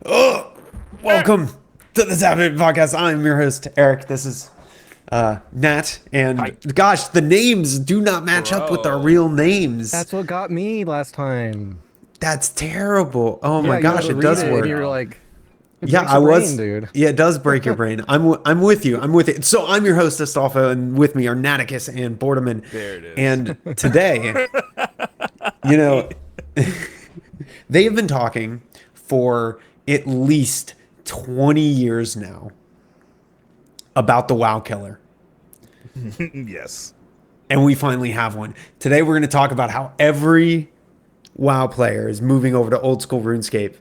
Oh, welcome to the Taphaven podcast. I'm your host, Eric. This is Nat. And Hi. gosh, the names do not match up with our real names. That's what got me last time. That's terrible. Oh Yeah, my you gosh, had to it does read work. And you're like, it Yeah, breaks I your was, brain, dude. Yeah, it does break your brain. I'm with you. I'm with it. So I'm your host, Astolfo, and with me are Naticus and Bordeman. There it is. And today, you know, they have been talking for at least 20 years now about the WoW killer. Yes. And we finally have one. Today we're going to talk about how every WoW player is moving over to Old School RuneScape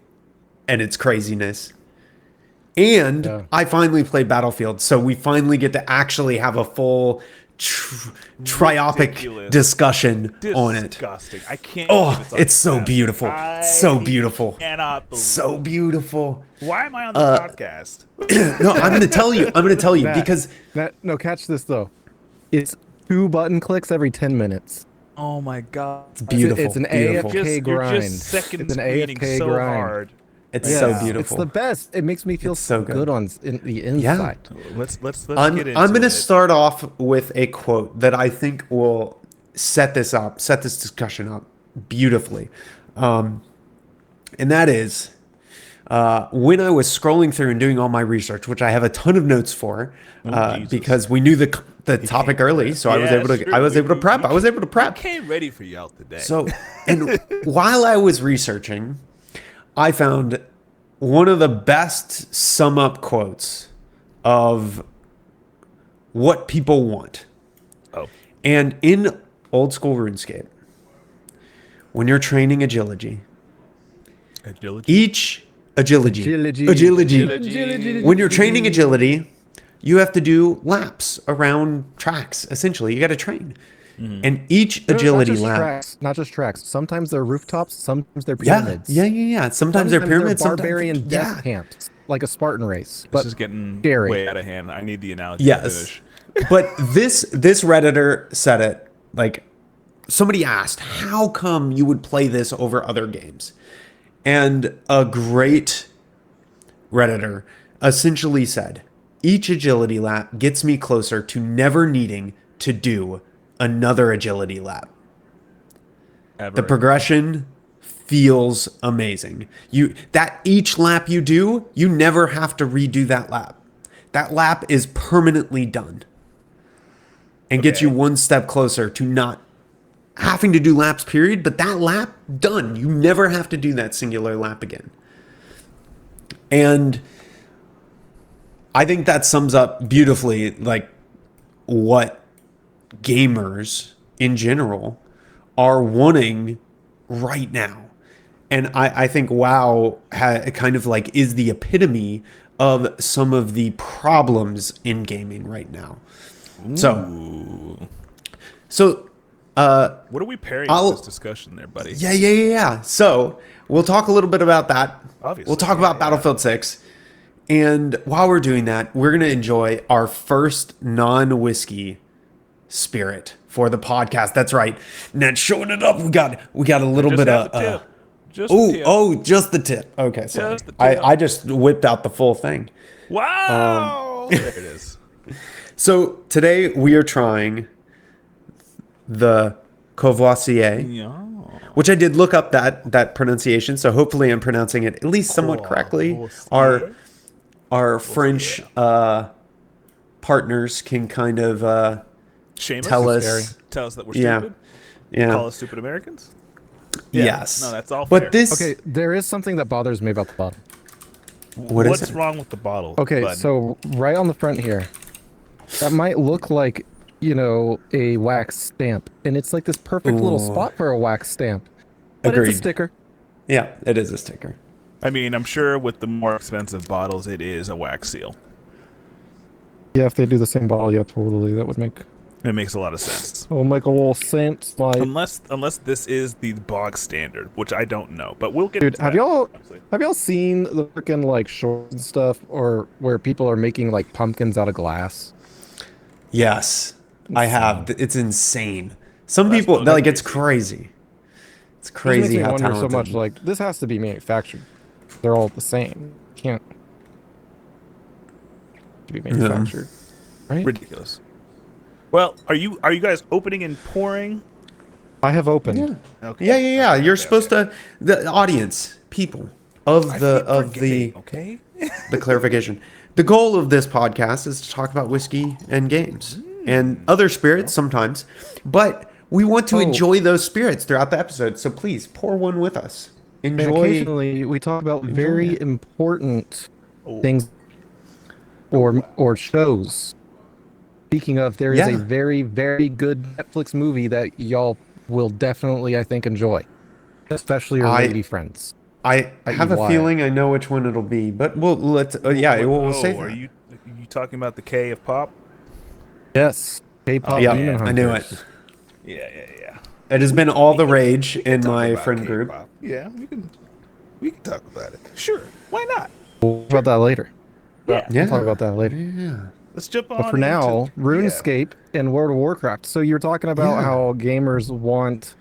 and its craziness. And Yeah. I finally played Battlefield, so we finally get to actually have a full triopic Ridiculous. discussion on it. Disgusting. I can't. Oh, believe on it's so podcast. beautiful. So beautiful. Cannot believe. So beautiful. Why am I on the podcast? No, I'm going to tell you. I'm going to tell you Matt, because no, catch this though. It's 2 button clicks every 10 minutes. Oh my god. it's beautiful. It's an beautiful. AFK grind. You're just second It's an screening AFK so grind. hard. It's Yeah, so beautiful. It's the best. It makes me feel It's so good. good on in the inside. Let's I'm get into going to it. start off with a quote that I think will set this discussion up beautifully. And that is, when I was scrolling through and doing all my research, which I have a ton of notes for, Jesus. because we knew the topic early, so I was able to prep. I was able to prep. Came ready for you out today. So, and while I was researching, I found one of the best sum up quotes of what people want. oh, And in Old School RuneScape, when you're training agility, agility. each agility. Agility. When you're training agility, you have to do laps around tracks. Essentially, you got to train. And each agility lap. Not just tracks. Sometimes they're rooftops. Sometimes they're Yeah, pyramids. yeah. Sometimes they're pyramids. barbarian Sometimes, death camps, like a Spartan race. This But is getting scary. way out of hand. I need the analogy. yes, To finish. but this Redditor said it like somebody asked, "How come you would play this over other games?" And a great Redditor essentially said, "Each agility lap gets me closer to never needing to do another agility lap. Ever. The progression feels amazing. Each lap you do, you never have to redo that lap. That lap is permanently done and gets you one step closer to not having to do laps, period. But that lap, done. You never have to do that singular lap again. And I think that sums up beautifully like what gamers in general are wanting right now. And I think WoW kind of like is the epitome of some of the problems in gaming right now. So What are we pairing with this discussion there, buddy? yeah. So we'll talk a little bit about that. Obviously, we'll talk about Battlefield 6. And while we're doing that, we're going to enjoy our first non-whiskey spirit for the podcast. That's right. Not showing it up. We got a little Just bit have of the tip. Just the tip. just the tip. Okay, sorry. Just the tip. I just whipped out the full thing. Wow. There it is. So today we are trying the Courvoisier, Yeah. which I did look up that pronunciation, so hopefully I'm pronouncing it at least somewhat correctly. Our French partners can kind of Shame us. tell scary. us. Tell us that we're Yeah. stupid. Yeah. Call us stupid Americans. Yeah. Yes. No, that's all fair. But this. okay, there is something that bothers me about the bottle. What is What's it? wrong with the bottle? Okay, bud? so right on the front here, that might look like, a wax stamp. And it's like this perfect little Ooh. spot for a wax stamp. But Agreed. it's a sticker. Yeah, it is a sticker. I mean, I'm sure with the more expensive bottles, it is a wax seal. Yeah, if they do the same bottle, yeah, totally. That would make It makes a lot of sense. a little sense. Like, Unless this is the bog standard, which I don't know, but we'll get. dude, into have that, y'all obviously. seen the freaking like shorts and stuff, or where people are making like pumpkins out of glass? Yes, I have. It's insane. Some That's people, not like, it's crazy. crazy. It's It crazy makes me how wonder talented. so much. Like, this has to be manufactured. They're all the same. Can't be manufactured, right? Ridiculous. Well, are you guys opening and pouring? I have opened. Yeah. Okay. Yeah. Okay, You're okay, supposed okay. to, the audience, people of I the keep of forgetting, the okay. the clarification. The goal of this podcast is to talk about whiskey and games and other spirits sometimes, but we want to Oh. enjoy those spirits throughout the episode. So please pour one with us. And Enjoy. occasionally we talk about very it. important Oh. things or shows. Speaking of, there is a Yeah. very, very good Netflix movie that y'all will definitely, I think, enjoy, especially your I lady friends. I have a EY. feeling I know which one it'll be, but let's we'll save Are that. you talking about the K of pop? Yes, K-pop Oh, Demon man. Hunters. I knew it. Yeah. It has been all the rage We can in talk my about friend group. K-pop. Yeah, we can talk about it. Sure, why not? We'll talk about that later. Yeah. Yeah. We'll talk about that later. Yeah. Let's jump on. But for now, into- RuneScape and World of Warcraft. So you're talking about Yeah. how gamers want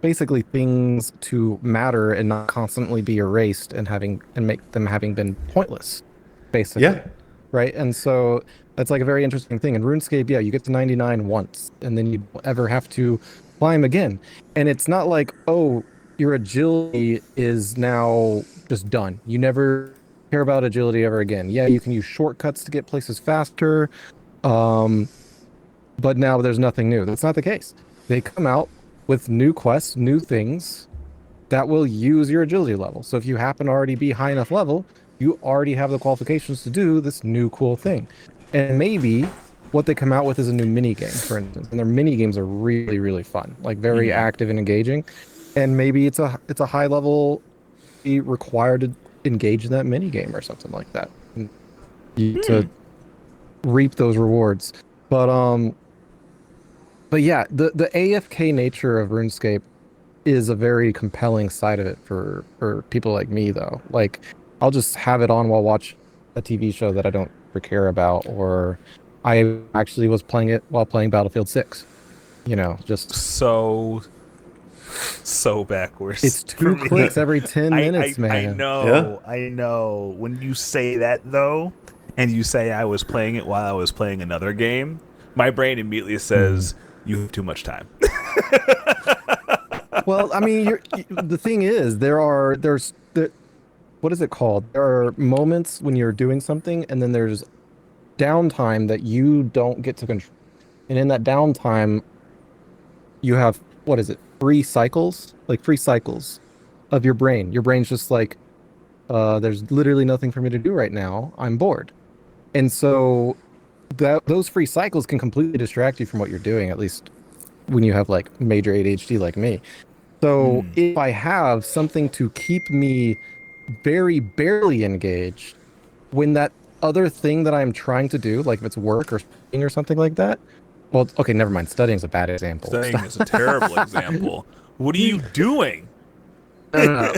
basically things to matter and not constantly be erased and make them having been pointless, basically. Yeah. Right? And so that's like a very interesting thing. In RuneScape, yeah, you get to 99 once and then you don't ever have to climb again. And it's not like, oh, your agility is now just done. You never care about agility ever again. Yeah, you can use shortcuts to get places faster. But now there's nothing new. That's not the case. They come out with new quests, new things that will use your agility level. So if you happen to already be high enough level, you already have the qualifications to do this new cool thing. And maybe what they come out with is a new mini game, for instance. And their mini games are really, really fun, like very active and engaging. And maybe it's a high level be required to engage in that mini game or something like that. And to reap those rewards. But yeah, the AFK nature of RuneScape is a very compelling side of it for people like me, though. Like, I'll just have it on while watch a TV show that I don't care about, or I actually was playing it while playing Battlefield 6. You know, just so backwards. it's 2 clicks every 10 minutes, man. I know. When you say that though, and you say I was playing it while I was playing another game, my brain immediately says you have too much time. Well, I mean, the thing is, what is it called? There are moments when you're doing something, and then there's downtime that you don't get to control. And in that downtime, you have, what is it, free cycles of your brain. Your brain's just like, there's literally nothing for me to do right now. I'm bored. And so those free cycles can completely distract you from what you're doing, at least when you have like major ADHD like me. So if I have something to keep me very barely engaged, when that other thing that I'm trying to do, like if it's work or studying or something like that, well, okay, never mind. Studying is a bad example. Studying is a terrible example. What are you doing? No.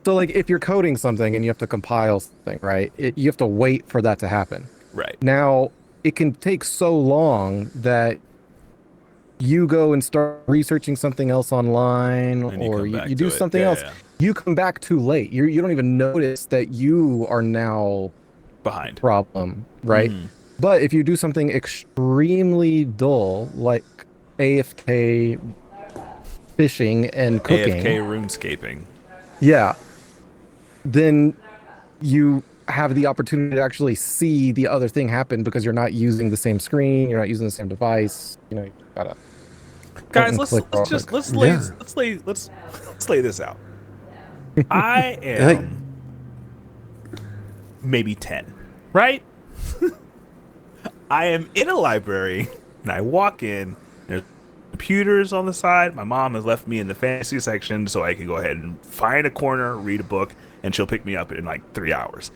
So like if you're coding something and you have to compile something, right? You have to wait for that to happen. Right. Now, it can take so long that you go and start researching something else online, And you or come back you to do it. something Yeah, else. yeah. You come back too late. You don't even notice that you are now Behind. problem, right? But if you do something extremely dull, like AFK fishing and cooking, AFK RuneScaping. yeah, then you have the opportunity to actually see the other thing happen because you're not using the same screen, you're not using the same device. You know, you gotta. Guys, point and let's click let's lay this out. I am maybe 10, right? I am in a library and I walk in. There's computers on the side. My mom has left me in the fantasy section so I can go ahead and find a corner, read a book, and she'll pick me up in like 3 hours.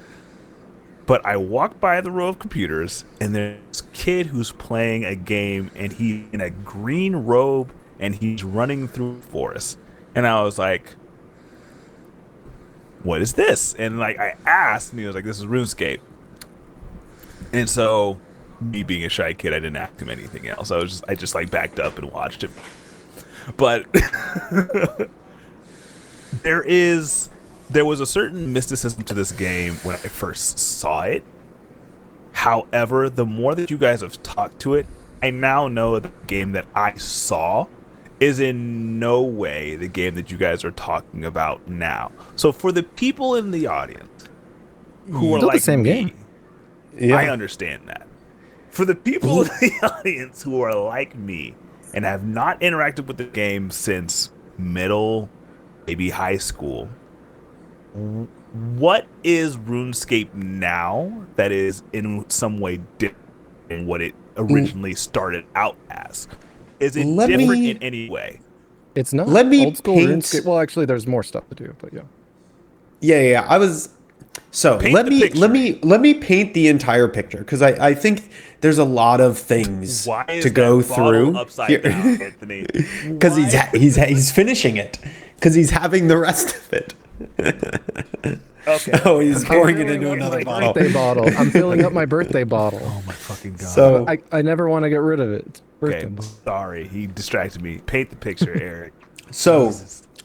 But I walk by the row of computers, and there's this kid who's playing a game, and he's in a green robe, and he's running through the forest. And I was like, what is this? And like I asked, and he was like, this is RuneScape. And so, me being a shy kid, I didn't ask him anything else. I just like backed up and watched him. But there is There was a certain mysticism to this game when I first saw it. However, the more that you guys have talked to it, I now know the game that I saw is in no way the game that you guys are talking about now. So for the people in the audience who are Still the like same me, game. Yeah. I understand that. For the people in the audience who are like me and have not interacted with the game since middle, maybe high school, what is RuneScape now that is in some way different than what it originally started out as? Is it Let different me- in any way? It's not. Let me Old School paint- RuneScape. Well, actually, there's more stuff to do, but yeah. Yeah. I was. So Paint let the me picture. let me paint the entire picture, because I think there's a lot of things Why is to go that bottle through upside down, Anthony? because Why? he's finishing it, because he's having the rest of it. Okay. Oh, he's pouring it filling into up another my bottle. birthday bottle. I'm filling up my birthday bottle. Oh my fucking god. So I never want to get rid of it. It's okay, birthday bottle. sorry, he distracted me. Paint the picture, Eric. So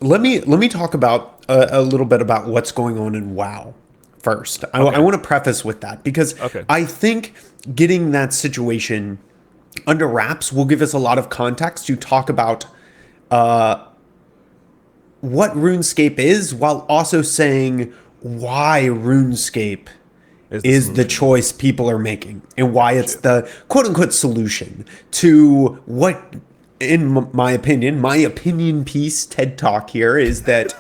let me talk about a little bit about what's going on in WoW first. I want to preface with that, because Okay. I think getting that situation under wraps will give us a lot of context to talk about what RuneScape is, while also saying why RuneScape is the choice people are making, and why it's the quote unquote solution to what, in my opinion piece TED Talk here is that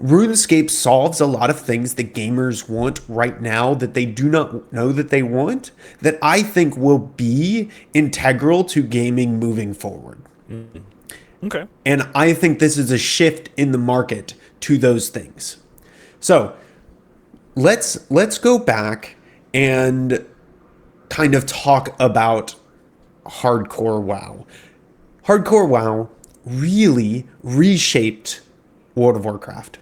RuneScape solves a lot of things that gamers want right now that they do not know that they want, that I think will be integral to gaming moving forward. Okay. And I think this is a shift in the market to those things. So let's go back and kind of talk about hardcore WoW. Hardcore WoW really reshaped World of Warcraft.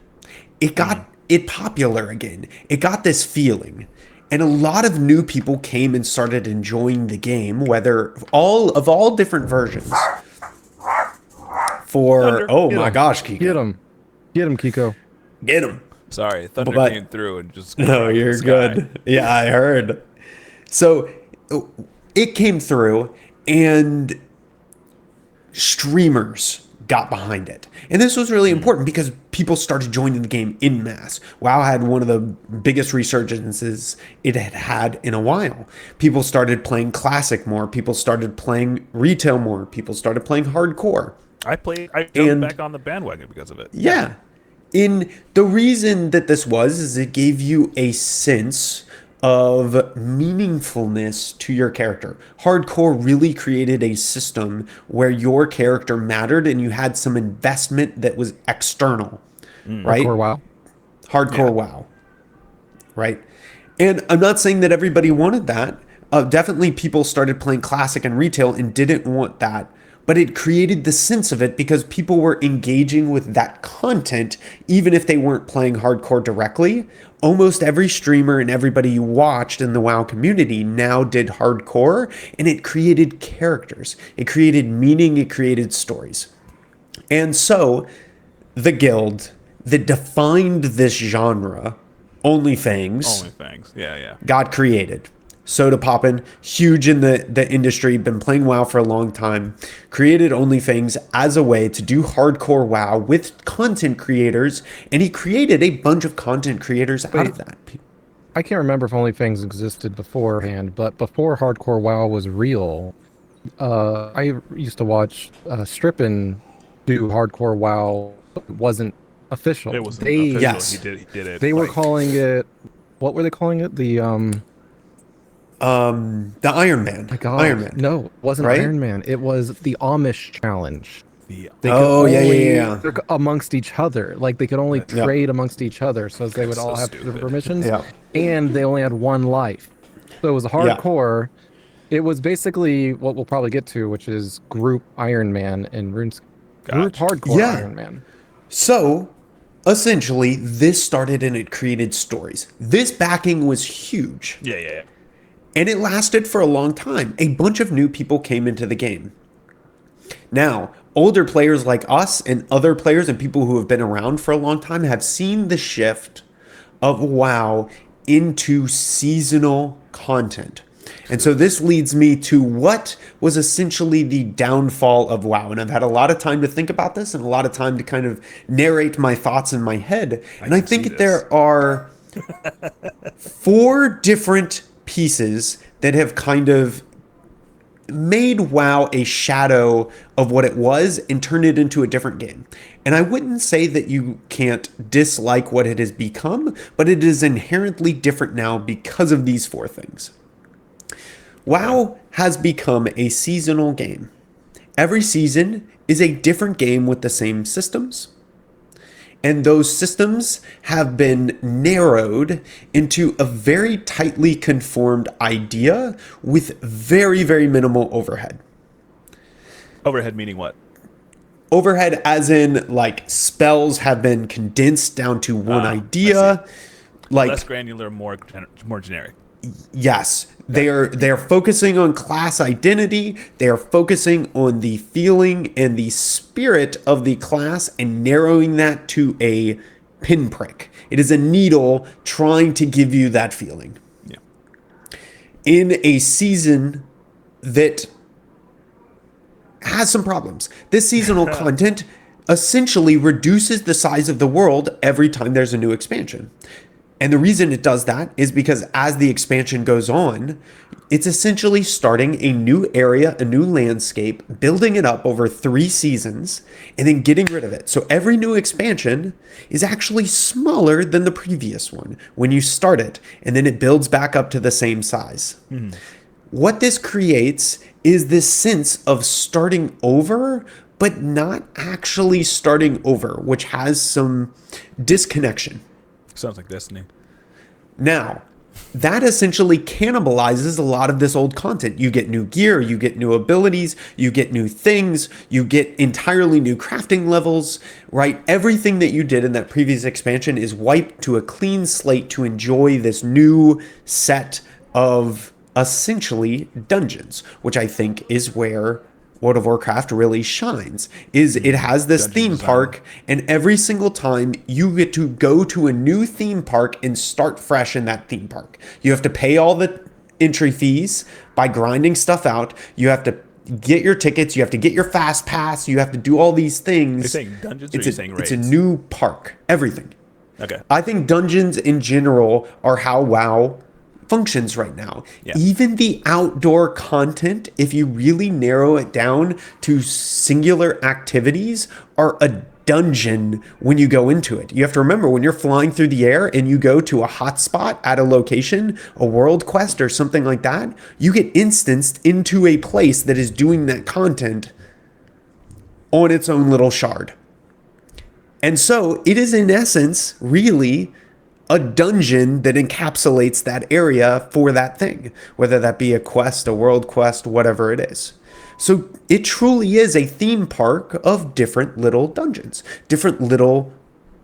It got it popular again. It got this feeling. And a lot of new people came and started enjoying the game, whether all different versions. For oh Get my 'em. gosh, Kiko. Get him, Kiko. Get him. Sorry, thunder But- came through and just. No, cracked the you're sky. good. Yeah, I heard. So it came through, and streamers got behind it. And this was really important because people started joining the game en masse. WoW had one of the biggest resurgences it had had in a while. People started playing classic more. People started playing retail more. People started playing hardcore. I jumped And- back on the bandwagon because of it. Yeah. In the reason that this was is it gave you a sense of meaningfulness to your character. Hardcore really created a system where your character mattered and you had some investment that was external, right? Hardcore WoW. Hardcore WoW, right? And I'm not saying that everybody wanted that. Definitely people started playing classic and retail and didn't want that. But it created the sense of it because people were engaging with that content, even if they weren't playing hardcore directly. Almost every streamer and everybody you watched in the WoW community now did hardcore, and it created characters. It created meaning. It created stories. And so the guild that defined this genre, OnlyFans, Only things. Yeah. got created. Soda poppin', huge in the industry, been playing WoW for a long time, created OnlyFans as a way to do hardcore WoW with content creators, and he created a bunch of content creators out of that. I can't remember if OnlyFans existed beforehand, but before Hardcore WoW was real, I used to watch Strippin do Hardcore WoW, but it wasn't official. It was they, official. Yes. He did it. They were like- calling it, what were they calling it? The The Iron Man. my God, Iron Man. no, it wasn't Right? Iron Man. It was the Amish challenge. the- They Oh, could yeah, only yeah. work amongst each other. Like they could only Yeah. trade amongst each other, so they would So all have stupid. different permissions. Yeah. And they only had one life, so it was hardcore. It was basically what we'll probably get to, which is group Iron Man and RuneScape. Group Gotcha. hardcore Yeah. Iron Man. So, essentially, this started and it created stories. This backing was huge. Yeah. And it lasted for a long time. A bunch of new people came into the game. Now, older players like us and other players and people who have been around for a long time have seen the shift of WoW into seasonal content. And so this leads me to what was essentially the downfall of WoW. And I've had a lot of time to think about this and a lot of time to kind of narrate my thoughts in my head. And I think there are 4 different pieces that have kind of made WoW a shadow of what it was and turned it into a different game. And I wouldn't say that you can't dislike what it has become, but it is inherently different now because of these 4 things. WoW has become a seasonal game. Every season is a different game with the same systems. And those systems have been narrowed into a very tightly conformed idea with very, very minimal overhead. Overhead meaning what? Overhead as in like spells have been condensed down to one idea. Like less granular, more generic. Yes, they're focusing on class identity. They are focusing on the feeling and the spirit of the class and narrowing that to a pinprick. It is a needle trying to give you that feeling. Yeah. In a season that has some problems, this seasonal content essentially reduces the size of the world every time there's a new expansion. And the reason it does that is because as the expansion goes on, it's essentially starting a new area, a new landscape, building it up over 3 seasons, and then getting rid of it. So every new expansion is actually smaller than the previous one when you start it, and then it builds back up to the same size. Mm-hmm. What this creates is this sense of starting over, but not actually starting over, which has some disconnection. Sounds like Destiny. Now, that essentially cannibalizes a lot of this old content. You get new gear, you get new abilities, you get new things, you get entirely new crafting levels, right? Everything that you did in that previous expansion is wiped to a clean slate to enjoy this new set of essentially dungeons, which I think is where World of Warcraft really shines. Is it has this theme park, and every single time you get to go to a new theme park and start fresh in that theme park. You have to pay all the entry fees by grinding stuff out. You have to get your tickets. You have to get your fast pass. You have to do all these things. You're saying dungeons or you're saying raids? It's a new park. Everything. Okay. I think dungeons in general are how WoW functions right now. Yeah. Even the outdoor content, if you really narrow it down to singular activities, are a dungeon when you go into it. You have to remember, when you're flying through the air and you go to a hotspot at a location, a world quest or something like that, you get instanced into a place that is doing that content on its own little shard. And so it is in essence really a dungeon that encapsulates that area for that thing, whether that be a quest, a world quest, whatever it is. So it truly is a theme park of different little dungeons, different little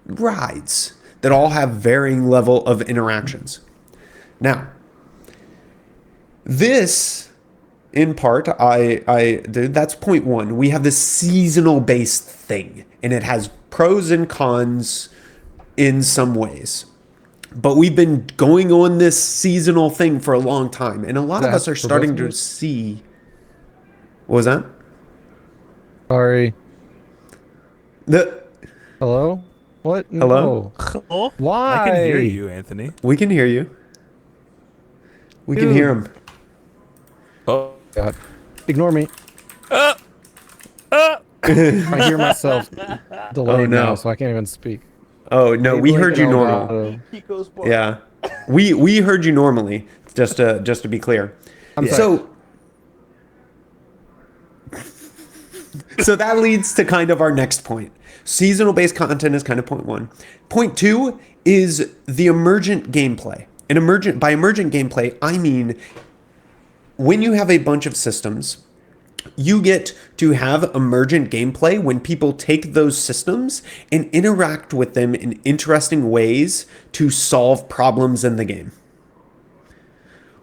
rides that all have varying level of interactions. Now, this, in part, that's point 1. We have this seasonal based thing, and it has pros and cons in some ways. But we've been going on this seasonal thing for a long time, and a lot of us are starting to see. What was that? Sorry. Hello? What? Hello? Hello? Why? I can hear you, Anthony. We can hear you. We can hear him. Oh God! Ignore me. I hear myself delayed now, so I can't even speak. Oh no, we heard you normal. Yeah, we heard you normally. Just to be clear. So that leads to kind of our next point. Seasonal based content is kind of point 1. Point 2 is the emergent gameplay. By emergent gameplay, I mean when you have a bunch of systems, you get to have emergent gameplay when people take those systems and interact with them in interesting ways to solve problems in the game.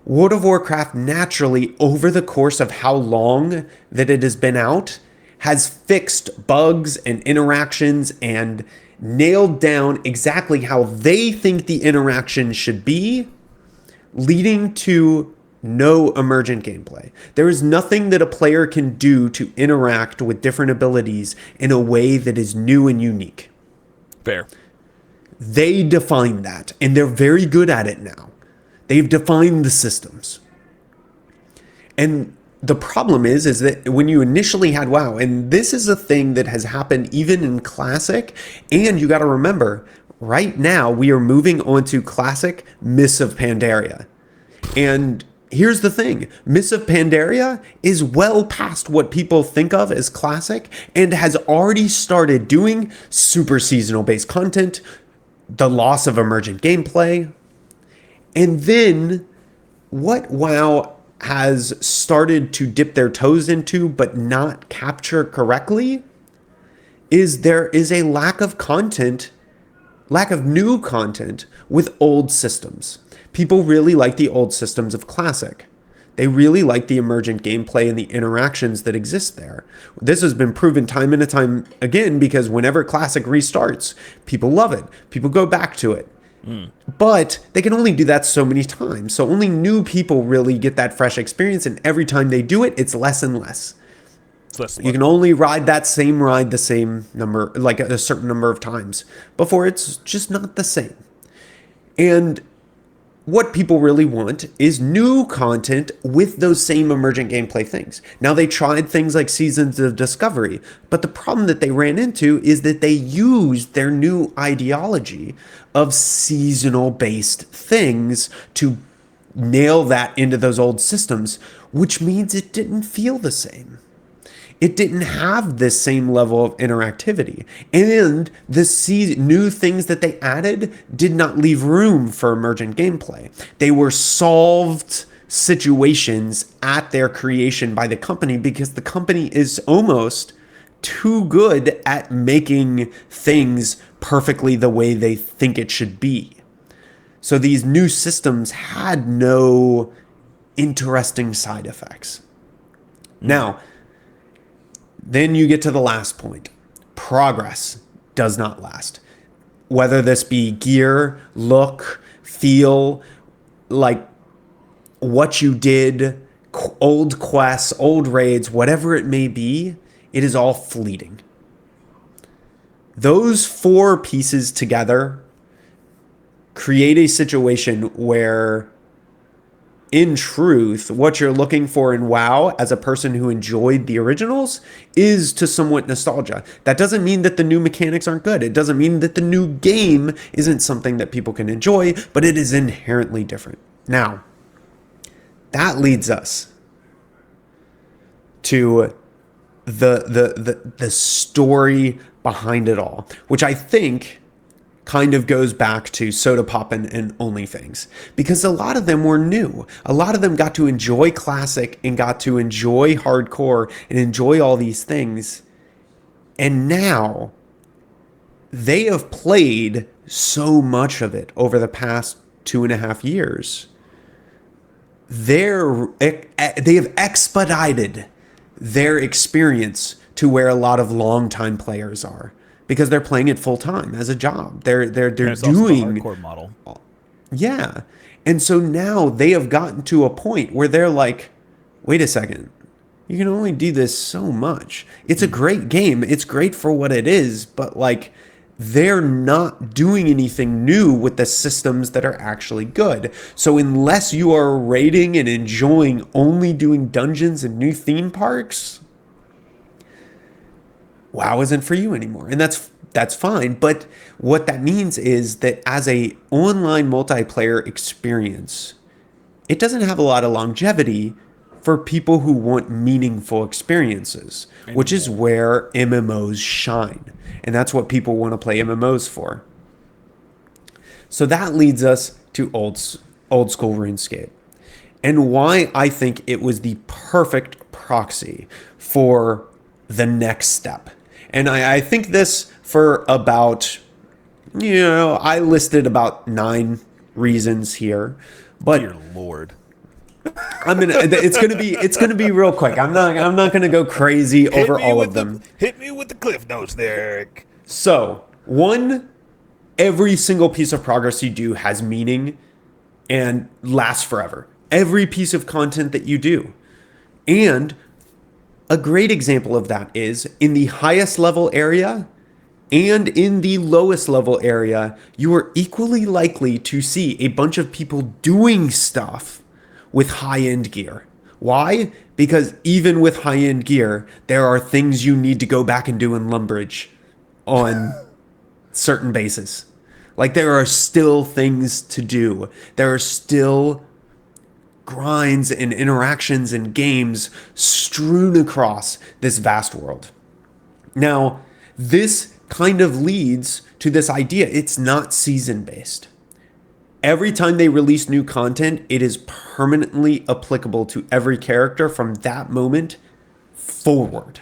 World of Warcraft naturally, over the course of how long that it has been out, has fixed bugs and interactions and nailed down exactly how they think the interaction should be, leading to no emergent gameplay. There is nothing that a player can do to interact with different abilities in a way that is new and unique. Fair. They define that, and they're very good at it now. They've defined the systems. And the problem is that when you initially had WoW, and this is a thing that has happened even in Classic, and you got to remember, right now we are moving on to Classic Mists of Pandaria. And here's the thing, Mists of Pandaria is well past what people think of as Classic and has already started doing super seasonal based content, the loss of emergent gameplay. And then what WoW has started to dip their toes into but not capture correctly is there is a lack of new content with old systems. People really like the old systems of Classic. They really like the emergent gameplay and the interactions that exist there. This has been proven time and time again because whenever Classic restarts, people love it. People go back to it. But they can only do that so many times. So only new people really get that fresh experience. And every time they do it, it's less and less. You can only ride the same number, like a certain number of times before it's just not the same. And what people really want is new content with those same emergent gameplay things. Now, they tried things like Seasons of Discovery, but the problem that they ran into is that they used their new ideology of seasonal based things to nail that into those old systems, which means it didn't feel the same. It didn't have this same level of interactivity. And the new things that they added did not leave room for emergent gameplay. They were solved situations at their creation by the company because the company is almost too good at making things perfectly the way they think it should be. So these new systems had no interesting side effects. Now, then you get to the last point. Progress does not last. Whether this be gear, look, feel, like what you did, old quests, old raids, whatever it may be, it is all fleeting. Those four pieces together create a situation where, in truth, what you're looking for in WoW as a person who enjoyed the originals is to somewhat nostalgia. That doesn't mean that the new mechanics aren't good. It doesn't mean that the new game isn't something that people can enjoy, but it is inherently different. Now, that leads us to the story behind it all, which I think kind of goes back to Soda Pop and OnlyFans, because a lot of them were new. A lot of them got to enjoy Classic and got to enjoy hardcore and enjoy all these things. And now they have played so much of it over the past 2.5 years. They have expedited their experience to where a lot of longtime players are. Because they're playing it full time as a job. They're doing also the hardcore model. Yeah. And so now they have gotten to a point where they're like, wait a second, you can only do this so much. It's a great game. It's great for what it is, but like they're not doing anything new with the systems that are actually good. So unless you are raiding and enjoying only doing dungeons and new theme parks, WoW isn't for you anymore. And that's fine. But what that means is that as a online multiplayer experience, it doesn't have a lot of longevity for people who want meaningful experiences, which is where MMOs shine. And that's what people want to play MMOs for. So that leads us to old school RuneScape, and why I think it was the perfect proxy for the next step. And I think this for about, I listed about 9 reasons here, but Dear Lord, it's gonna be real quick. I'm not gonna go crazy over all of them. Hit me with the cliff notes there, Erik. So One, every single piece of progress you do has meaning and lasts forever. Every piece of content that you do. And a great example of that is in the highest level area and in the lowest level area, you are equally likely to see a bunch of people doing stuff with high-end gear. Why? Because even with high-end gear, there are things you need to go back and do in Lumbridge on certain bases. Like, there are still things to do. There are still grinds and interactions and games strewn across this vast world. Now, this kind of leads to this idea. It's not season-based. Every time they release new content, it is permanently applicable to every character from that moment forward.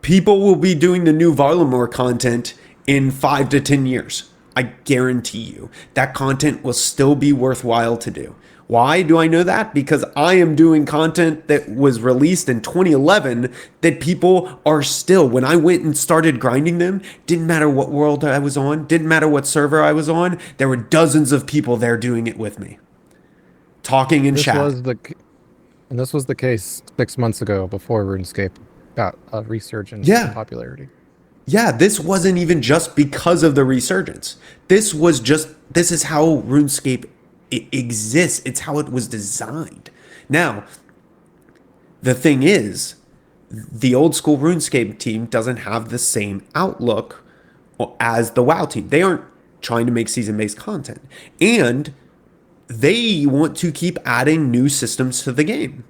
People will be doing the new Varlamore content in 5 to 10 years. I guarantee you that content will still be worthwhile to do. Why do I know that? Because I am doing content that was released in 2011 that people are still, when I went and started grinding them, didn't matter what world I was on, didn't matter what server I was on, there were dozens of people there doing it with me. Talking in chat. And this was the case 6 months ago before RuneScape got a resurgence in popularity. Yeah, this wasn't even just because of the resurgence. This is how RuneScape exists. It's how it was designed. Now, the thing is, the old school RuneScape team doesn't have the same outlook as the WoW team. They aren't trying to make season-based content. And they want to keep adding new systems to the game.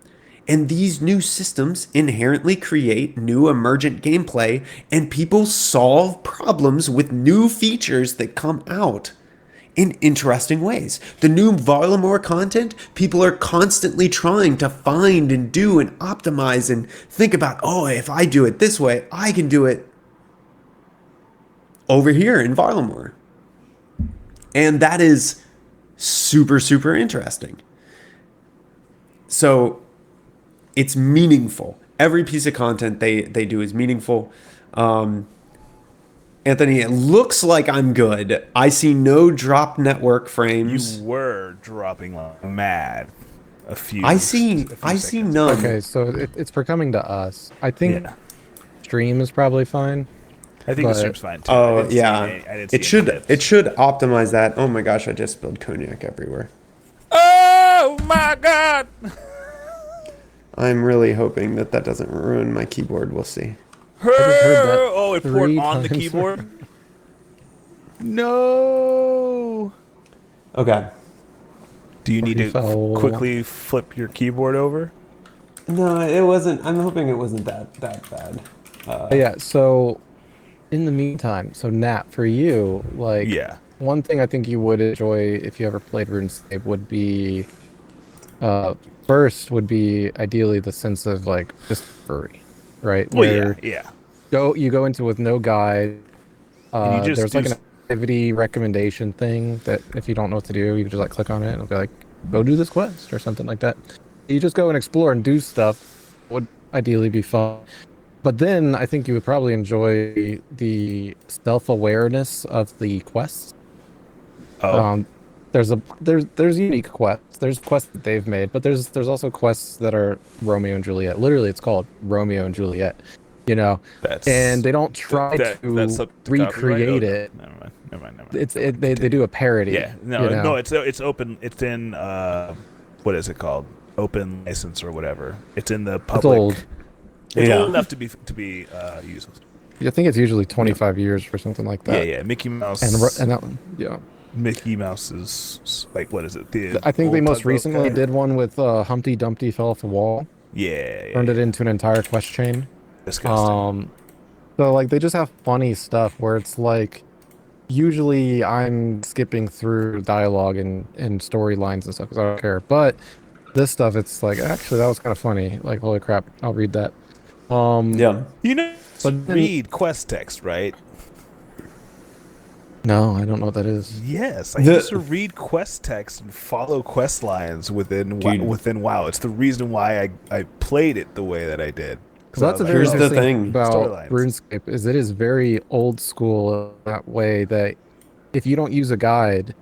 And these new systems inherently create new emergent gameplay, and people solve problems with new features that come out in interesting ways. The new Varlamore content, people are constantly trying to find and do and optimize and think about, oh, if I do it this way, I can do it over here in Varlamore. And that is super, super interesting. So it's meaningful. Every piece of content they do is meaningful. Anthony, it looks like I'm good. I see no drop network frames. You were dropping like mad a few. I see none. Okay, so it's for coming to us. I think stream is probably fine. I think the stream's fine too. Oh yeah, it should optimize that. Oh my gosh, I just spilled cognac everywhere. Oh my god! I'm really hoping that doesn't ruin my keyboard. We'll see. Oh, it poured on the keyboard? No. Okay. Do you need to quickly flip your keyboard over? No, it wasn't. I'm hoping it wasn't that bad. Yeah, so in the meantime, so Nat, for you, like, one thing I think you would enjoy if you ever played RuneScape would be, first would be ideally the sense of like discovery, right? Where you go into with no guide. There's like an activity recommendation thing that if you don't know what to do, you can just like click on it and it'll be like, go do this quest or something like that. You just go and explore and do stuff. Would ideally be fun. But then I think you would probably enjoy the self-awareness of the quests. There's unique quests. There's quests that they've made, but there's also quests that are Romeo and Juliet. Literally, it's called Romeo and Juliet. You know, and they don't try to recreate it. Never mind. They do a parody. Yeah, no, it's open. It's in what is it called? Open license or whatever. It's in the public. It's old. It's old enough to be used. I think it's usually 25 years for something like that. Yeah. Mickey Mouse. And that one, Mickey Mouse is like, what is it? I think they most recently did one with Humpty Dumpty fell off a wall. Turned it into an entire quest chain. Disgusting. So like they just have funny stuff where it's like usually I'm skipping through dialogue and storylines and stuff because I don't care. But this stuff, it's like, actually that was kind of funny. Like, holy crap, I'll read that. You know, read quest text, right? No, I don't know what that is. Yes, I used to read quest text and follow quest lines within WoW. It's the reason why I played it the way that I did. So that's a like, very Here's the interesting thing. about Storylines. RuneScape is it is very old school that way that if you don't use a guide,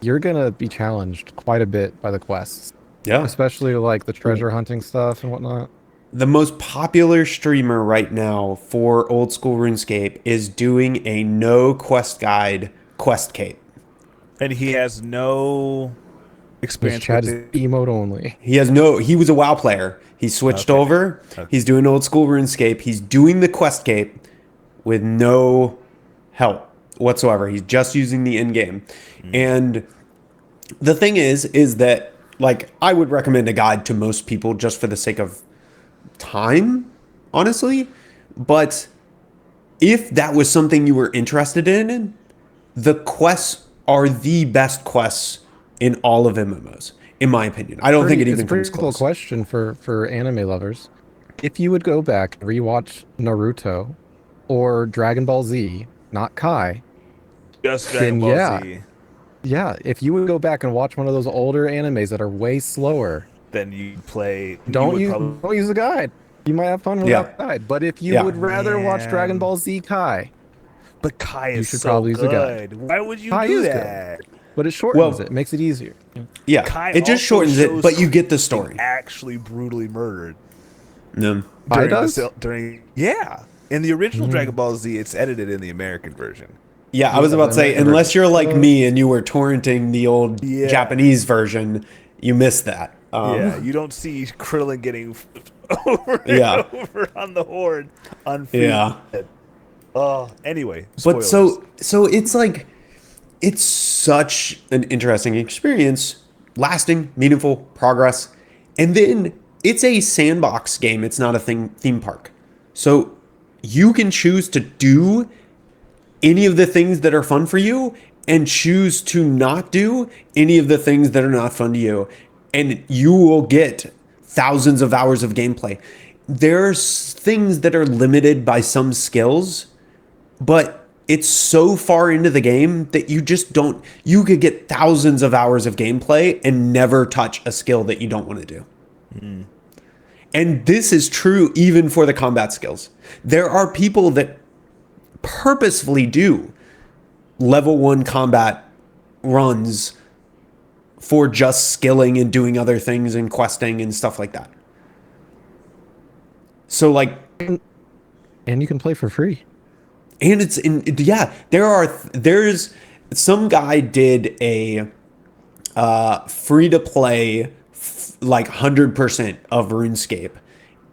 you're gonna be challenged quite a bit by the quests, Yeah. especially like the treasure hunting stuff and whatnot. The most popular streamer right now for Old School RuneScape is doing a no quest guide quest cape. and he has no His experience chat with is it. emote only. He was a WoW player. He switched Okay. over. Okay. He's doing Old School RuneScape. He's doing the quest cape with no help whatsoever. He's just using the in game. And the thing is that like I would recommend a guide to most people just for the sake of time, honestly. But if that was something you were interested in, the quests are the best quests in all of MMOs, in my opinion. I don't think it It's even a pretty comes cool close. question for anime lovers. If you would go back and rewatch Naruto or Dragon Ball Z, not Kai, Just Dragon then Ball yeah. Z. Yeah, if you would go back and watch one of those older animes that are way slower, Then you play. don't you would probably, don't use a guide. You might have fun without a guide. But if you Yeah. would rather watch Dragon Man. Ball Z Kai, But Kai You is should so probably use a guide. good. Why would you Kai do is good. that? but it shortens Well- it, makes it easier. Yeah, Kai it just also shortens it, shows but you get the being story. actually brutally murdered. No. Kai during the does? sil- during yeah. In the original Dragon Ball Z, it's edited in the American version. Yeah, I was about to say, American unless version. you're like me and you were torrenting the old Yeah. Japanese version, you missed that. Yeah, you don't see Krillin getting flipped over Yeah. and over on the horde on Yeah. Oh, anyway. But Spoilers. so it's like it's such an interesting experience, lasting, meaningful progress, and then it's a sandbox game. It's not a theme park, so you can choose to do any of the things that are fun for you and choose to not do any of the things that are not fun to you, and you will get thousands of hours of gameplay. There's things that are limited by some skills, but it's so far into the game that you just don't, you could get thousands of hours of gameplay and never touch a skill that you don't want to do. And this is true even for the combat skills. There are people that purposefully do level 1 combat runs for just skilling and doing other things and questing and stuff like that. So like, And you can play for free. and it's in, yeah, there's some guy did a free to play like 100% of RuneScape,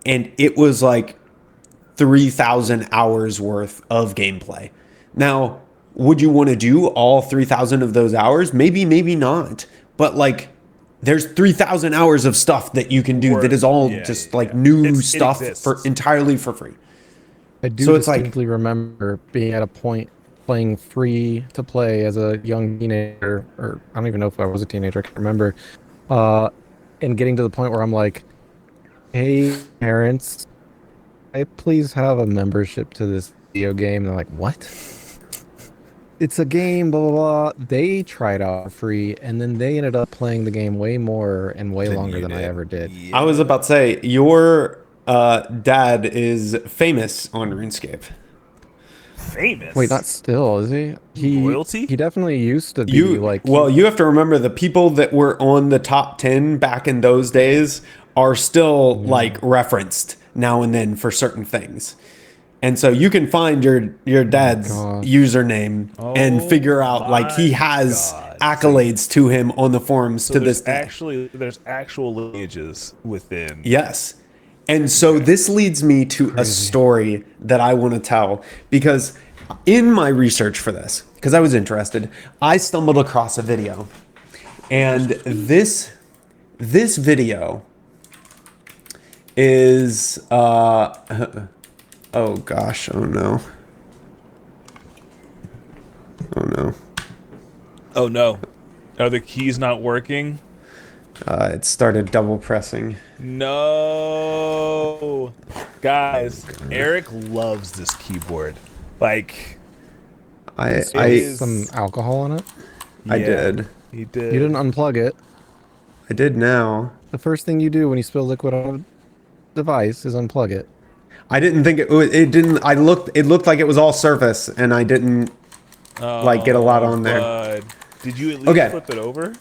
and it was like 3,000 hours worth of gameplay. Now, would you want to do all 3,000 of those hours? Maybe, maybe not. But like, there's 3,000 hours of stuff that you can do that is all just like new It stuff exists. for entirely for free. I do So it's like- distinctly remember being at a point playing free to play as a young teenager, or I don't even know if I was a teenager, I can't remember. And getting to the point where I'm like, hey, parents, I please have a membership to this video game. And they're like, what? It's a game, blah, blah, blah. They tried out for free, and then they ended up playing the game way more and way longer than I ever did. Yeah. I was about to say, your dad is famous on RuneScape. famous. Wait, not still, is he? Royalty? He definitely used to be You like. you have to remember the people that were on the top 10 back in those days are still like referenced now and then for certain things. And so you can find your dad's gosh. username and Oh figure out like he my has God. accolades to him on the forums So to this there's day. there's actual lineages within. Yes. And so this leads me to a story that I want to tell, because in my research for this, because I was interested, I stumbled across a video. And this video is oh gosh, oh no. Oh no. Oh no, are the keys not working? It started double pressing. No, guys, Erik loves this keyboard. Like, I is- some alcohol in it. I did. He did. You didn't unplug it. I did now. The first thing you do when you spill liquid on a device is unplug it. I didn't think it didn't. It looked like it was all surface, and I didn't like get a lot on there. Bud. Did you at least Okay. flip it over?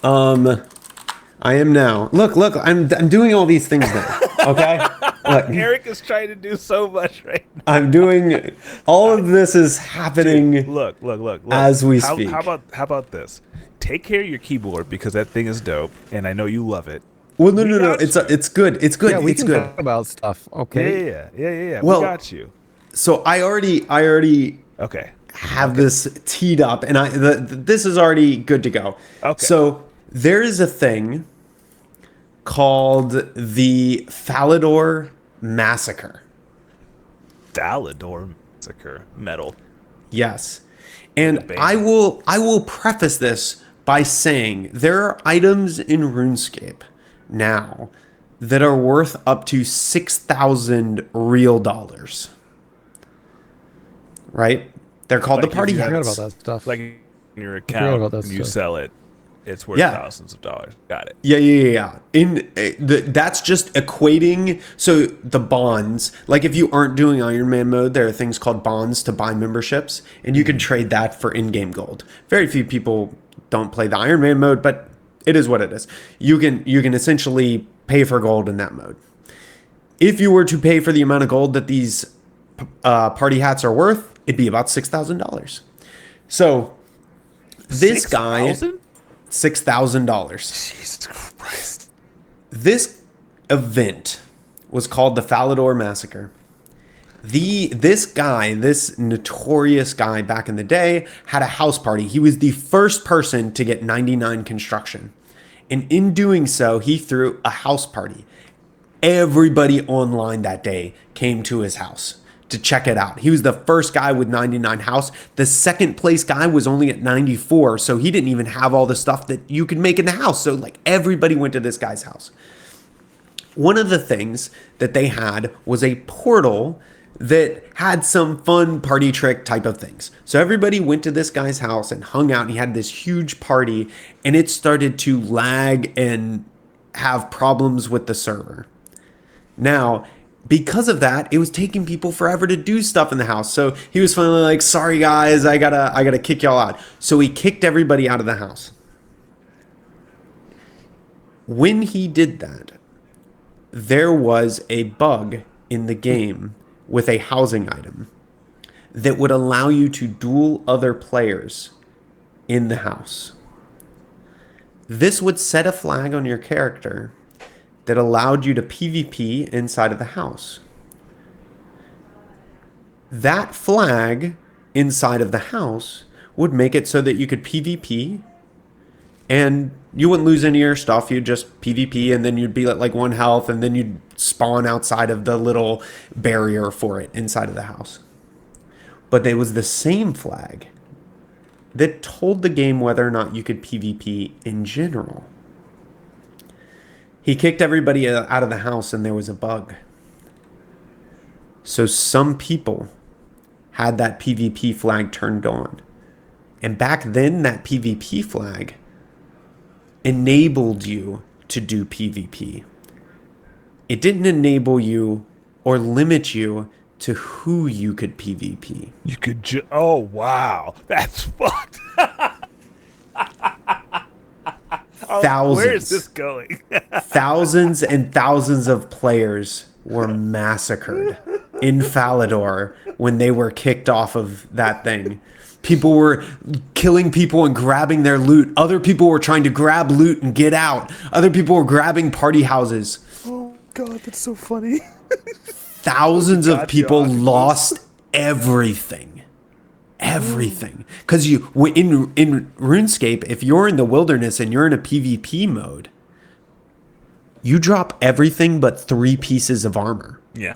I am now. Look. I'm doing all these things now. Okay. Look, Erik is trying to do so much right now. I'm doing all of this is happening. Look. As we how, speak. How about this? Take care of your keyboard because that thing is dope, and I know you love it. Well, no. got It's good. It's good. Yeah, we it's can good. talk about stuff. Okay. Yeah. Well- We got you. So I already Okay. have this teed up, and this is already good to go. Okay. So there is a thing called the Falador Massacre. Falador Massacre metal. Yes. And Bang. I will preface this by saying there are items in RuneScape now that are worth up to 6,000 real dollars. Right? They're called Like the party if you I forgot hats. about that stuff. Like in your forgot account, about that when you stuff. sell it, it's worth Yeah. thousands of dollars. Got it. Yeah. That's just equating. So the bonds, like if you aren't doing Iron Man mode, there are things called bonds to buy memberships, and you can trade that for in-game gold. Very few people don't play the Iron Man mode, but it is what it is. You can essentially pay for gold in that mode. If you were to pay for the amount of gold that these party hats are worth, it'd be about $6,000. So this guy. 6,000? $6,000. Jesus Christ. This event was called the Falador Massacre. This notorious guy back in the day had a house party. He was the first person to get 99 construction. And in doing so, he threw a house party. Everybody online that day came to his house to check it out. He was the first guy with 99 house. The second place guy was only at 94, so he didn't even have all the stuff that you could make in the house. So like everybody went to this guy's house. One of the things that they had was a portal that had some fun party trick type of things. So everybody went to this guy's house and hung out, and he had this huge party, and it started to lag and have problems with the server. Now, because of that, it was taking people forever to do stuff in the house. So he was finally like, sorry guys, I gotta kick y'all out. So he kicked everybody out of the house. When he did that, there was a bug in the game with a housing item that would allow you to duel other players in the house. This would set a flag on your character that allowed you to PvP inside of the house. That flag inside of the house would make it so that you could PvP and you wouldn't lose any of your stuff. You'd just PvP and then you'd be at like 1 health and then you'd spawn outside of the little barrier for it inside of the house. But it was the same flag that told the game whether or not you could PvP in general. He kicked everybody out of the house and there was a bug. So some people had that PvP flag turned on. And back then, that PvP flag enabled you to do PvP. It didn't enable you or limit you to who you could PvP. You could oh wow. That's fucked. Thousands. Where is this going? Thousands and thousands of players were massacred in Falador when they were kicked off of that thing. People were killing people and grabbing their loot. Other people were trying to grab loot and get out. Other people were grabbing party houses. Oh god, that's so funny. Thousands of God, people Josh. lost everything. Everything. Because in RuneScape, if you're in the wilderness and you're in a PvP mode, you drop everything but 3 pieces of armor. Yeah.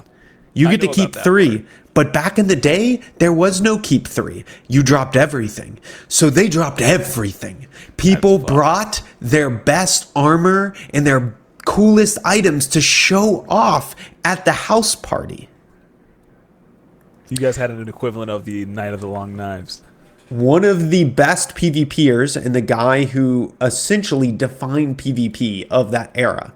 You I get to know keep about that 3. part. But back in the day, there was no keep 3. You dropped everything. So they dropped everything. People brought their best armor and their coolest items to show off at the house party. You guys had an equivalent of the Night of the Long Knives. One of the best PvPers and the guy who essentially defined PvP of that era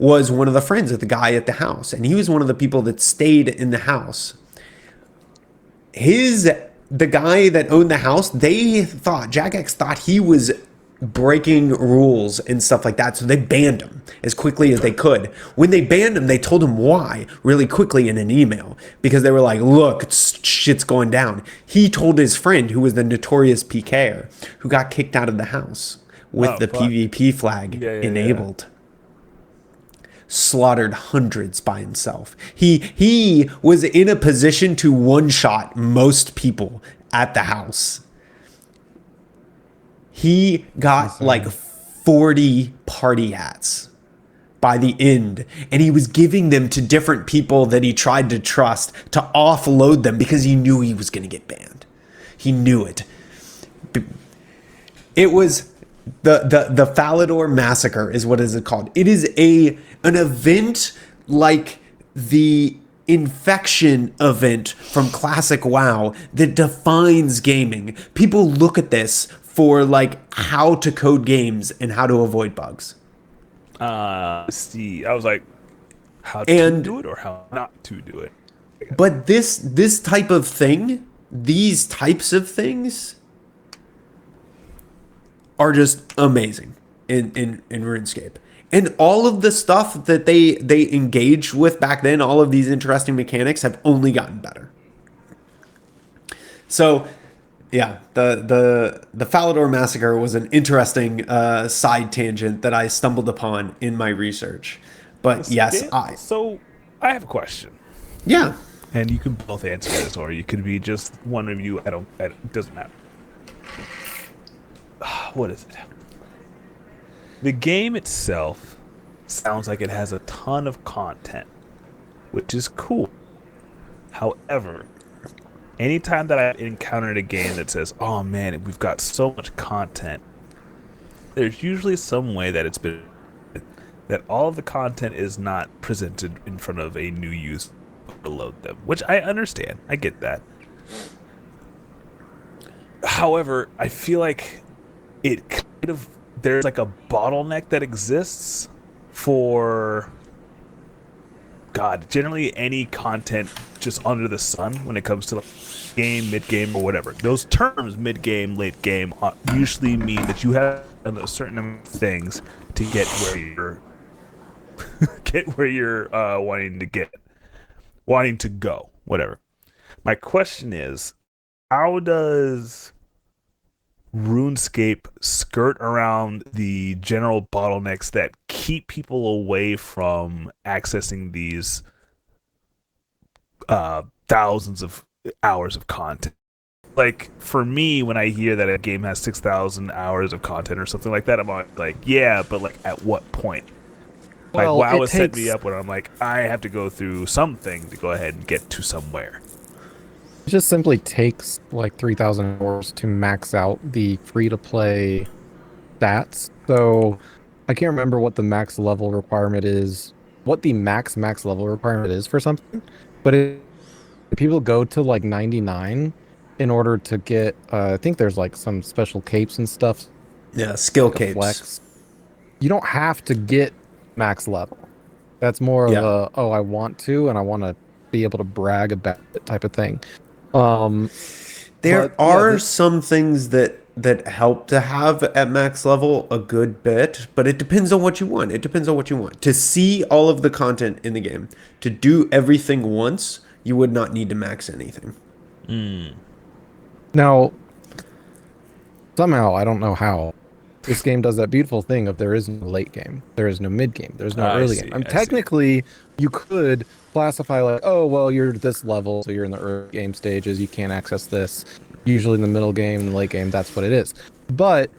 was one of the friends of the guy at the house, and he was one of the people that stayed in the house. The guy that owned the house, Jagex thought he was breaking rules and stuff like that, so they banned him as quickly as they could. When they banned him, they told him why really quickly in an email, because they were like, look, shit's going down. He told his friend, who was the notorious PKer, who got kicked out of the house with the PvP flag enabled. Slaughtered hundreds by himself. He was in a position to one-shot most people at the house. He got like 40 party hats by the end, and he was giving them to different people that he tried to trust to offload them because he knew he was going to get banned. He knew it. It was the Falador Massacre is what is it called. It is an event like the infection event from classic WoW that defines gaming. People look at this for like how to code games and how to avoid bugs. See, I was like, how to do it or how not to do it. But this type of thing, these types of things are just amazing in RuneScape. And all of the stuff that they engaged with back then, all of these interesting mechanics have only gotten better. So, yeah, the Falador Massacre was an interesting side tangent that I stumbled upon in my research. But yes, So, I have a question. Yeah. And you can both answer this, or you could be just one of you. It doesn't matter. What is it? The game itself sounds like it has a ton of content, which is cool. However, anytime that I've encountered a game that says, oh man, we've got so much content, there's usually some way that that all of the content is not presented in front of a new user to load them, which I understand. I get that. However, I feel like it kind of, there's like a bottleneck that exists for generally any content just under the sun when it comes to like game, mid-game, or whatever. Those terms, mid-game, late-game, usually mean that you have a certain amount of things to get where you're wanting to go, whatever. My question is, how does RuneScape skirt around the general bottlenecks that keep people away from accessing these thousands of hours of content? Like, for me, when I hear that a game has 6,000 hours of content or something like that, I'm like, yeah, but like, at what point? Like, Well, WoW has set me up when I'm like, I have to go through something to go ahead and get to somewhere. It just simply takes like 3,000 hours to max out the free-to-play stats. So I can't remember what the max level requirement is, what the max level requirement is for something. But if people go to like 99 in order to get, I think there's like some special capes and stuff. Yeah, skill like capes. Flex. You don't have to get max level. That's more of a, oh, I want to, and I want to be able to brag about it type of thing. There are some things that help to have at max level a good bit, but it depends on what you want. It depends on what you want. To see all of the content in the game, to do everything once, you would not need to max anything. Now, somehow, I don't know how, this game does that beautiful thing of there is no late game, there is no mid game, there's no early game. Technically, you could classify like, oh, well, you're this level, so you're in the early game stages, you can't access this. Usually in the middle game and the late game, that's what it is. But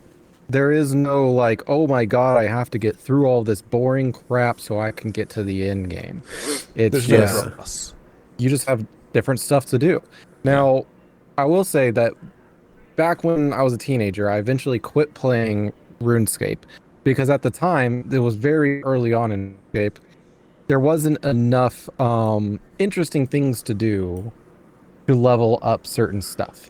there is no like, oh my god, I have to get through all this boring crap so I can get to the end game. It's just, you just have different stuff to do. Now, I will say that back when I was a teenager, I eventually quit playing RuneScape because at the time, it was very early on in RuneScape. There wasn't enough interesting things to do to level up certain stuff.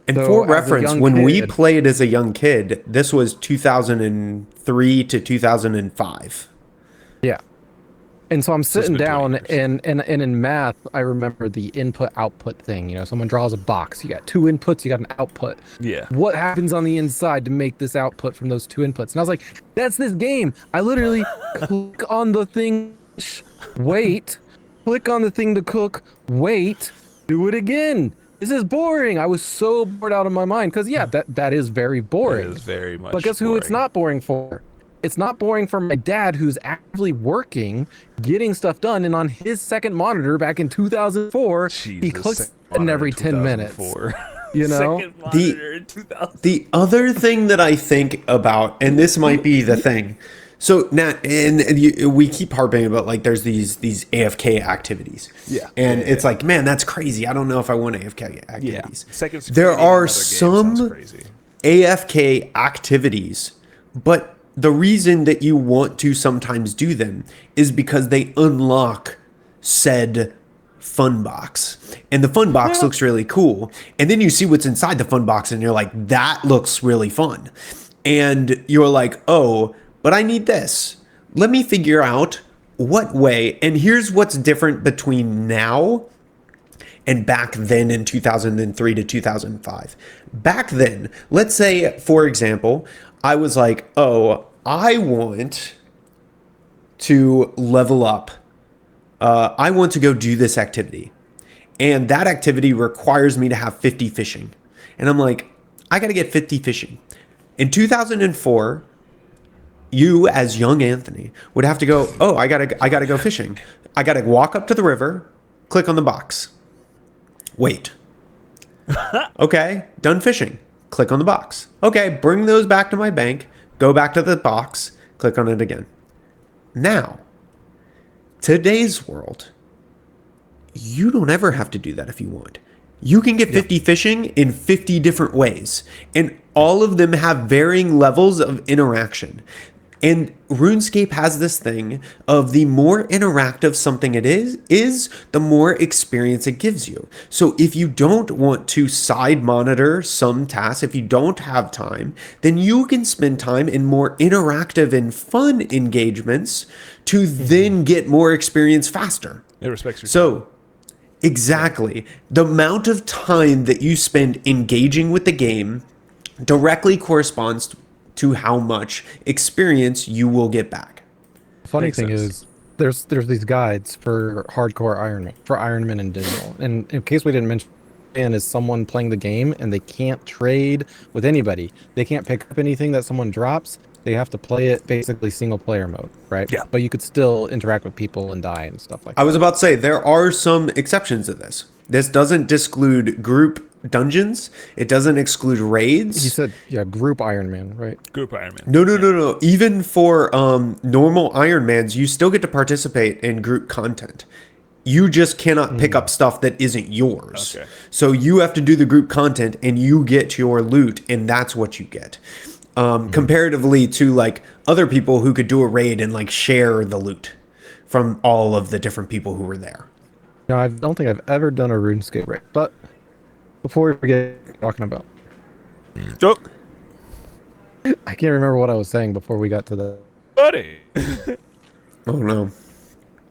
And so, for reference, when we played as a young kid, this was 2003 to 2005. Yeah. And so I'm sitting been 20 down years. and in math, I remember the input output thing. You know, someone draws a box. You got two inputs, you got an output. Yeah. What happens on the inside to make this output from those two inputs? And I was like, that's this game. I literally click on the thing, wait, click on the thing to cook, wait, do it again. This is boring. I was so bored out of my mind because yeah, that is very boring. It is very much. But guess who it's not boring for? It's not boring for my dad who's actively working, getting stuff done, and on his second monitor back in 2004, he clicks button every 10 minutes. You know? Second monitor in 2000. The other thing that I think about, and this might be the thing, so now, we keep harping about like there's these AFK activities, and it's like, man, that's crazy. I don't know if I want AFK activities. Second there are game sounds some crazy. AFK activities, but the reason that you want to sometimes do them is because they unlock said fun box, and the fun box looks really cool, and then you see what's inside the fun box and you're like, that looks really fun, and you're like, oh, but I need this. Let me figure out what way. And here's what's different between now and back then in 2003 to 2005. Back then, let's say, for example, I was like, oh, I want to level up. I want to go do this activity. And that activity requires me to have 50 fishing. And I'm like, I got to get 50 fishing. In 2004, you as young Anthony would have to go, oh, I gotta go fishing. I gotta walk up to the river, click on the box. Wait. Okay, done fishing. Click on the box. Okay, bring those back to my bank, go back to the box, click on it again. Now, today's world, you don't ever have to do that if you want. You can get 50 fishing in 50 different ways, and all of them have varying levels of interaction. And RuneScape has this thing of the more interactive something it is the more experience it gives you. So if you don't want to side monitor some tasks, if you don't have time, then you can spend time in more interactive and fun engagements to then get more experience faster. It respects your time. So exactly. The amount of time that you spend engaging with the game directly corresponds to how much experience you will get back. The funny Makes thing sense. is, there's these guides for hardcore Ironman, for Ironman in digital. And in case we didn't mention, is someone playing the game and they can't trade with anybody. They can't pick up anything that someone drops. They have to play it basically single player mode, right? Yeah. But you could still interact with people and die and stuff like that. I was about to say, there are some exceptions to this. This doesn't exclude group dungeons. It doesn't exclude raids. You said, yeah, group Ironman, right? Group Iron Man. No. Even for normal Ironmans, you still get to participate in group content. You just cannot pick up stuff that isn't yours. Okay. So you have to do the group content and you get your loot, and that's what you get. Comparatively to like other people who could do a raid and like share the loot from all of the different people who were there. No, I don't think I've ever done a RuneScape raid. But before we get talking about, Joke, I can't remember what I was saying before we got to the buddy. Oh no.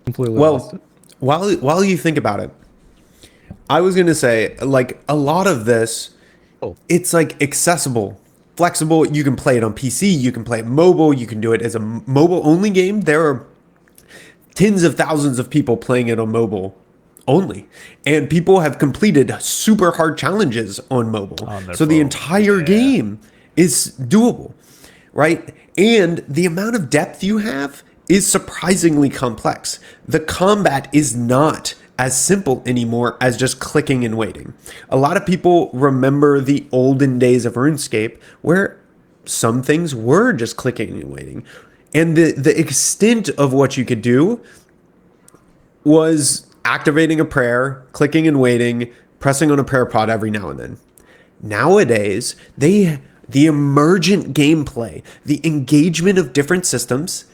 completely lost Well, it. while you think about it, I was gonna say like a lot of this, it's like accessible, flexible. You can play it on PC, you can play it mobile, you can do it as a mobile only game. There are tens of thousands of people playing it on mobile only, and people have completed super hard challenges on mobile. So the phone. entire game is doable, right? And the amount of depth you have is surprisingly complex. The combat is not as simple anymore as just clicking and waiting. A lot of people remember the olden days of RuneScape where some things were just clicking and waiting. And the extent of what you could do was activating a prayer, clicking and waiting, pressing on a prayer pod every now and then. Nowadays, the emergent gameplay, the engagement of different systems,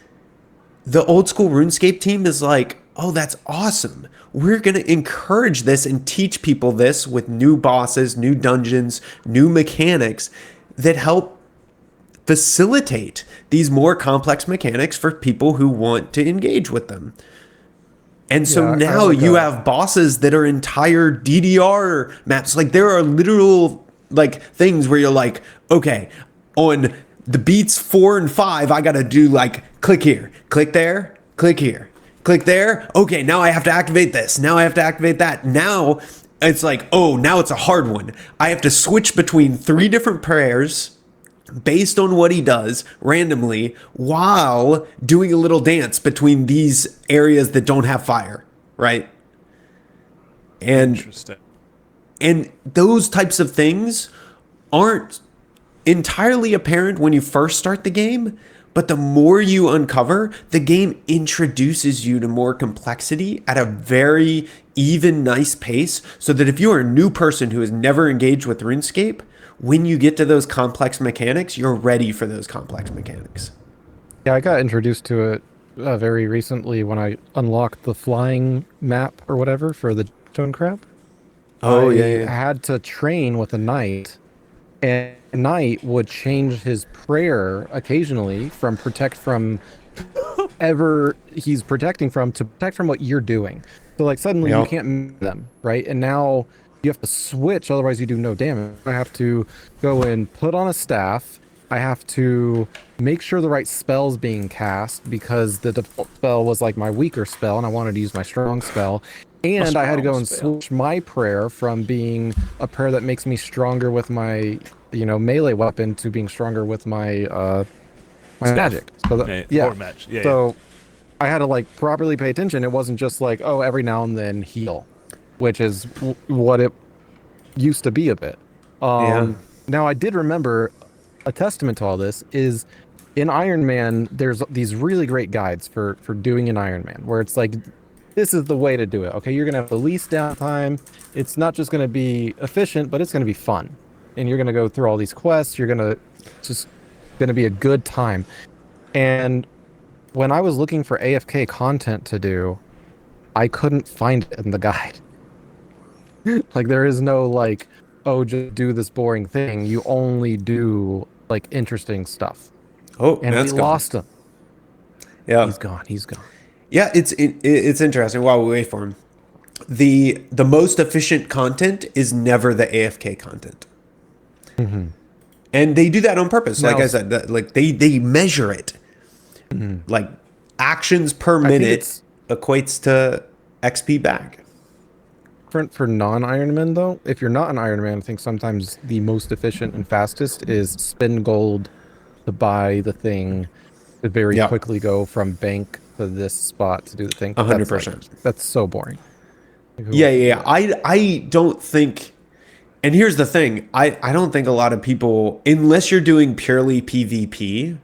the Old School RuneScape team is like, oh, that's awesome. We're going to encourage this and teach people this with new bosses, new dungeons, new mechanics that help facilitate these more complex mechanics for people who want to engage with them. And so Yeah, I have now like you a have bosses that are entire DDR maps. Like there are literal like things where you're like, okay, on the beats 4 and 5, I gotta do like click here, click there, click here, click there. Okay, now I have to activate this. Now I have to activate that. Now it's like, oh, now it's a hard one. I have to switch between 3 different prayers based on what he does randomly while doing a little dance between these areas that don't have fire, right? And Interesting. and those types of things aren't entirely apparent when you first start the game, but the more you uncover, the game introduces you to more complexity at a very even, nice pace, so that if you're a new person who has never engaged with RuneScape, when you get to those complex mechanics, you're ready for those complex mechanics. Yeah, I got introduced to it very recently when I unlocked the flying map or whatever for the stone crab. Oh, I yeah, yeah. had to train with a knight, and a knight would change his prayer occasionally from protect from ever he's protecting from to protect from what you're doing. So like suddenly you Yep. can't move them, right? And now you have to switch, otherwise you do no damage. I have to go and put on a staff. I have to make sure the right spell's being cast because the default spell was like my weaker spell and I wanted to use my strong spell. And I had to go and switch my prayer from being a prayer that makes me stronger with my, melee weapon to being stronger with my my magic. So Yeah. Match. Yeah. So I had to like properly pay attention. It wasn't just like, oh, every now and then heal, which is what it used to be a bit. Yeah. Now I did remember a testament to all this is in Iron Man, there's these really great guides for doing an Iron Man where it's like, this is the way to do it. Okay, you're gonna have the least downtime. It's not just gonna be efficient, but it's gonna be fun. And you're gonna go through all these quests. Just gonna be a good time. And when I was looking for AFK content to do, I couldn't find it in the guide. Like there is no like, oh, just do this boring thing. You only do like interesting stuff. Oh, And that's we gone. lost him. Yeah. He's gone. He's gone. Yeah, it's interesting. While we wait for him, the most efficient content is never the AFK content, and they do that on purpose. Like Now- I said, like they measure it, like actions per think minute it's- equates to XP back. Different for non-Iron Man though. If you're not an Iron Man, I think sometimes the most efficient and fastest is spend gold to buy the thing to very Yeah. quickly go from bank to this spot to do the thing. 100%. That's so boring. Like, who Yeah, wants to yeah, do yeah. that? I don't think, and here's the thing, I don't think a lot of people, unless you're doing purely PvP,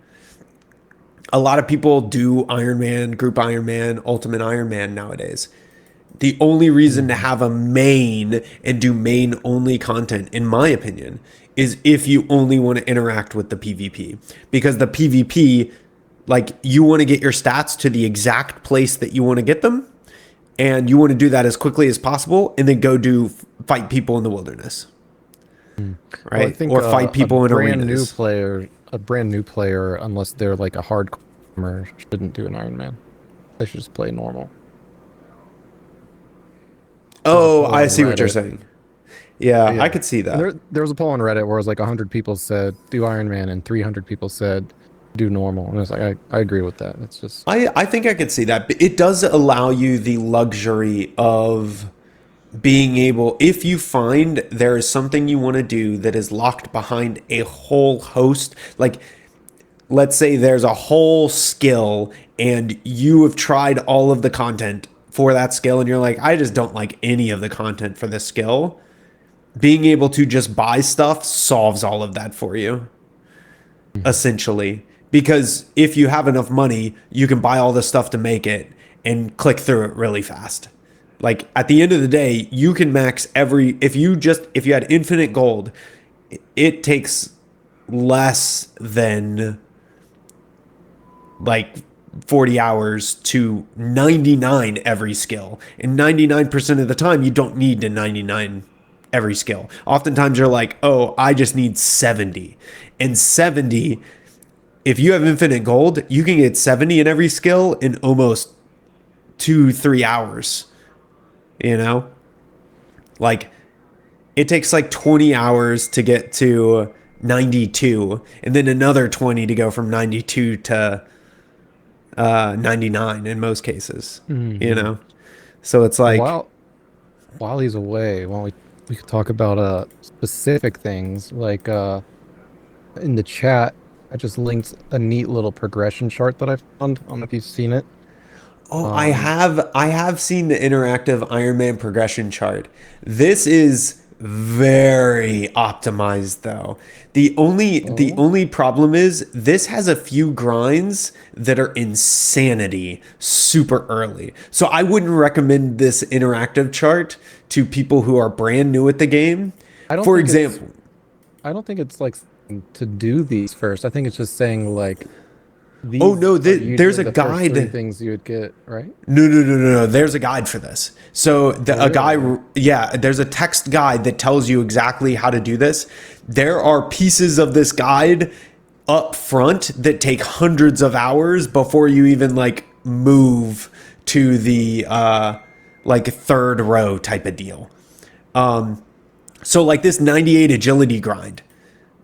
a lot of people do Iron Man, Group Iron Man, Ultimate Iron Man nowadays. The only reason to have a main and do main only content, in my opinion, is if you only want to interact with the PvP. Because the PvP, like, you want to get your stats to the exact place that you want to get them, and you want to do that as quickly as possible, and then go fight people in the wilderness. Well, Right? Or fight people in arenas. A brand new player, unless they're like a hardcore, shouldn't do an Iron Man. They should just play normal. Oh, poll I on see what you're Reddit. saying. Yeah, Yeah. I could see that. There was a poll on Reddit where it was like 100 people said do Iron Man and 300 people said do normal. And it's like, I agree with that. It's just, I think I could see that. But it does allow you the luxury of being able, if you find there is something you want to do that is locked behind a whole host, like let's say there's a whole skill and you have tried all of the content for that skill and you're like, I just don't like any of the content for this skill. Being able to just buy stuff solves all of that for you, essentially. Because if you have enough money, you can buy all the stuff to make it and click through it really fast. Like at the end of the day, you can max if you had infinite gold, it takes less than like 40 hours to 99 every skill. And 99% of the time, you don't need to 99 every skill. Oftentimes you're like, oh, I just need 70. And 70, if you have infinite gold, you can get 70 in every skill in almost 2-3 hours, you know? Like, it takes like 20 hours to get to 92, and then another 20 to go from 92 to 99 in most cases, you know? So it's like, While he's away, we could talk about specific things like in the chat. I just linked a neat little progression chart that I found. I don't know if you've seen it. oh, I have seen the interactive Iron Man progression chart. This is very optimized though. The only problem is this has a few grinds that are insanity super early. So I wouldn't recommend this interactive chart to people who are brand new at the game. I don't For think it's- example, I don't think it's like to do these first. I think it's just saying like these. Oh, no, are there's usually a the first guide. three things you would get, right? No. There's a guide for this. So a guy, Really? yeah, there's a text guide that tells you exactly how to do this. There are pieces of this guide up front that take hundreds of hours before you even like move to the like third row type of deal. So like this 98 agility grind,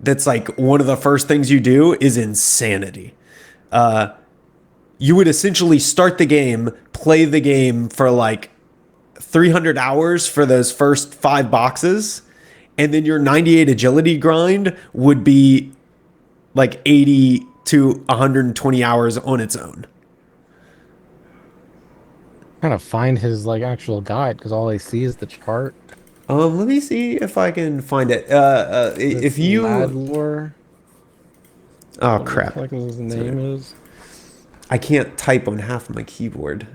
that's like one of the first things you do is insanity. You would essentially start the game, play the game for like 300 hours for those first 5 boxes, and then your 98 agility grind would be like 80 to 120 hours on its own. Trying to find his like actual guide because all I see is the chart. Let me see if I can find it. If you, Ladlor, oh what the crap, fuck his name is. I can't type on half my keyboard.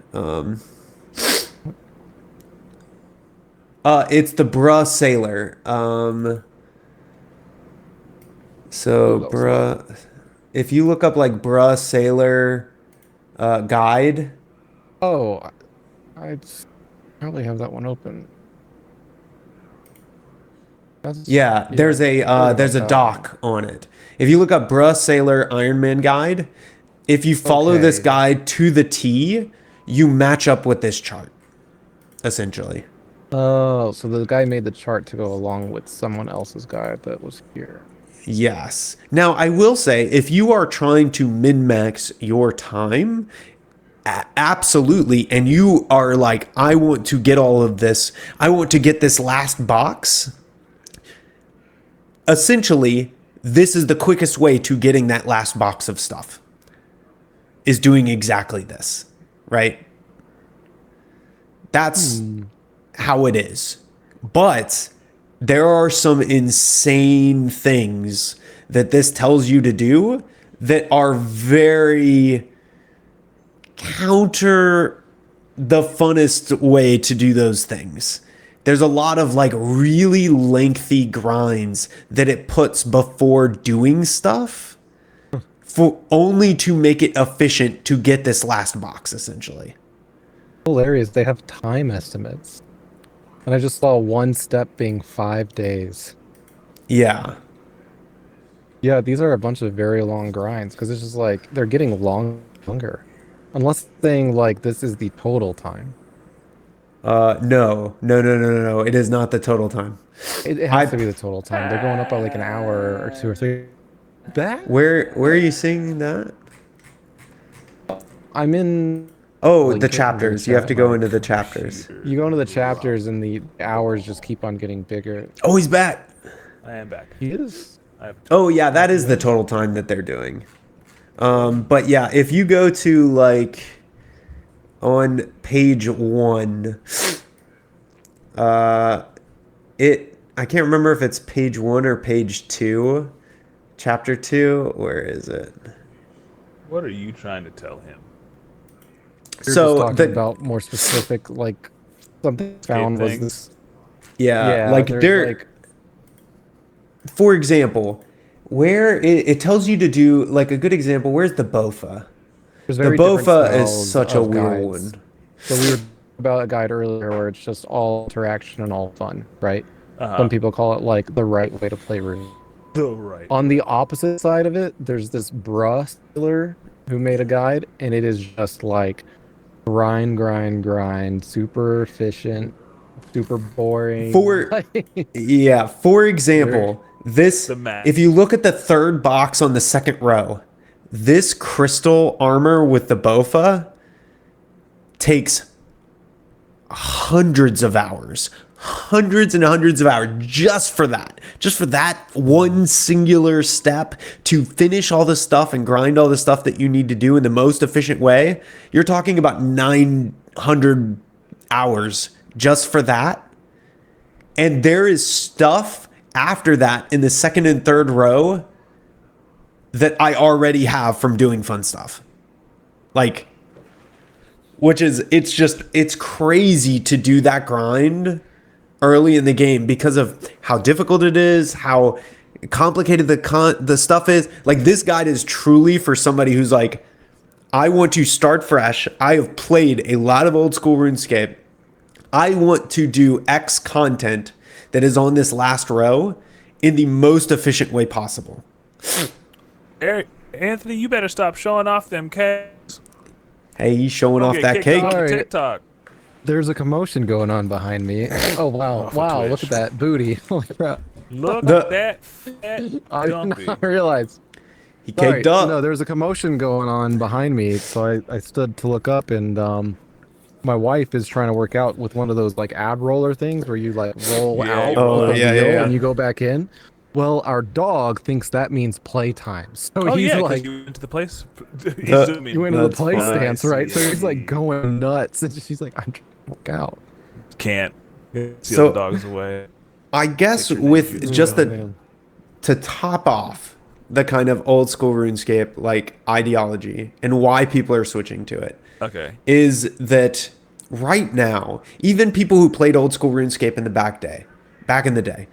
It's the Bruh Sailor. So Bruh, if you look up like Bruh Sailor guide, Oh, I probably have that one open. yeah, there's a doc on it. If you look up Bruh Sailor Iron Man guide, if you follow this Okay. guide to the T, you match up with this chart, essentially. Oh, so the guy made the chart to go along with someone else's guide that was here. Yes. Now, I will say, if you are trying to min-max your time, absolutely, and you are like, I want to get all of this, I want to get this last box, essentially, this is the quickest way to getting that last box of stuff, is doing exactly this, right? That's how it is. But there are some insane things that this tells you to do that are very counter the funnest way to do those things. There's a lot of like really lengthy grinds that it puts before doing stuff for only to make it efficient to get this last box, essentially. Hilarious. They have time estimates. And I just saw one step being 5 days. Yeah. Yeah, these are a bunch of very long grinds because it's just like they're getting longer. Unless saying like this is the total time. No. It is not the total time. It has to be the total time. They're going up by like an hour or 2 or 3. That Where are you seeing that? I'm in. Oh, Link the it in the chapters. You have chat. to go into the chapters. You go into the chapters and the hours just keep on getting bigger. Oh, he's back. I am back. He is. I have Oh, yeah, that is the total time that they're doing. But yeah, if you go to like on page 1, I can't remember if it's page 1 or page 2, chapter 2. Where is it? What are you trying to tell him? You're So just talking about more specific, like something found was things? this. yeah, Yeah, like there's, there. like, For example, where it tells you to do like a good example. Where's the Bofa? there's The very different Bofa is styles such a of weird guides. one. So we were about a guide earlier where it's just all interaction and all fun, right? Uh-huh. Some people call it like the right way to play Rune. Oh, right. On the opposite side of it, there's this bruh Stealer who made a guide, and it is just like grind, super efficient, super boring. For yeah, for example, this The math. if you look at the third box on the second row, this crystal armor with the bofa takes hundreds of hours, hundreds and hundreds of hours just for that one singular step to finish all the stuff and grind all the stuff that you need to do in the most efficient way. You're talking about 900 hours just for that. And there is stuff after that in the second and third row that I already have from doing fun stuff. Like, it's crazy to do that grind early in the game because of how difficult it is, how complicated the stuff is. Like, this guide is truly for somebody who's like, I want to start fresh. I have played a lot of old school RuneScape. I want to do X content that is on this last row in the most efficient way possible. Eric, Anthony, you better stop showing off them cakes. Hey, he's showing off that cake. All right. TikTok. There's a commotion going on behind me. Oh wow, for wow! Twitch. Look at that booty. Holy crap! Look The- at that fat I did dumpy. not realize. He Sorry, caked up. no, there's a commotion going on behind me, so I stood to look up, and my wife is trying to work out with one of those like ab roller things where you like roll Yeah, out you roll of the out. Yeah, wheel yeah. and you go back in. Well, our dog thinks that means playtime, so Oh he's yeah, 'cause like, you went to the place. you went to the That's play fine. stance, right? So he's see. like going nuts, and she's like, I'm trying to work out. Can't see So- the dogs away. I guess Take your with name, just Oh, the man. to top off the kind of old school RuneScape like ideology and why people are switching to it Okay. is that right now, even people who played old school RuneScape in the back in the day,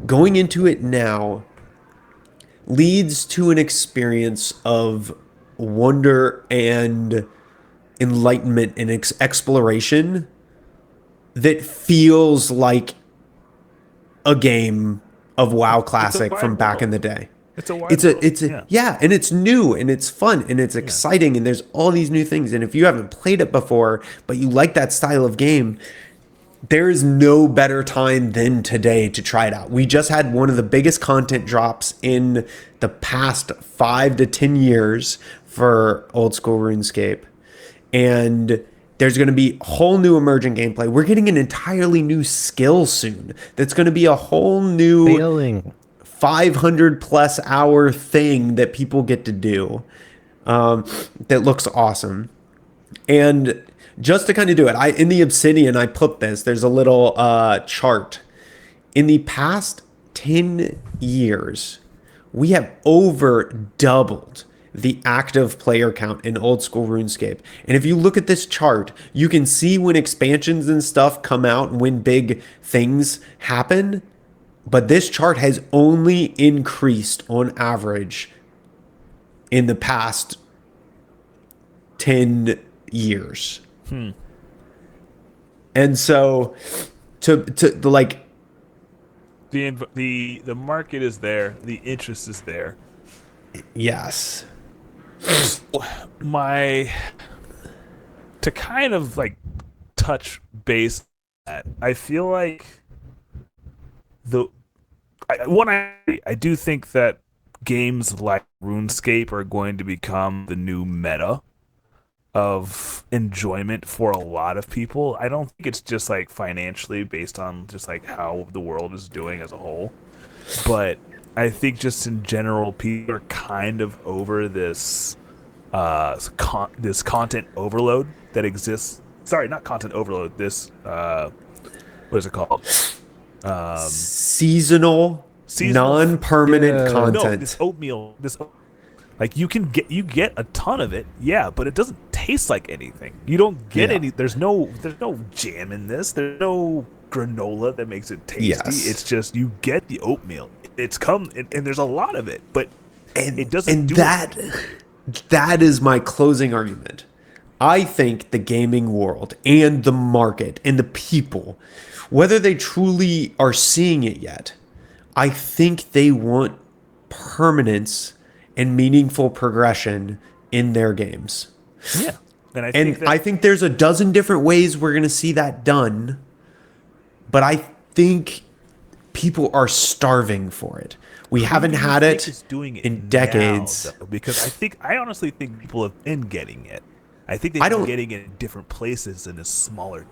going into it now leads to an experience of wonder and enlightenment and exploration that feels like a game of WoW Classic from wide back in world. the day. It's a wide It's a world, yeah, and it's new and it's fun and it's exciting and there's all these new things. And if you haven't played it before, but you like that style of game, there is no better time than today to try it out. We just had one of the biggest content drops in the past 5 to 10 years for old school RuneScape. And there's going to be whole new emergent gameplay. We're getting an entirely new skill soon. That's going to be a whole new Failing. 500 plus hour thing that people get to do that looks awesome. And just to kind of do it, in the Obsidian, I put this. There's a little chart. In the past 10 years, we have over doubled the active player count in old school RuneScape. And if you look at this chart, you can see when expansions and stuff come out and when big things happen. But this chart has only increased on average in the past 10 years. And so to like, The market is there. The interest is there. yes. To kind of like touch base at, I feel like I do think that games like RuneScape are going to become the new meta of enjoyment for a lot of people. I don't think it's just like financially based on just like how the world is doing as a whole, but I think just in general people are kind of over this this content overload that exists. Sorry, not content overload. This what is it called? Seasonal non-permanent Yeah. No, content. this oatmeal. Like you get a ton of it, yeah, but it doesn't taste like anything. You don't get Yeah. any. There's no jam in this. There's no granola that makes it tasty. Yes. It's just you get the oatmeal. It's and there's a lot of it, but And, it doesn't and do that is my closing argument. I think the gaming world and the market and the people, whether they truly are seeing it yet, I think they want permanence and meaningful progression in their games. Yeah, And And I think there's a dozen different ways we're going to see that done. But I think people are starving for it. We haven't had it in decades. Now, because I honestly think people have been getting it. I think they've been getting it in different places and in smaller.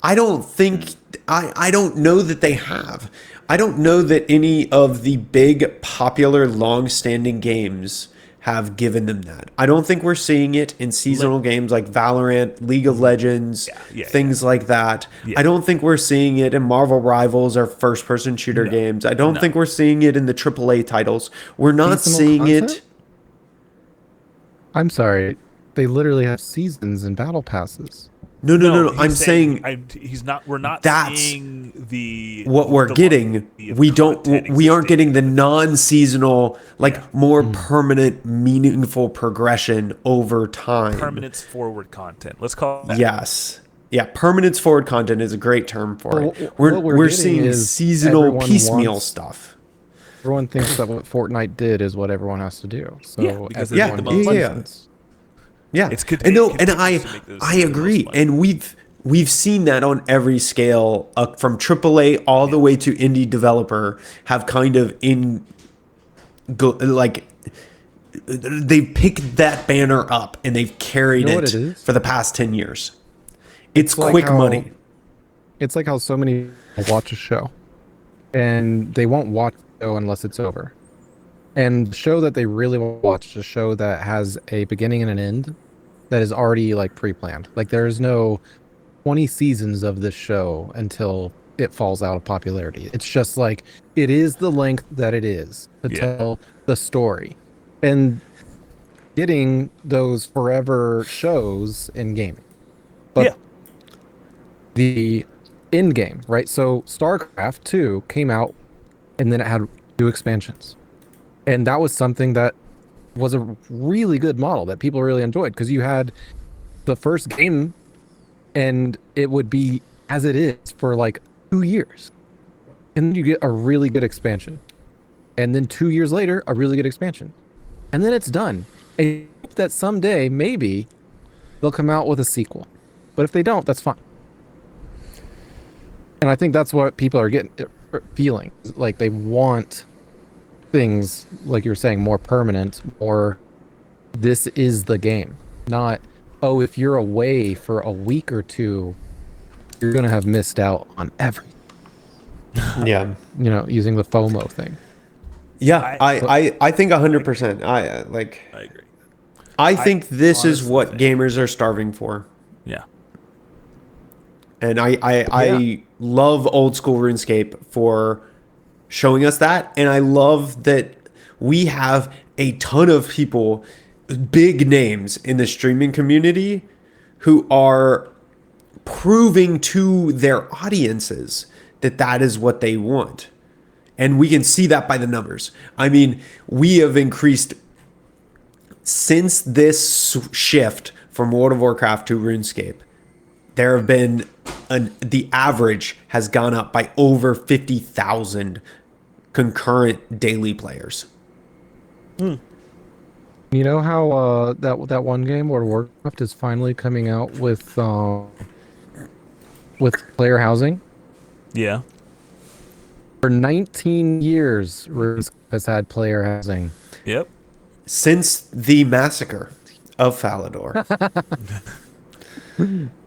I don't think I don't know that they have. I don't know that any of the big, popular, long-standing games have given them that. I don't think we're seeing it in seasonal games like Valorant, League of Legends, things like that. I don't think we're seeing it in Marvel Rivals or first-person shooter games. I don't think we're seeing it in the AAA titles. We're not seeing it. I'm sorry. They literally have seasons and battle passes. No. I'm saying we're not seeing what we're getting. We aren't getting the non-seasonal, more permanent, meaningful progression over time. Permanence forward content. Let's call it that. Yes. Yeah, permanence forward content is a great term for it. We're seeing seasonal piecemeal stuff. Everyone thinks that what Fortnite did is what everyone has to do. So Yeah, it's and I agree, and we've seen that on every scale, from AAA all the way to indie developer, have kind of they've picked that banner up and they've carried it for the past 10 years. It's quick money. It's like how so many watch a show, and they won't watch the show unless it's over. And the show that they really want to watch is a show that has a beginning and an end that is already pre-planned. There's no 20 seasons of this show until it falls out of popularity. It's just it is the length that it is to tell the story. And getting those forever shows in gaming. But the end game, right? So StarCraft 2 came out and then it had 2 expansions. And that was something that was a really good model that people really enjoyed, because you had the first game and it would be as it is for 2 years. And then you get a really good expansion. And then 2 years later, a really good expansion. And then it's done. And you hope that someday, maybe, they'll come out with a sequel. But if they don't, that's fine. And I think that's what people are feeling. They want things, like you were saying, more permanent, or this is the game. Not, if you're away for a week or two, you're going to have missed out on everything. Yeah. Using the FOMO thing. Yeah, I think 100%. I agree. I think this is what gamers are starving for. Yeah. And I love Old School RuneScape for showing us that. And I love that we have a ton of people, big names in the streaming community, who are proving to their audiences that that is what they want. And we can see that by the numbers. I mean, we have increased since this shift from World of Warcraft to RuneScape. There have been the average has gone up by over 50,000 concurrent daily players. You know how that one game, World of Warcraft, is finally coming out with player housing? Yeah. For 19 years, RuneScape has had player housing. Yep. Since the massacre of Falador.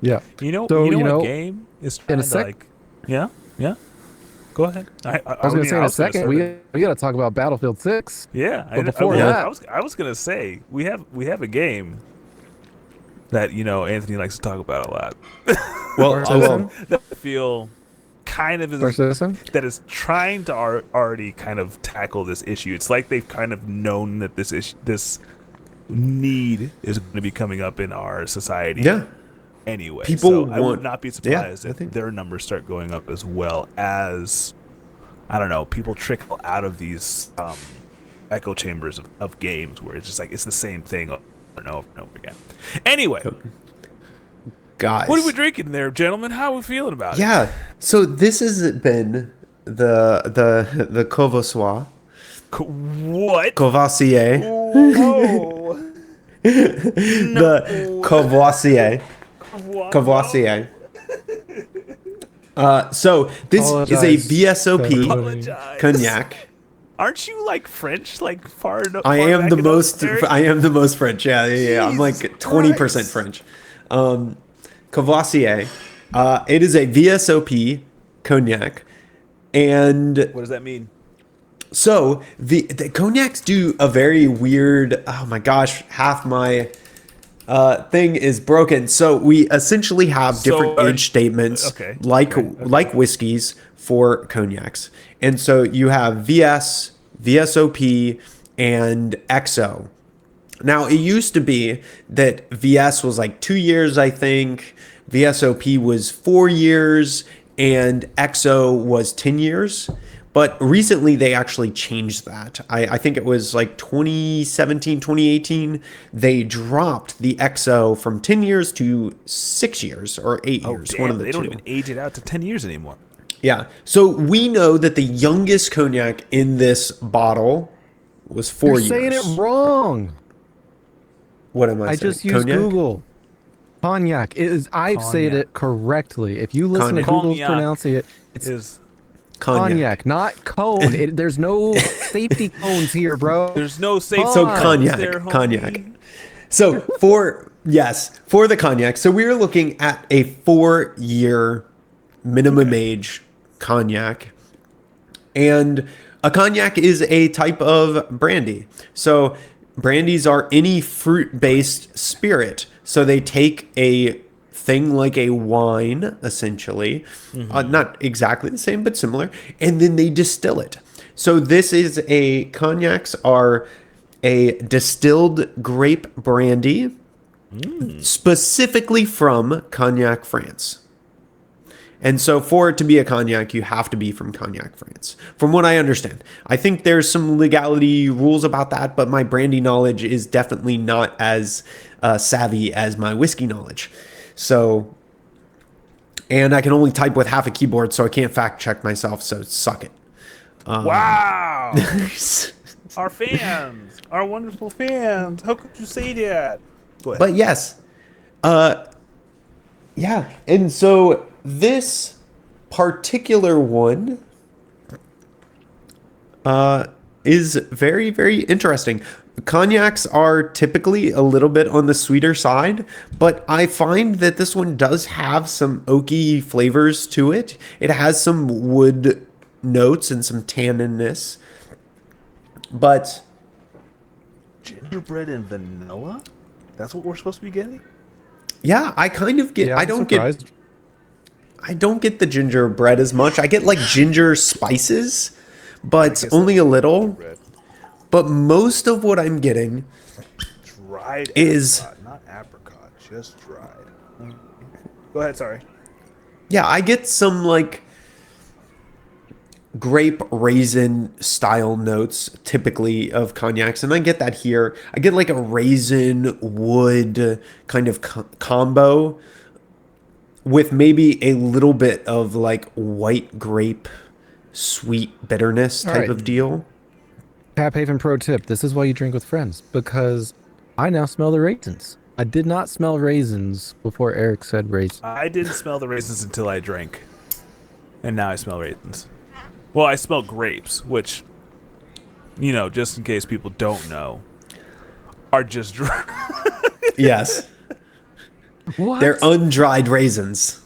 Yeah. You know what game is trying to Yeah. Go ahead. I was going to say in a second, we got to talk about Battlefield 6. Yeah. But before that, I was going to say we have a game that Anthony likes to talk about a lot. That I feel kind of that is trying to already kind of tackle this issue. It's like they've kind of known that this need is going to be coming up in our society. Yeah. Anyway, I would not be surprised if their numbers start going up as well, as people trickle out of these echo chambers of games where it's just it's the same thing over and over and over again. Anyway, guys, what are we drinking there, gentlemen? How are we feeling about it? Yeah, so this has been the Courvoisier. What? Courvoisier. Oh. The Courvoisier. So this is a Apologize, VSOP Apologize. cognac. Aren't you like French? Like far enough? I far am back the enough, most. Erik? I am the most French. Yeah. I'm like Jesus 20% French. Courvoisier. It is a VSOP cognac, and What does that mean? so the cognacs do a very weird. Oh my gosh, half my thing is broken. So we essentially have different age statements, okay, like okay. like whiskeys for cognacs, and so you have VS, VSOP, and XO. Now it used to be that VS was like 2 years, I think. VSOP was 4 years, and XO was 10 years. But recently they actually changed that. I think it was like 2017, 2018. They dropped the XO from 10 years to 6 years or 8 Oh, years. damn, One of the they two. don't even age it out to 10 years anymore. Yeah. So we know that the youngest cognac in this bottle was 4 You're years. saying it wrong. What am I I saying? just used Cognac? Google. Cognac. I've said Cognac. it correctly. If you listen to Cognac. Google's Cognac. pronouncing it, it's Is cognac, not cone. There's no safety cones here, bro. there's no safe So cognac, there, homie. cognac. So for the cognac. So we are looking at a 4-year minimum age cognac, and a cognac is a type of brandy. So brandies are any fruit-based spirit. So they take a thing like a wine, essentially, not exactly the same, but similar, and then they distill it. So cognacs are a distilled grape brandy, specifically from Cognac, France. And so for it to be a cognac, you have to be from Cognac, France, from what I understand. I think there's some legality rules about that, but my brandy knowledge is definitely not as savvy as my whiskey knowledge. So, and I can only type with half a keyboard, so I can't fact check myself, so suck it. Wow. Our fans, our wonderful fans. How could you say that? Go ahead. But yes, yeah. And so this particular one is very, very interesting. Cognacs are typically a little bit on the sweeter side, but I find that this one does have some oaky flavors to it. It has some wood notes and some tanninness. But Gingerbread and vanilla? That's what we're supposed to be getting? yeah, I kind of get. Yeah, I I'm don't surprised. get. I don't get the gingerbread as much. I get like ginger spices, but only a little. Gingerbread. But most of what I'm getting Dried is- apricot, not apricot, just dried. Go ahead, sorry. yeah, I get some like grape raisin style notes typically of cognacs, and I get that here. I get like a raisin wood kind of combo with maybe a little bit of like white grape sweet bitterness type All right. of deal. Taphaven pro tip: this is why you drink with friends, because I now smell the raisins. I did not smell raisins before Erik said raisins. I didn't smell the raisins until I drank. And now I smell raisins. Well, I smell grapes, which, you know, just in case people don't know, are just dry. Yes. What? They're undried raisins.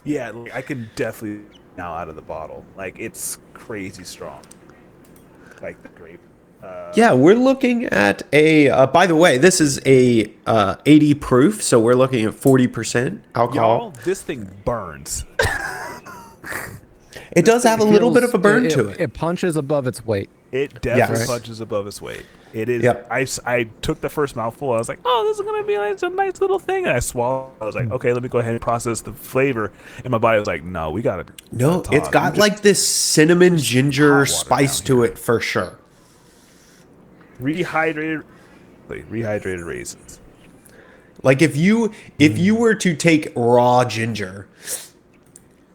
Yeah, like, I can definitely now out of the bottle. Like, it's crazy strong. Like the grape. Yeah, we're looking at a. By the way, this is a 80 proof, so we're looking at 40% alcohol. Y'all, this thing burns. It does have a little bit of a burn Feels- to it. It punches above its weight. It definitely Yes. punches above its weight. It is. Yep. I took the first mouthful. I was like, oh, this is gonna be like a nice little thing. And I swallowed. I was like, okay, let me go ahead and process the flavor. And my body was like, no, we gotta. No, gotta it's talk. got We like this cinnamon hot ginger water spice down to here. it for sure. rehydrated raisins. Like if you were to take raw ginger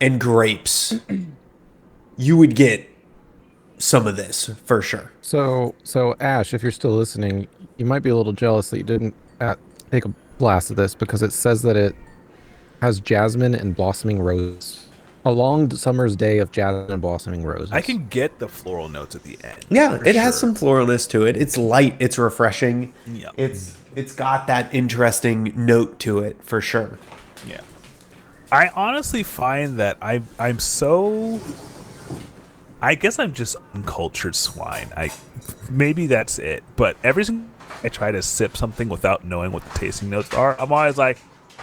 and grapes, you would get some of this for sure. So Ash, if you're still listening, you might be a little jealous that you didn't take a blast of this because it says that it has jasmine and blossoming rose. A long summer's day of jasmine and blossoming roses. I can get the floral notes at the end. Yeah, for it has sure. some floralness to it. It's light. It's refreshing. Yeah. It's got that interesting note to it for sure. Yeah. I honestly find that I'm so. I guess I'm just uncultured swine. Maybe that's it. But every time I try to sip something without knowing what the tasting notes are, I'm always like,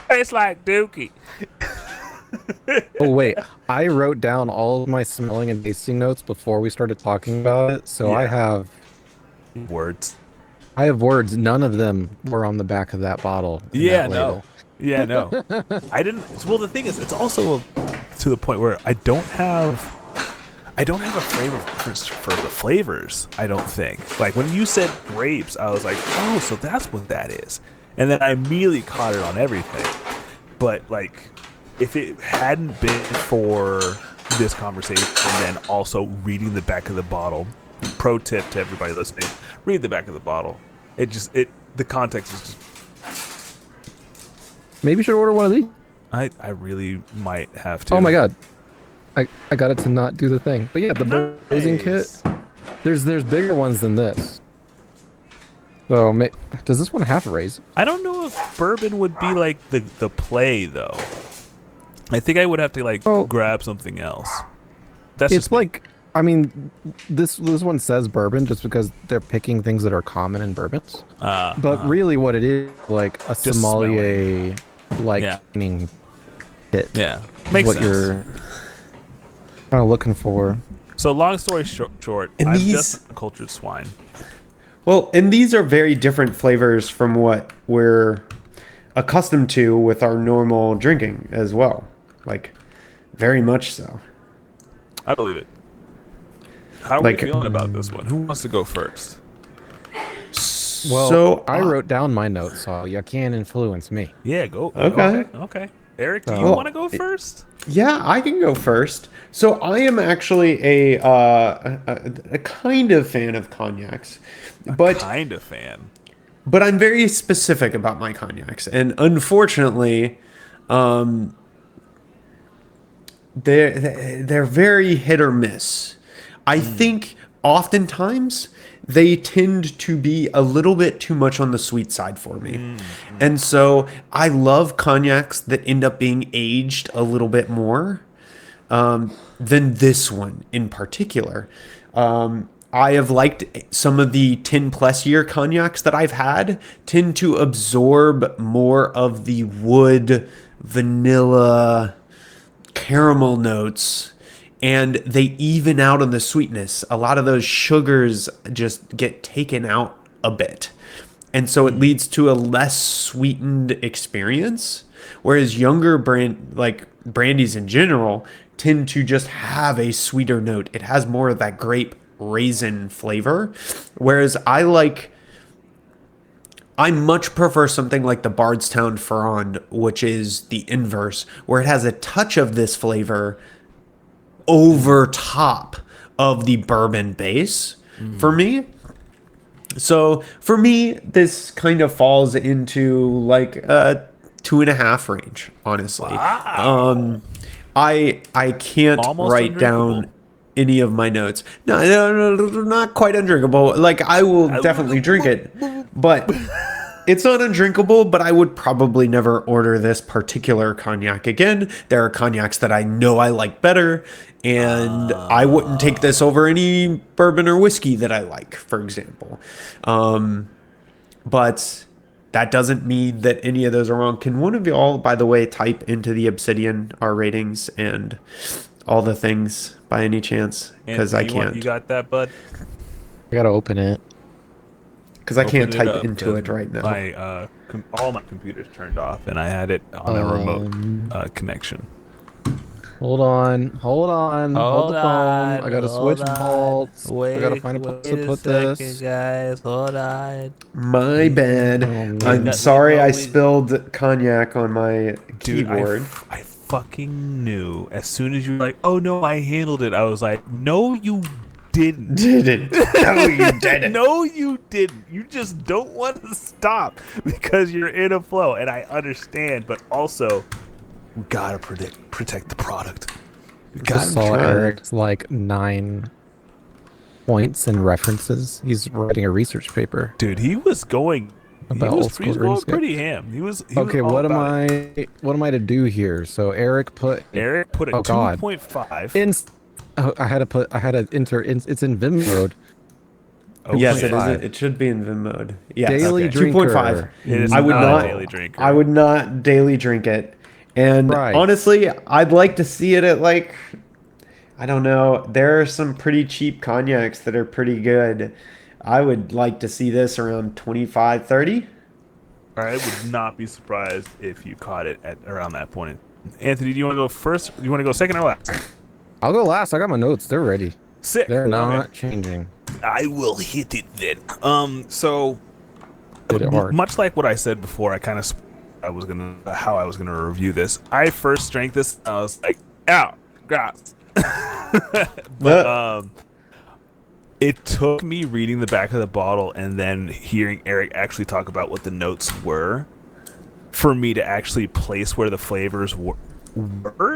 it's like Dookie. Oh wait, I wrote down all of my smelling and tasting notes before we started talking about it. So Yeah. words. Words. I have words. None of them were on the back of that bottle. in Yeah, that no. label. Yeah, no. I didn't. Well, the thing is, it's also to the point where I don't have a flavor for the flavors. I don't think. Like when you said grapes, I was like, oh, so that's what that is, and then I immediately caught it on everything. But like, if it hadn't been for this conversation and then also reading the back of the bottle, pro tip to everybody listening: read the back of the bottle. The context is just. Maybe you should order one of these. I really might have to. Oh my god, I got it to not do the thing. But yeah, the braising kit. There's bigger ones than this. So does this one have a raise? I don't know if bourbon would be like the play though. I think I would have to grab something else. That's It's just like, I mean, this one says bourbon just because they're picking things that are common in bourbons. But really, what it is like a Just sommelier Yeah. training kit. yeah, is makes what sense. you're kind of looking for. So long story short, And I'm these- just a cultured swine. Well, and these are very different flavors from what we're accustomed to with our normal drinking as well. Like, very much so. I believe it. How are Like, we feeling about this one? Who wants to go first? Well, So I wrote down my notes, so you can't influence me. Yeah, go. Okay. Okay. Eric, do you Well, want to go first? Yeah, I can go first. So I am actually a kind of fan of cognacs, but Kind of fan. I'm very specific about my cognacs, and unfortunately, they're very hit or miss. I think oftentimes they tend to be a little bit too much on the sweet side for me. And so I love cognacs that end up being aged a little bit more than this one in particular. I have liked some of the 10 plus year cognacs that I've had tend to absorb more of the wood, vanilla, caramel notes, and they even out on the sweetness. A lot of those sugars just get taken out a bit. And so it leads to a less sweetened experience. Whereas younger brandies in general tend to just have a sweeter note. It has more of that grape raisin flavor. Whereas I much prefer something like the Bardstown Ferrand, which is the inverse, where it has a touch of this flavor over top of the bourbon base for me. So for me, this kind of falls into like a 2.5 range, honestly. Wow. I can't Almost write down undrinkable. any of my notes. No, not quite undrinkable. Like I will definitely drink it, but it's not undrinkable. But I would probably never order this particular cognac again. There are cognacs that I know I like better, and I wouldn't take this over any bourbon or whiskey that I like, for example. But that doesn't mean that any of those are wrong. Can one of you all, by the way, type into the Obsidian our ratings and all the things by any chance? Because I Anthony, can't. You got that, bud? I gotta open it. Because I can't Open type up, into 'cause it right now. My all my computers turned off, and I had it on a remote connection. Hold on. Hold the phone. I gotta switch hold on. vaults. I gotta find a place to put this. guys. Hold on. My bad. I'm no, sorry no, I we- spilled cognac on my Dude, keyboard. I fucking knew as soon as you were like, "Oh no, I handled it." I was like, "No, you didn't. No, you didn't. No, you didn't. You just don't want to stop because you're in a flow, and I understand. But also, we gotta protect the product. We I gotta saw trying. Eric's like 9 points and references. He's writing a research paper Dude, he was going. about he was, Old School he was going RuneScape. pretty ham. He was Okay, all what am about it. I to do here? So Eric put Eric put a oh god 2.5. I had to enter it's in Vim mode. Yes, it 2.5. is. It should be in Vim mode. Yes. Daily Okay. drinker. 2.5. It is I would not not a daily drinker. I would not daily drink it. And Right. honestly, I'd like to see it at like, I don't know. There are some pretty cheap cognacs that are pretty good. I would like to see this around 25, 30. I would not be surprised if you caught it at around that point. Anthony, do you want to go first? Do you want to go second or last? I'll go last. I got my notes. They're ready. Sick. They're Okay. not changing. I will hit it then. So Did it hard. much like what I said before, how I was gonna review this. I first drank this. And I was like, "Ow, grass." But it took me reading the back of the bottle and then hearing Erik actually talk about what the notes were for me to actually place where the flavors were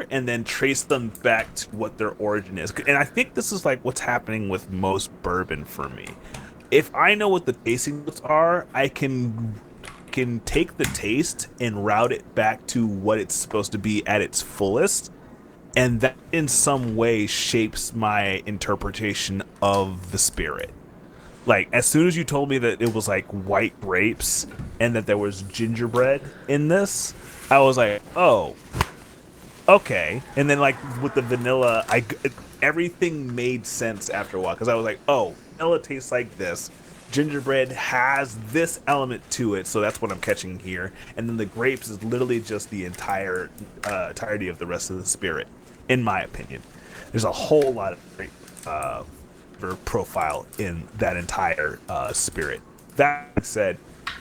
and then trace them back to what their origin is. And I think this is like what's happening with most bourbon for me. If I know what the tasting notes are, I can take the taste and route it back to what it's supposed to be at its fullest, and that in some way shapes my interpretation of the spirit. Like, as soon as you told me that it was like white grapes and that there was gingerbread in this, I was like, oh, okay. And then like with the vanilla, everything made sense after a while, because I was like, oh, vanilla tastes like this. Gingerbread has this element to it, so that's what I'm catching here. And then the grapes is literally just the entirety of the rest of the spirit, in my opinion. There's a whole lot of grape profile in that entire spirit. That being said,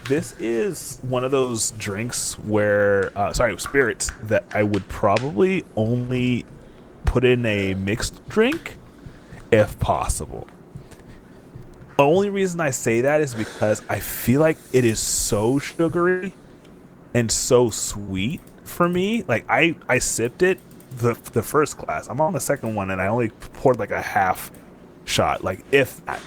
this is one of those drinks where, spirits that I would probably only put in a mixed drink if possible. The only reason I say that is because I feel like it is so sugary and so sweet for me. Like, I sipped it the first glass. I'm on the second one and I only poured like a half shot, like if that.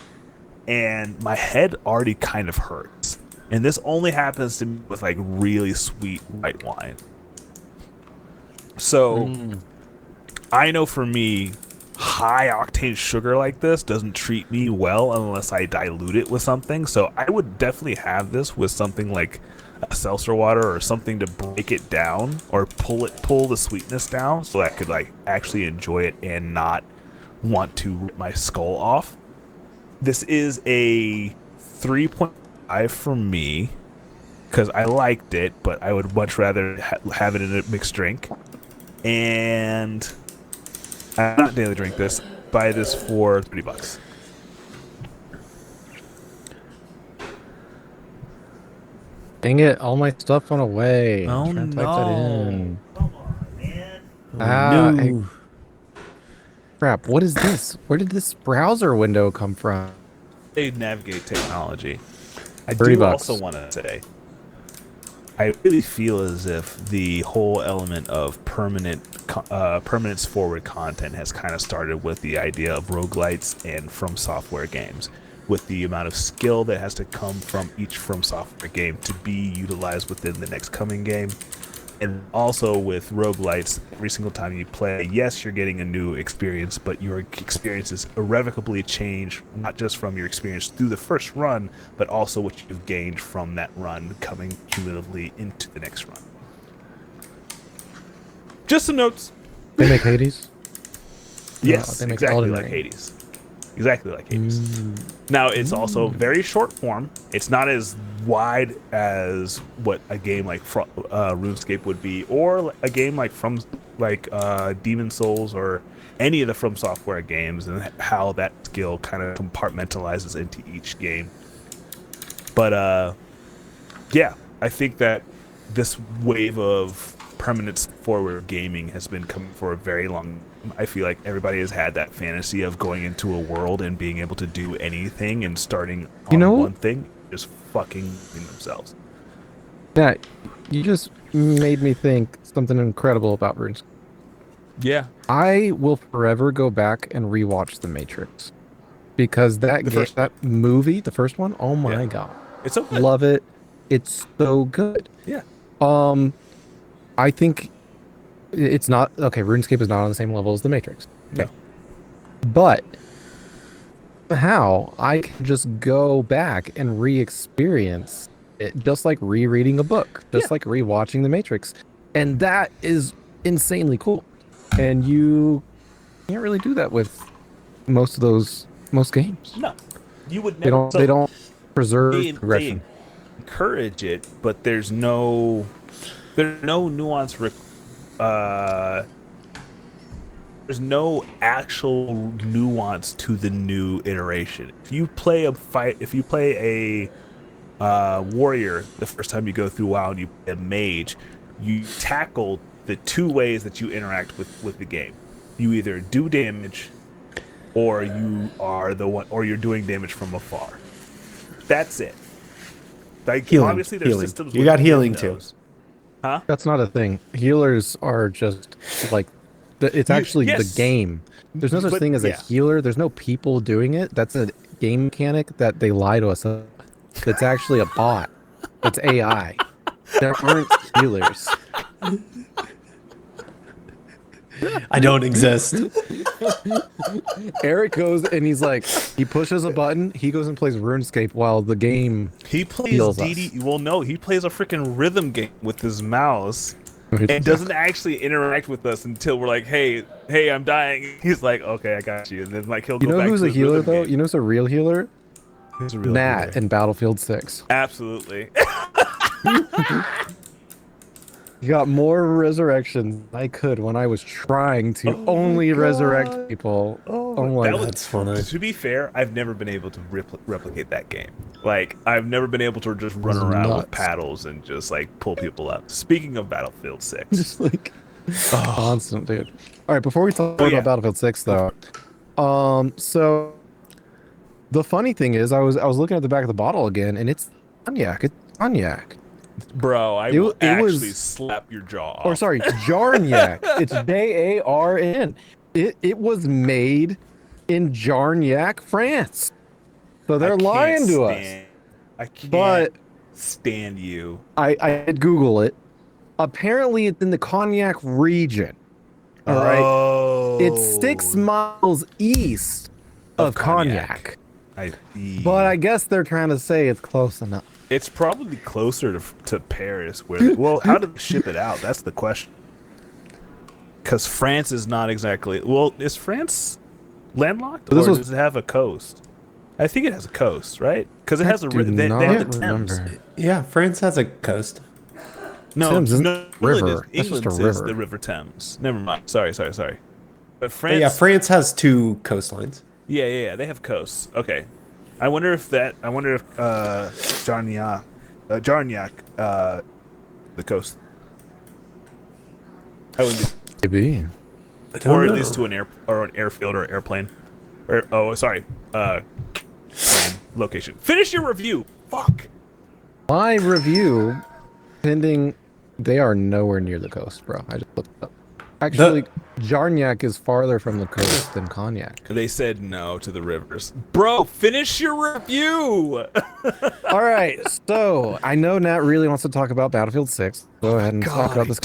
And my head already kind of hurts. And this only happens to me with like really sweet white wine. So I know for me, high octane sugar like this doesn't treat me well unless I dilute it with something. So I would definitely have this with something like a seltzer water or something to break it down or pull the sweetness down so I could like actually enjoy it and not want to rip my skull off. This is a 3.5 for me because I liked it, but I would much rather have it in a mixed drink. And I not daily drink this. Buy this for $30. Dang it, all my stuff went away. Oh, I'm trying to type that in. Come on, man. Ah, No. hey, crap. What is this? Where did this browser window come from? They navigate technology. I $30 do also want to say, I really feel as if the whole element of permanence forward content has kind of started with the idea of roguelites and From Software games, with the amount of skill that has to come from each From Software game to be utilized within the next coming game. And also with roguelites, every single time you play, yes, you're getting a new experience, but your experiences irrevocably change, not just from your experience through the first run, but also what you've gained from that run coming cumulatively into the next run. Just some notes. They make Hades? Yes, they make exactly Elden like Ring. Hades. Exactly like Hades. Now, it's also very short form. It's not as wide as what a game like RuneScape would be, or a game like Demon Souls or any of the From Software games, and how that skill kind of compartmentalizes into each game. But yeah, I think that this wave of permanence forward gaming has been coming for a very long I feel like everybody has had that fantasy of going into a world and being able to do anything and starting on one thing, just fucking themselves. Yeah, you just made me think something incredible about RuneScape. Yeah. I will forever go back and rewatch The Matrix because that movie, the first one, oh my god, it's so good. Love it. It's so good. Yeah. I think it's not okay. RuneScape is not on the same level as The Matrix. Okay. No. But how I can just go back and re-experience it, just like rereading a book, just like rewatching The Matrix, and that is insanely cool. And you can't really do that with most games. No, you would never. They don't preserve progression. They encourage it, but there's no nuance. There's no actual nuance to the new iteration. If you play a warrior the first time you go through WoW and you play a mage, you tackle the two ways that you interact with the game. You either do damage, or you are the one, or you're doing damage from afar. That's it. Like Healing, obviously, there's healing. systems. You got healing too. Huh? That's not a thing. Healers are just like it's actually the game. There's no such thing as a healer. There's no people doing it. That's a game mechanic that they lie to us. It's actually a bot. It's AI. There aren't healers. I don't exist. Erik goes and he's like, he pushes a button, he goes and plays RuneScape while the game he plays DD. Well, no, he plays a freaking rhythm game with his mouse and doesn't actually interact with us until we're like, hey, I'm dying. He's like, okay, I got you. And then like he'll go back to who's a healer though? Game. You know who's a real healer? Who's a real Matt healer? in Battlefield 6. Absolutely. You got more resurrections than I could when I was trying to only resurrect people. Oh my god, that's funny. To be fair, I've never been able to replicate that game. Like, I've never been able to just run around with paddles and just like pull people up. Speaking of Battlefield 6, just like constant, dude. All right, before we talk about Battlefield 6, though, so the funny thing is, I was looking at the back of the bottle again, and it's cognac. It's cognac. Bro, I will actually slap your jaw off. Or sorry, Jarniac. It's Jarn. It was made in Jarniac, France. So they're lying to us. I can't stand you. I did Google it. Apparently, it's in the Cognac region. All right. It's 6 miles east of Cognac. But I guess they're trying to say it's close enough. It's probably closer to Paris. Well, how did they ship it out? That's the question. Because France is not exactly... Well, is France landlocked? Or does it have a coast? I think it has a coast, right? Because it has a... They have the Thames. Yeah, France has a coast. No, Thames no, river. England is the River Thames. Never mind. Sorry. But France... Yeah, France has 2 coastlines. Yeah. They have coasts. Okay. I wonder if Jarniac, the coast. I would Maybe. or at least to an airfield or airplane. Location. Finish your review. Fuck. My review, pending, they are nowhere near the coast, bro. I just looked it up. Actually, Jarniac is farther from the coast than Cognac. They said no to the rivers. Bro, finish your review! All right, so I know Nat really wants to talk about Battlefield 6. Go ahead and talk about this.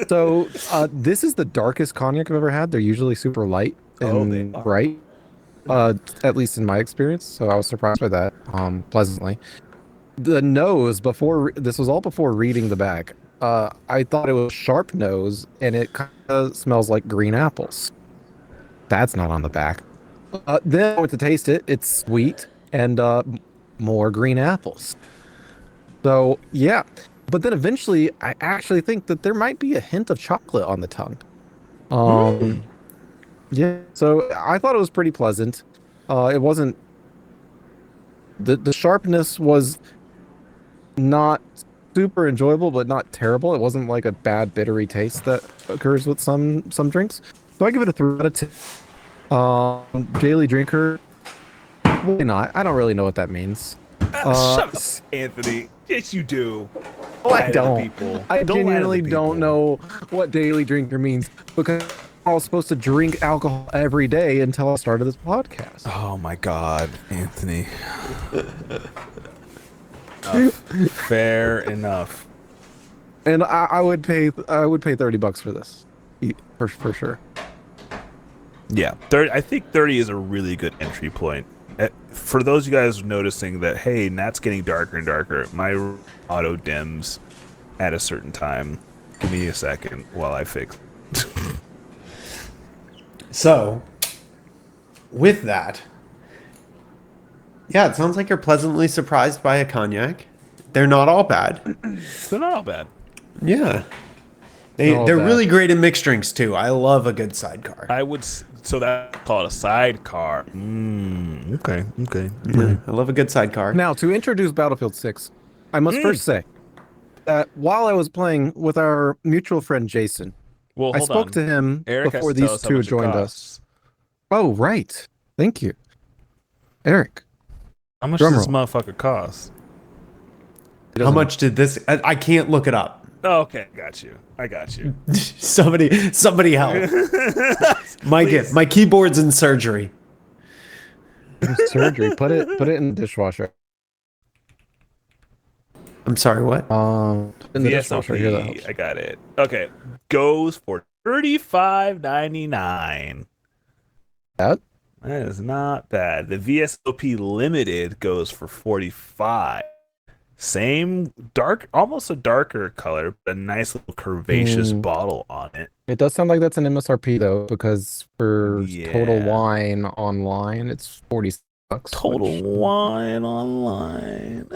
So, this is the darkest Cognac I've ever had. They're usually super light and bright, at least in my experience. So I was surprised by that, pleasantly. The nose, this was all before reading the back. I thought it was sharp nose, and it kind of smells like green apples. That's not on the back. Then I went to taste it. It's sweet and more green apples. So, yeah. But then eventually, I actually think that there might be a hint of chocolate on the tongue. Yeah. So I thought it was pretty pleasant. It wasn't... The sharpness was not super enjoyable, but not terrible. It wasn't like a bad bittery taste that occurs with some drinks. So I give it a 3 out of 10. Daily drinker, why not? I don't really know what that means. Shut up, Anthony. Yes, you do. I don't. People. I Don't lie to the genuinely don't people. know what daily drinker means because I was supposed to drink alcohol every day until I started this podcast. Oh my God, Anthony. Fair enough. And I would pay $30 for this, for sure. Yeah, 30, I think 30 is a really good entry point. For those of you guys noticing that, hey, Nat's getting darker and darker, my auto dims at a certain time. Give me a second while I fix. So, with that, yeah, it sounds like you're pleasantly surprised by a cognac. They're not all bad. They're not all bad. Yeah. Not They're bad. really great in mixed drinks, too. I love a good sidecar. So that call it a sidecar. Okay. Yeah, I love a good sidecar. Now, to introduce Battlefield 6, I must first say that while I was playing with our mutual friend Jason, Well, I hold spoke on. to him Eric has before to tell these us how two much it joined us. costs. Oh, right. Thank you. Eric. How much Drum does this roll. motherfucker cost? How much did this... I can't look it up. Oh, okay, got you. I got you. Somebody help. My keyboard's in surgery. Surgery. Put it in the dishwasher. I'm sorry, what? In the dishwasher. Here, that helps. I got it. Okay, goes for $35.99. That? That is not bad. The VSOP Limited goes for $45. Same dark, almost a darker color, but a nice little curvaceous bottle on it. It does sound like that's an MSRP though, because for Total Yeah. Wine online, it's $40. Total Wine Online.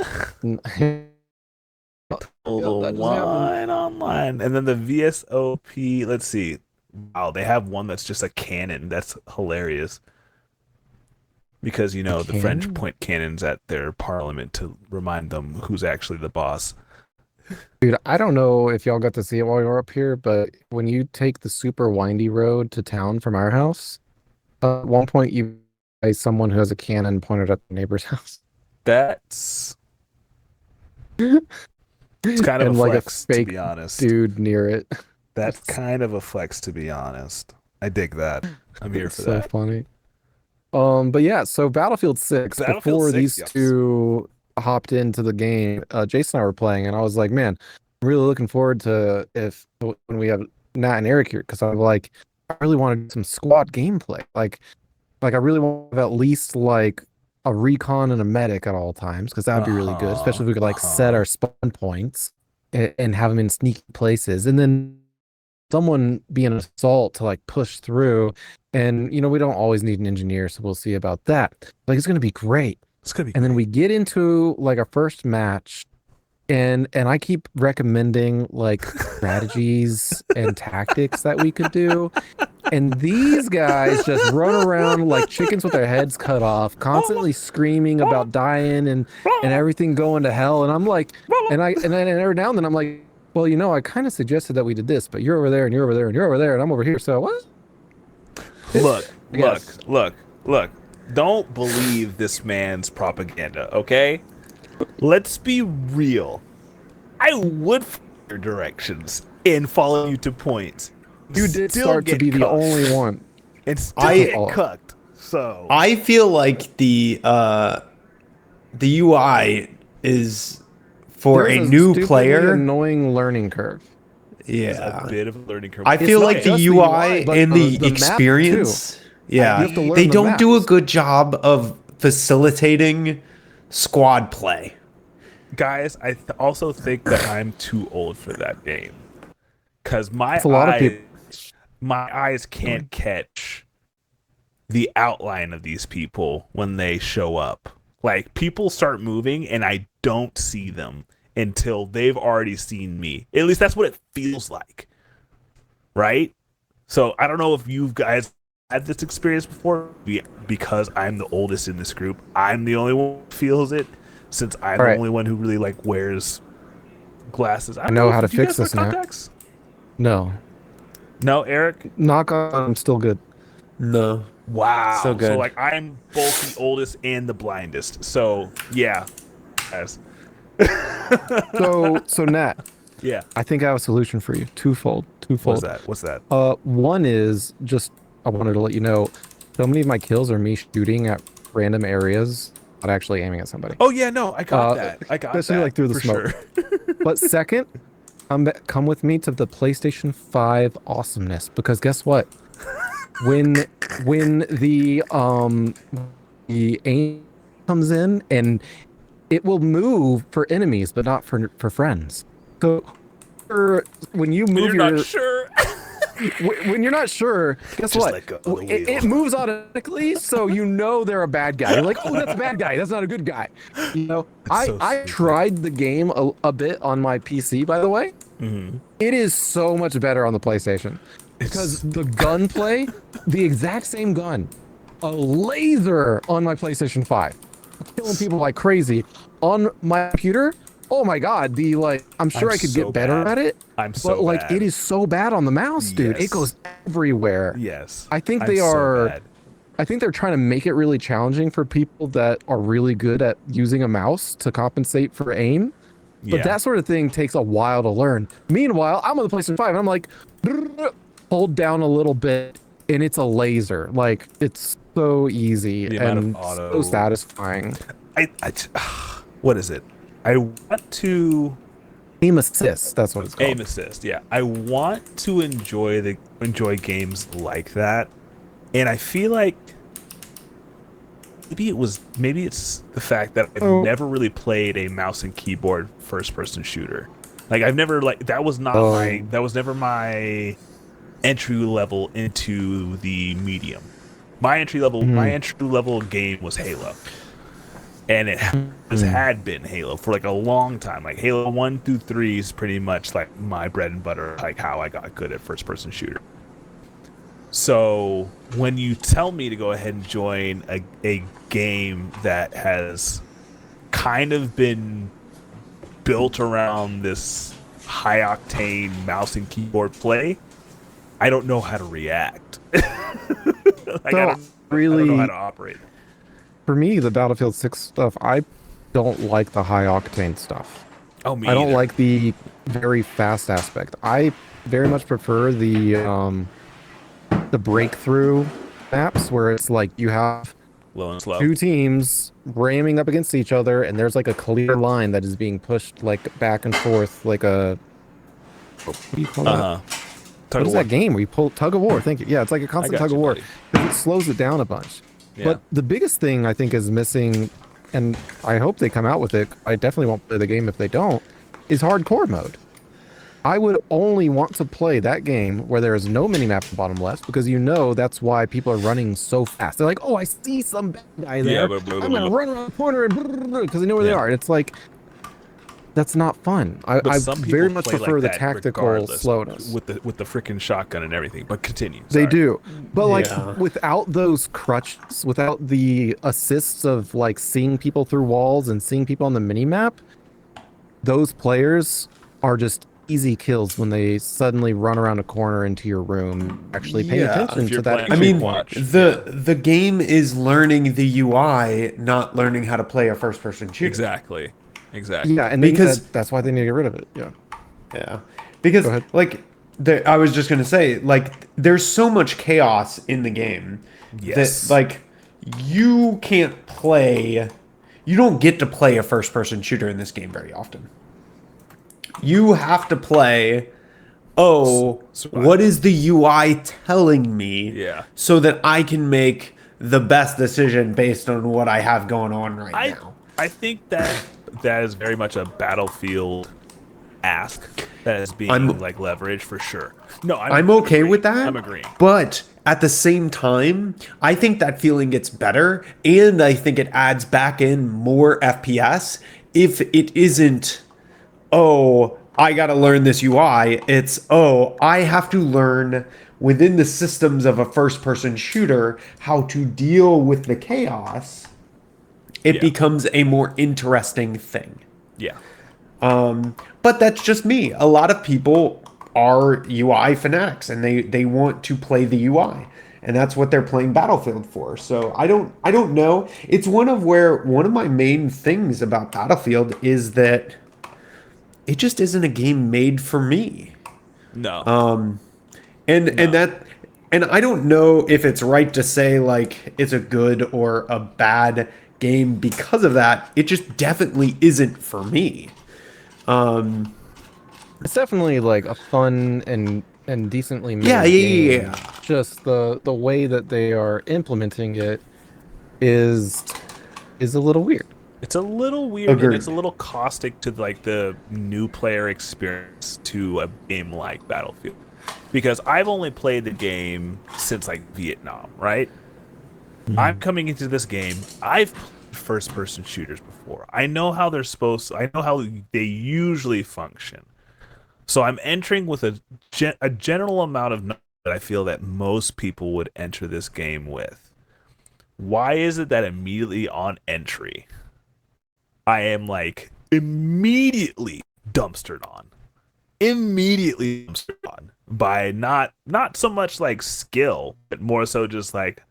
Total that just happened. Wine Online. And then the VSOP, let's see. Wow, they have one that's just a cannon. That's hilarious. Because, you know, the French Cannon? point cannons at their parliament to remind them who's actually the boss. Dude, I don't know if y'all got to see it while you were up here, but when you take the super windy road to town from our house, at one point you see someone who has a cannon pointed at the neighbor's house. That's it's kind of And a like a flex, fake to be honest. dude near it. That's kind of a flex, to be honest. I dig that. I'm here It's for so that. funny. But yeah, so Battlefield 6, Battlefield before 6, these yes. two hopped into the game, Jason and I were playing, and I was like, man, I'm really looking forward to when we have Nat and Eric here, because I'm like, I really want to do some squad gameplay. Like I really want to have at least like a recon and a medic at all times, because that would be really good, especially if we could like set our spawn points and have them in sneaky places, and then someone be an assault to like push through. And you know, we don't always need an engineer, so we'll see about that. Like, it's gonna be great. It's gonna be And then we get into like our first match, and I keep recommending like strategies and tactics that we could do. And these guys just run around like chickens with their heads cut off, constantly screaming about dying and everything going to hell. And I'm like, and every now and then I'm like, well, you know, I kind of suggested that we did this, but you're over there and you're over there and you're over there and I'm over here. So what? Look. Yes. Don't believe this man's propaganda, okay? Let's be real. I would follow your directions and follow you to points. You did Still start to get be the cucked. only one. And still I- get cucked. So I feel like the UI is for There's a new stupidly player. annoying learning curve. it's Yeah. a bit of a learning curve. I feel not like the just the UI UI, but and the the map, experience. Yeah, You have to learn they the don't do a maps. good job of facilitating squad play. Guys, I also think that I'm too old for that game. Because It's a lot of people. my eyes can't catch the outline of these people when they show up. Like, people start moving and I don't see them until they've already seen me. At least that's what it feels like. Right? So I don't know if you guys had this experience before. Because I'm the oldest in this group, I'm the only one who feels it, since I'm All right. the only one who really like wears glasses. I know how to do you fix guys this wear now. contacts? No. No, Eric. Knock on, I'm still good. No. Wow. So good. So like I'm both the oldest and the blindest. So yeah. Yes. So Nat, Yeah. I think I have a solution for you. Twofold. What's that? What's that? One is just I wanted to let you know, so many of my kills are me shooting at random areas, not actually aiming at somebody. Oh yeah, no, I got that. I got especially that. like through the for smoke. Sure. But second, come with me to the PlayStation 5 awesomeness, because guess what? When the aim comes in, and it will move for enemies but not for friends. So when you move You're not sure. when you're not sure, guess Just what? let go of the It wheel. moves automatically, so you know they're a bad guy. You're like, oh, that's a bad guy. That's not a good guy. You know, so I stupid. tried the game a bit on my PC, by the way. Mhm. It is so much better on the PlayStation because the gunplay, the exact same gun, a laser on my PlayStation 5, killing people like crazy. On my computer, oh my god, I'm sure I could so get better bad. at it. I'm so But like bad. it is so bad on the mouse, dude. Yes. It goes everywhere. Yes. I think I'm they so are bad. I think they're trying to make it really challenging for people that are really good at using a mouse to compensate for aim. But Yeah. that sort of thing takes a while to learn. Meanwhile, I'm on the PlayStation 5 and I'm like, hold down a little bit and it's a laser. Like, it's so easy The amount of and auto- so satisfying. What is it? I want to Aim assist, that's what it's called. aim assist. Yeah, I want to enjoy games like that, and I feel like maybe it's the fact that I've never really played a mouse and keyboard first person shooter. Like I've never that was never my entry level into the medium. My entry level game was Halo. And it had been Halo for like a long time. Like Halo 1 through 3 is pretty much like my bread and butter, like how I got good at first person shooter. So when you tell me to go ahead and join a game that has kind of been built around this high octane mouse and keyboard play, I don't know how to react. I don't know how to operate. For me, the Battlefield 6 stuff, I don't like the high octane stuff. Oh, me I don't either. like the very fast aspect. I very much prefer the breakthrough maps where it's like you have Low and slow. two teams ramming up against each other, and there's like a clear line that is being pushed like back and forth, like a what do you call that? What is that game where you pull tug of war? Thank you. Yeah, it's like a constant tug of war because it slows it down a bunch. Yeah. But the biggest thing I think is missing, and I hope they come out with it, I definitely won't play the game if they don't, is hardcore mode. I would only want to play that game where there is no minimap at the bottom left, because you know that's why people are running so fast. They're like, oh, I see some bad guy there. I'm going to run around the corner and because they know where they are. And it's like, that's not fun. I very much prefer the tactical slowness. with the freaking shotgun and everything. But continue. They do, but like without those crutches, without the assists of like seeing people through walls and seeing people on the mini map, those players are just easy kills when they suddenly run around a corner into your room. Actually, pay attention to that. I mean, the game is learning the UI, not learning how to play a first person shooter. Exactly. Yeah, and because that's why they need to get rid of it. Yeah, because like I was just gonna say, like, there's so much chaos in the game that like you don't get to play a first person shooter in this game very often. You have to play, what is the UI telling me? Yeah. So that I can make the best decision based on what I have going on right now. I think that is very much a Battlefield ask that is being like leveraged for sure. No, I'm okay with that. I'm agreeing. But at the same time, I think that feeling gets better, and I think it adds back in more FPS if it isn't, I got to learn this UI. It's, I have to learn within the systems of a first-person shooter how to deal with the chaos. It becomes a more interesting thing. Yeah. But that's just me. A lot of people are UI fanatics and they want to play the UI. And that's what they're playing Battlefield for. So I don't know. It's one of my main things about Battlefield is that it just isn't a game made for me. No. And that and I don't know if it's right to say like it's a good or a bad game because of that. It just definitely isn't for me. It's definitely like a fun and decently made Yeah, game. yeah. Just the way that they are implementing it is is a little weird. It's a little weird and it's Agreed. a little caustic to like the new player experience to a game like Battlefield. Because I've only played the game since like Vietnam, right? I'm coming into this game. I've played first person shooters before. I know how they're supposed to, I know how they usually function. So I'm entering with a general amount of knowledge that I feel that most people would enter this game with. Why is it that immediately on entry I am like immediately dumpstered on? Immediately dumpstered on by not so much like skill, but more so just like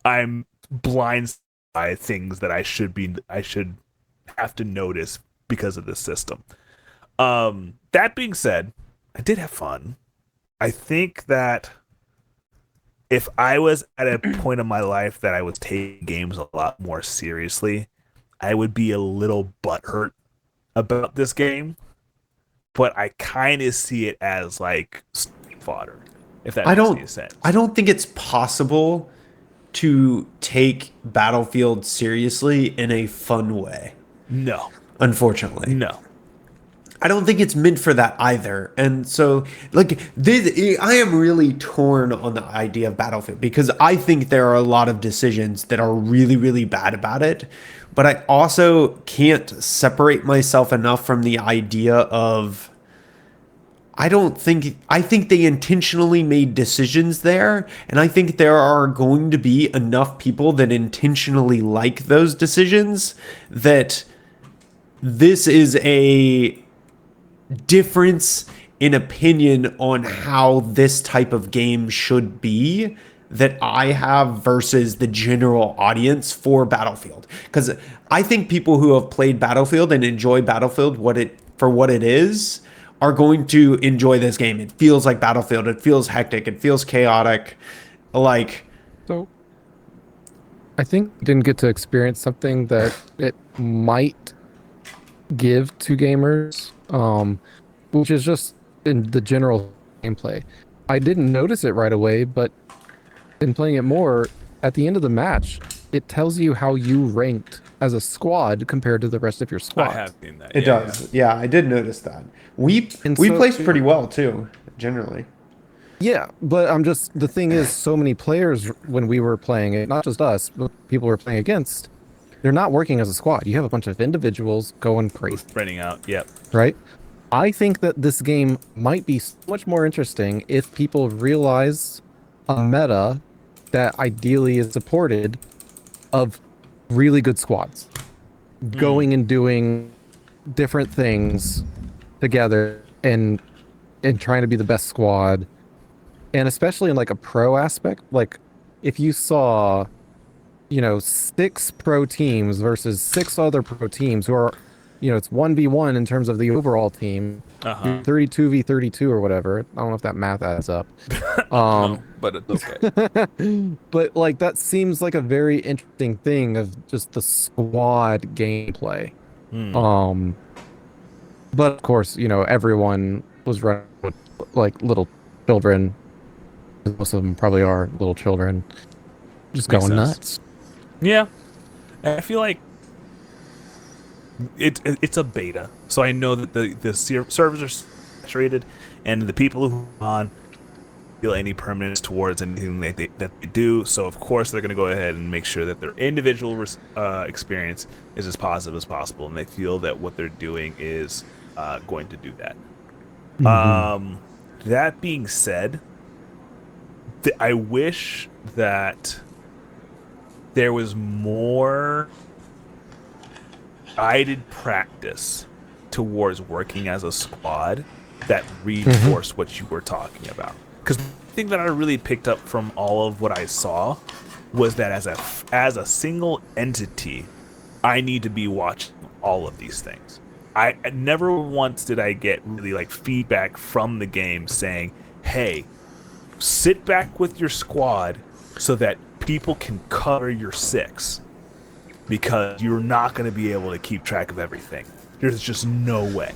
I'm blind by things that I should have to notice because of this system. That being said, I did have fun. I think that if I was at a point in my life that I was taking games a lot more seriously, I would be a little butthurt about this game. But I kind of see it as like fodder, if that I makes any don't sense. I don't think it's possible to take Battlefield seriously in a fun way, No, unfortunately. no. I don't think it's meant for that either. And so, like, I am really torn on the idea of Battlefield because I think there are a lot of decisions that are really, really bad about it. But I also can't separate myself enough from the idea of I think they intentionally made decisions there, and I think there are going to be enough people that intentionally like those decisions that this is a difference in opinion on how this type of game should be that I have versus the general audience for Battlefield. Because I think people who have played Battlefield and enjoy Battlefield what it is are going to enjoy this game. It feels like Battlefield. It feels hectic. It feels chaotic. Like So I think I didn't get to experience something that it might give to gamers, which is just in the general gameplay. I didn't notice it right away, but in playing it more, at the end of the match, it tells you how you ranked as a squad compared to the rest of your squad. I have seen that. it does. Yeah, I did notice that. And We so, placed pretty well too, generally. yeah, but I'm just, the thing is, so many players when we were playing it, not just us, but people we're playing against, they're not working as a squad. You have a bunch of individuals going crazy, Spreading out. Yep. right? I think that this game might be so much more interesting if people realize a meta that ideally is supported of really good squads going and doing different things together and trying to be the best squad, and especially in like a pro aspect, like if you saw, you know, 6 pro teams versus 6 other pro teams who are, you know, it's 1v1 in terms of the overall team, 32v32 or whatever. I don't know if that math adds up. No, but it's okay. But like that seems like a very interesting thing of just the squad gameplay. But of course, you know, everyone was running with like little children. Most of them probably are little children, just Makes going sense. nuts. Yeah. And I feel like it's a beta, so I know that the servers are saturated, and the people who are on feel any permanence towards anything that they do. So of course they're going to go ahead and make sure that their individual experience is as positive as possible, and they feel that what they're doing is going to do that. That being said, I wish that there was more guided practice towards working as a squad that reinforce what you were talking about. Because the thing that I really picked up from all of what I saw was that as a single entity, I need to be watching all of these things. I never once did I get really like feedback from the game saying, hey, sit back with your squad so that people can cover your 6, because you're not going to be able to keep track of everything. There's just no way.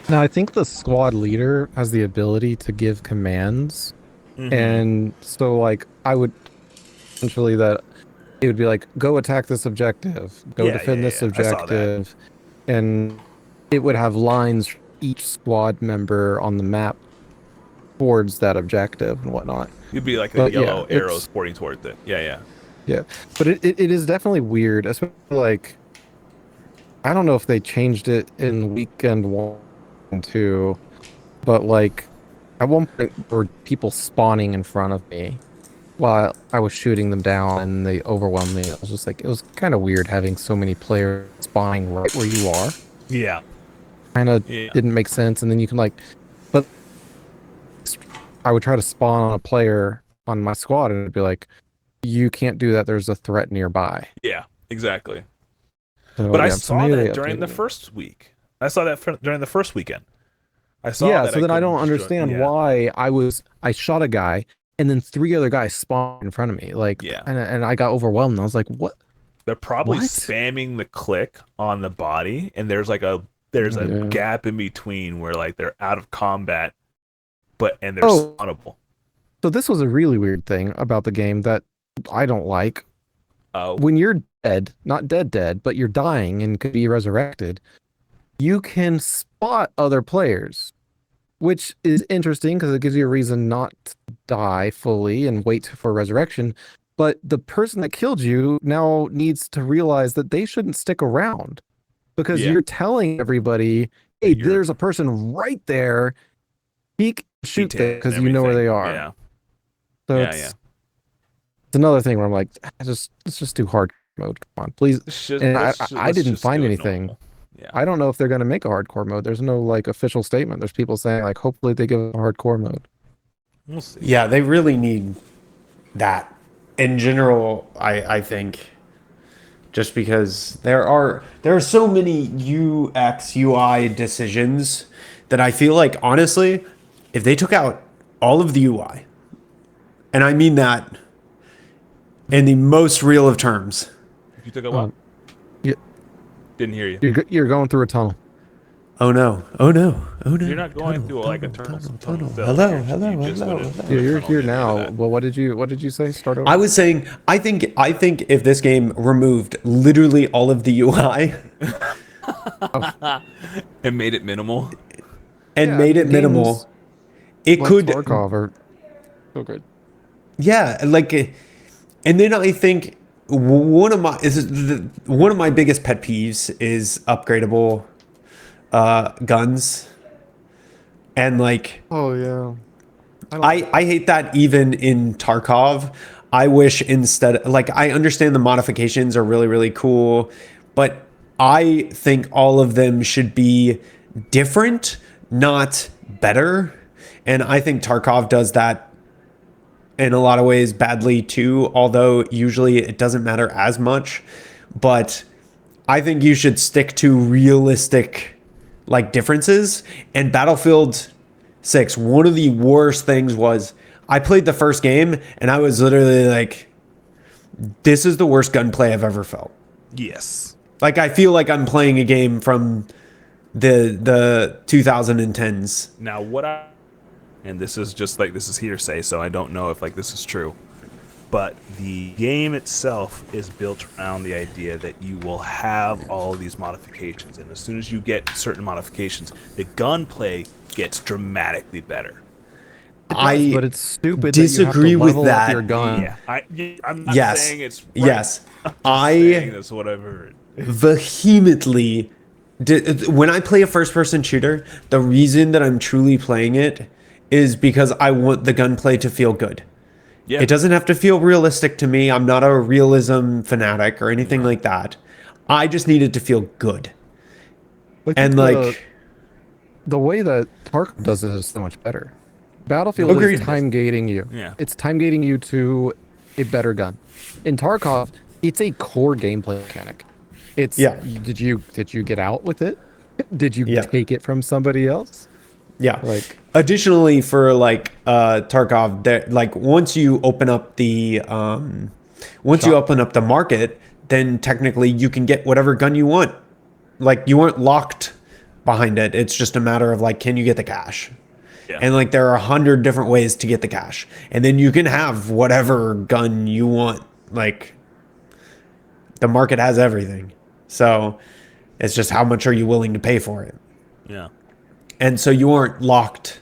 Now, I think the squad leader has the ability to give commands. And so, like, I would essentially that it would be like, go attack this objective, go defend this objective. And it would have lines for each squad member on the map towards that objective and whatnot. You'd be like a yellow arrows pointing towards it. Yeah. But it is definitely weird, especially like, I don't know if they changed it in weekend 1 and 2, but like at one point there were people spawning in front of me while I was shooting them down and they overwhelmed me. I was just like, it was kind of weird having so many players spawning right where you are. Yeah. Kind of didn't make sense. And then you can like, but I would try to spawn on a player on my squad and it'd be like, you can't do that. There's a threat nearby. Yeah, exactly. So, but I saw that during the first week. I saw that during the first weekend. I saw that. So then I don't understand why I shot a guy and then 3 other guys spawned in front of me. Like, and I got overwhelmed. I was like, what? They're probably spamming the click on the body, and there's a gap in between where like they're out of combat, and they're spawnable. So this was a really weird thing about the game that I don't like. When you're dead, not dead, but you're dying and could be resurrected, you can spot other players, which is interesting because it gives you a reason not to die fully and wait for resurrection. But the person that killed you now needs to realize that they shouldn't stick around because you're telling everybody, hey, there's a person right there. Shoot them because you know where they are. Yeah. So it's another thing where I'm like, let's just do hard mode. Come on, please. I didn't find anything. Yeah. I don't know if they're going to make a hardcore mode. There's no like official statement. There's people saying like, hopefully they give a hardcore mode. We'll see. Yeah, they really need that. In general, I think, just because there are so many UX UI decisions that I feel like, honestly, if they took out all of the UI, and I mean that in the most real of terms. If you took out what? Didn't hear you. You're going through a tunnel. Oh no! Oh no! Oh no! You're not going through like a tunnel. Hello. Yeah, you're here now. Well, what did you say? Start over. I was saying, I think if this game removed literally all of the UI and made it minimal, it could. Tarkov are so good. Yeah, like, and then I think one of my biggest pet peeves is upgradable guns, and like, I hate that even in Tarkov. I wish instead, like, I understand the modifications are really, really cool, but I think all of them should be different, not better. And I think Tarkov does that in a lot of ways badly too, although usually it doesn't matter as much. But I think you should stick to realistic like differences. And Battlefield 6, one of the worst things was I played the first game and I was literally like, this is the worst gunplay I've ever felt. Yes. Like, I feel like I'm playing a game from the 2010s. Now and this is just like, this is hearsay, so I don't know if like this is true, but the game itself is built around the idea that you will have all of these modifications, and as soon as you get certain modifications, the gunplay gets dramatically better. But it's stupid. Disagree that you have to with level that. up your gun. Yeah, I'm not saying it's right. Yes, That's what I've heard. Vehemently. When I play a first-person shooter, the reason that I'm truly playing it is because I want the gunplay to feel good. Yeah. It doesn't have to feel realistic to me. I'm not a realism fanatic or anything like that. I just need it to feel good. And like, the way that Tarkov does it is so much better. Battlefield Agreed. is time gating you. Yeah. It's time gating you to a better gun. In Tarkov, it's a core gameplay mechanic. It's Yeah. Did you get out with it? Did you Yeah. take it from somebody else? yeah. Like, Additionally, for like Tarkov, there, like once you open up the market, then technically you can get whatever gun you want. Like you weren't locked behind it. It's just a matter of like, can you get the cash? Yeah. And like there are 100 different ways to get the cash, and then you can have whatever gun you want. Like the market has everything, so it's just how much are you willing to pay for it. Yeah. And so you aren't locked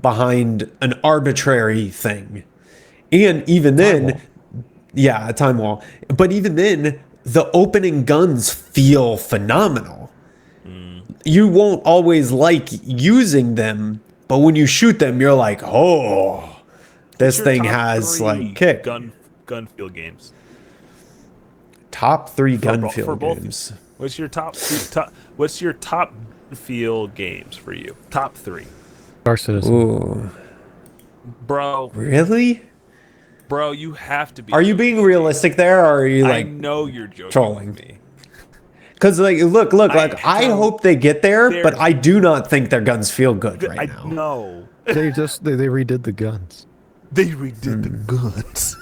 behind an arbitrary thing. And even then, a time wall. But even then, the opening guns feel phenomenal. You won't always like using them, but when you shoot them, you're like, oh, this What's your thing top has 3 like kick. gun field games. Top 3 For gunfield both. games. What's your top field games for you? Top 3. Star Citizen. Ooh, Bro, really? you have to be. Are you being realistic there, or are you I like know you're joking trolling with me. Because like, look, like I have- hope they get there, but there's- I do not think their guns feel good right now. I know. They redid the guns. They redid the guns.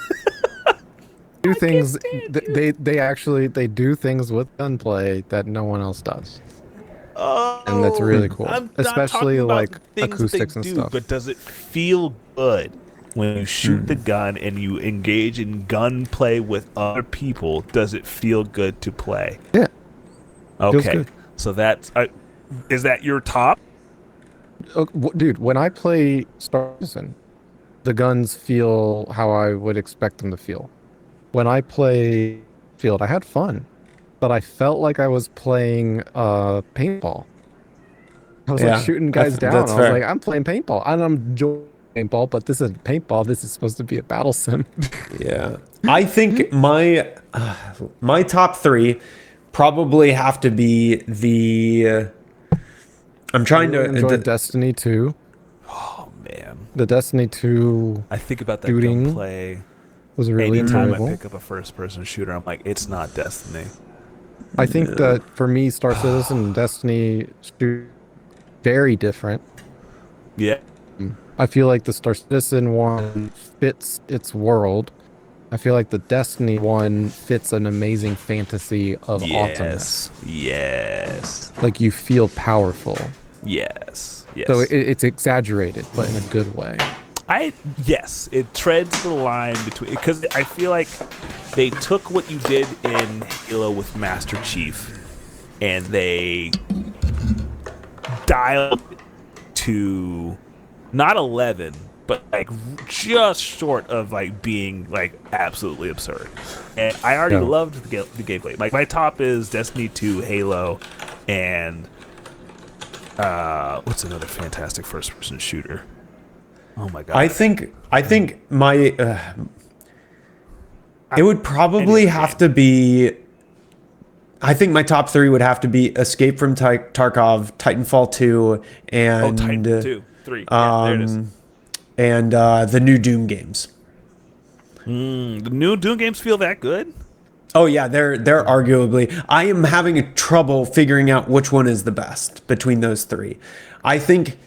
Do things they do things with gunplay that no one else does. And that's really cool. I'm not Especially talking about like the things acoustics they and do, stuff. But does it feel good when you shoot the gun and you engage in gunplay with other people? Does it feel good to play? Yeah. Feels Okay, good. so that's is that your top? Dude, when I play Star Citizen, the guns feel how I would expect them to feel. When I play Field, I had fun, but I felt like I was playing paintball. I was Yeah, like shooting guys down. that's I was fair. like, I'm playing paintball. And I'm enjoying paintball, but this isn't paintball. This is supposed to be a battle sim. Yeah, I think my top 3 probably have to be the. I'm trying I to. enjoy Destiny 2. Oh man, The Destiny 2 I think about that Shooting gunplay. was really Anytime enjoyable. I pick up a first-person shooter, I'm like, it's not Destiny. I think that for me, Star Citizen and Destiny very different. Yeah, I feel like the Star Citizen one fits its world. I feel like the Destiny one fits an amazing fantasy of awesomeness. yes, Like you feel powerful. yes. So it's exaggerated, but in a good way. Yes, it treads the line between, because I feel like they took what you did in Halo with Master Chief and they dialed it to not 11, but like just short of like being like absolutely absurd. And I already loved the gameplay. Like my top is Destiny 2, Halo, and what's another fantastic first-person shooter? Oh my god! I think my it would probably have to be. I think my top 3 would have to be Escape from Tarkov, Titanfall 2, and Titanfall 2, 3. Yeah, there it is. And the new Doom games. The new Doom games feel that good? Oh yeah, they're arguably. I am having trouble figuring out which one is the best between those 3. I think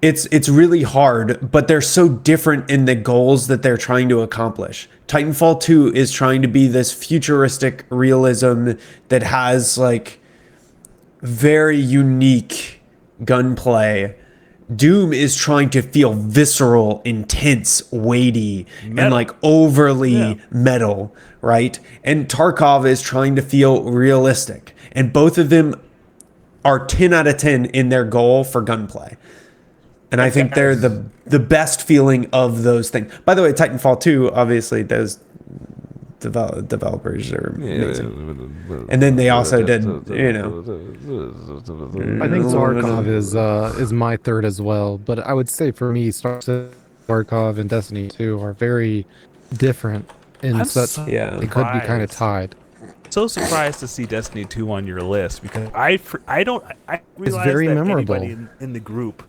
it's really hard, but they're so different in the goals that they're trying to accomplish. Titanfall 2 is trying to be this futuristic realism that has like very unique gunplay. Doom is trying to feel visceral, intense, weighty, and like overly metal, right? And Tarkov is trying to feel realistic. And both of them are 10 out of 10 in their goal for gunplay. And I think they're the best feeling of those things. By the way, Titanfall 2, obviously, those developers are amazing. And then they also did, I think Tarkov is my third as well, but I would say for me, Tarkov and Destiny 2 are very different in such they could be kind of tied. so surprised to see Destiny 2 on your list because I don't I realize very that memorable. anybody in the group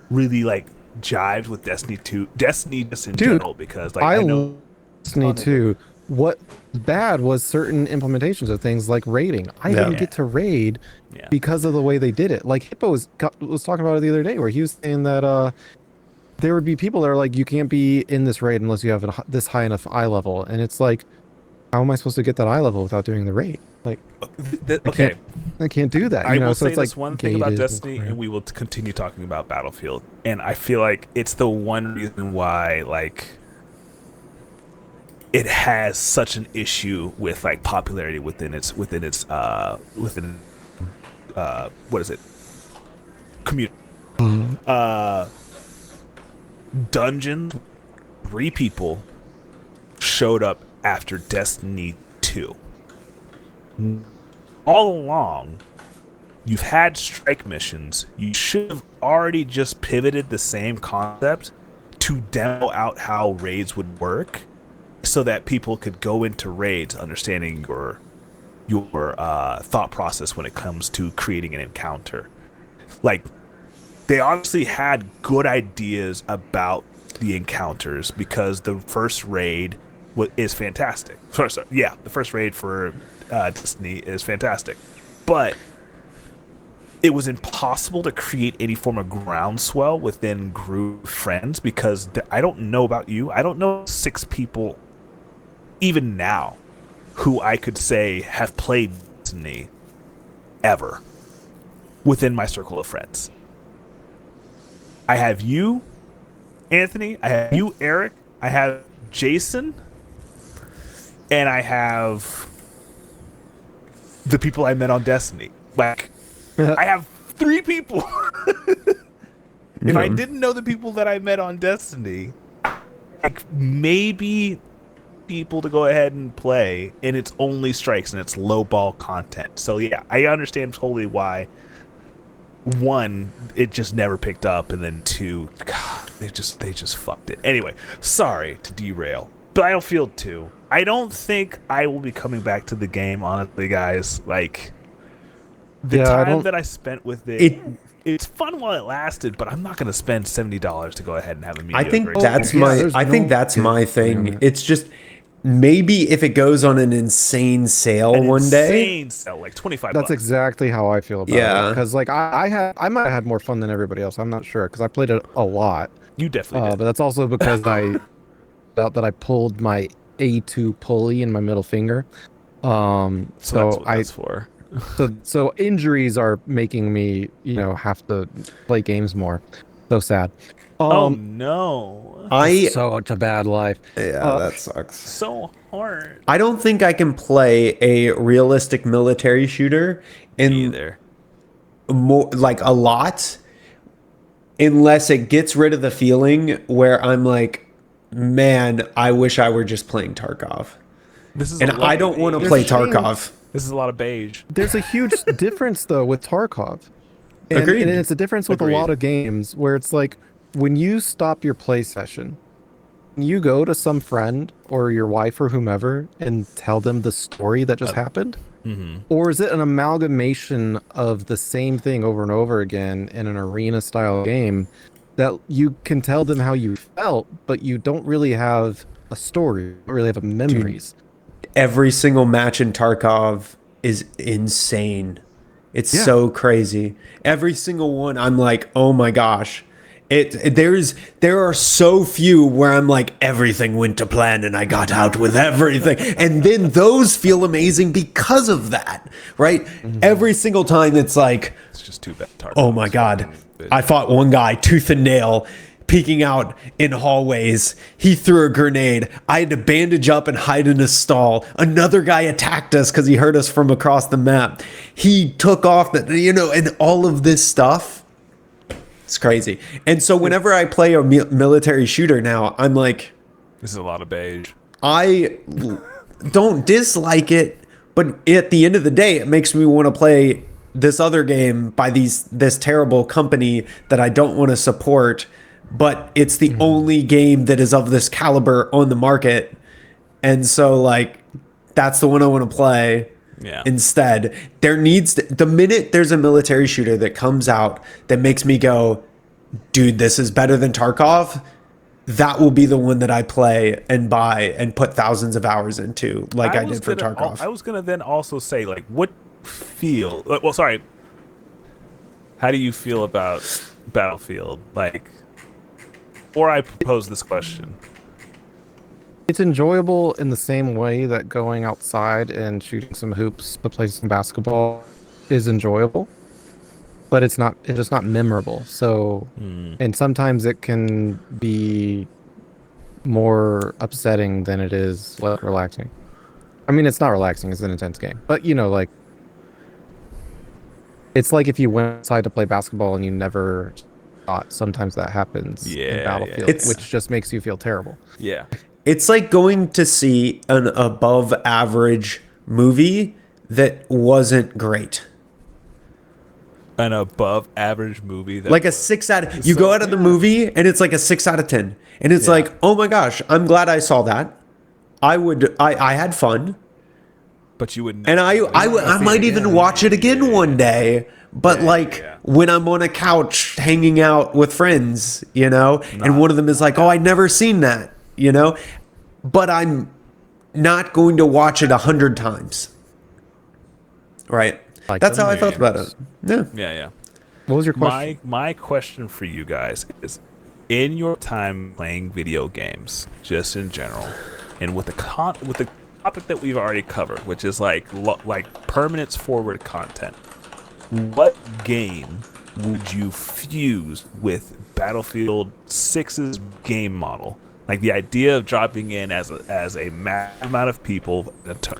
really like jives with Destiny just in Dude, general because like I I love know Destiny 2. What bad was certain implementations of things like raiding. I didn't get to raid yeah. because of the way they did it. Like Hippo was talking about it the other day, where he was saying that there would be people that are like, you can't be in this raid unless you have this high enough eye level, and it's like, how am I supposed to get that eye level without doing the raid? Like, Okay, I can't do that. I You know, will so say it's this like one thing about gated Destiny, and we will continue talking about Battlefield. And I feel like it's the one reason why, like, it has such an issue with like popularity within what is it? Community. Dungeons. 3 people showed up after Destiny 2. All along, you've had strike missions. You should have already just pivoted the same concept to demo out how raids would work so that people could go into raids understanding your thought process when it comes to creating an encounter. Like, they obviously had good ideas about the encounters because the first raid is fantastic. The first raid for Destiny is fantastic. But it was impossible to create any form of groundswell within group friends because I don't know about you. I don't know 6 people, even now, who I could say have played Destiny ever within my circle of friends. I have you, Anthony. I have you, Eric. I have Jason. And I have the people I met on Destiny. Like, I have 3 people. If I didn't know the people that I met on Destiny, like maybe people to go ahead and play, and it's only strikes and it's low ball content. So yeah, I understand totally why. 1, it just never picked up, and then 2, God, they just fucked it. Anyway, sorry to derail. Battlefield 2. I don't think I will be coming back to the game, honestly, guys. Like, the time that I spent with it's fun while it lasted, but I'm not going to spend $70 to go ahead and have a mediocre. I think that's my thing. It's just maybe if it goes on an insane sale one day. Insane sale, like $25. That's exactly how I feel about it. Because like I might have had more fun than everybody else. I'm not sure because I played it a lot. You definitely did. But that's also because I felt that I pulled my A2 pulley in my middle finger. So that's what that's for. So injuries are making me, have to play games more. So sad. Oh no! Such a bad life. Yeah, that sucks. So hard. I don't think I can play a realistic military shooter either. More like a lot, unless it gets rid of the feeling where I'm like, man, I wish I were just playing Tarkov. I don't want to play Tarkov. This is a lot of beige. There's a huge difference though with Tarkov. Agreed. And it's a difference with a lot of games where it's like when you stop your play session, you go to some friend or your wife or whomever and tell them the story that just happened? Mm-hmm. Or is it an amalgamation of the same thing over and over again in an arena style game that you can tell them how you felt, but you don't really have a story, you don't really have memories? Dude, every single match in Tarkov is insane. It's so crazy. Every single one, I'm like, oh my gosh. There are so few where I'm like, everything went to plan and I got out with everything. And then those feel amazing because of that, right? Mm-hmm. Every single time it's like, it's just too bad. Oh my God. I fought one guy tooth and nail, peeking out in hallways. He threw a grenade. I had to bandage up and hide in a stall. Another guy attacked us because he heard us from across the map. He took off and all of this stuff. It's crazy. And so whenever I play a military shooter now, I'm like, this is a lot of beige. I don't dislike it, but at the end of the day, it makes me want to play this other game by this terrible company that I don't want to support, but it's the only game that is of this caliber on the market. And so like, That's the one I want to play. Yeah. Instead, the minute there's a military shooter that comes out that makes me go, dude, this is better than Tarkov, that will be the one that I play and buy and put thousands of hours into, like I did for Tarkov. I was gonna then also say, like, what feel? Well, sorry. How do you feel about Battlefield? Like, or I propose this question. It's enjoyable in the same way that going outside and shooting some hoops, but playing some basketball is enjoyable, but it's just not memorable. So, and sometimes it can be more upsetting than it is like relaxing. I mean, it's not relaxing, it's an intense game, but you know, like, it's like if you went outside to play basketball and you never thought. Sometimes that happens in Battlefield, which just makes you feel terrible. Yeah. It's like going to see an above average movie that wasn't great. An above average movie that like a 6 out of, you go out of the movie and it's like a 6 out of 10. And it's like, oh my gosh, I'm glad I saw that. I had fun. But you wouldn't. And I might even watch it again one day. But when I'm on a couch hanging out with friends, you know, and one of them is like, oh, I'd never seen that, you know, but I'm not going to watch it 100 times. Right. Like that's how I felt about it. Yeah. Yeah. What was your question? My question for you guys is, in your time playing video games, just in general, and with the topic that we've already covered, which is like permanence forward content, what game would you fuse with Battlefield 6's game model? Like the idea of dropping in as a massive amount of people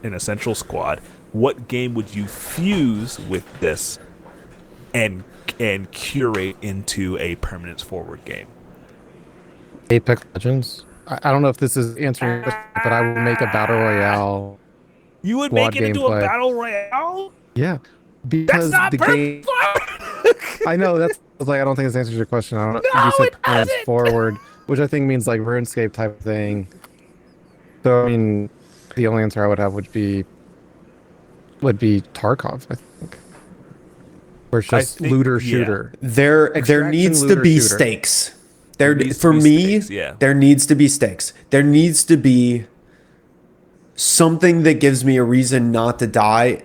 in a central squad. What game would you fuse with this and curate into a permanence forward game? Apex Legends. I don't know if this is answering your question, but I would make a battle royale. You would make it into a battle royale? Yeah, because that's not the game. I know I don't think this answers your question. I don't know. You said permanence forward, which I think means like RuneScape type of thing. So I mean, the only answer I would have would be Tarkov, I think. Where it's just looter shooter. There needs to be stakes. There needs to be stakes. There needs to be something that gives me a reason not to die,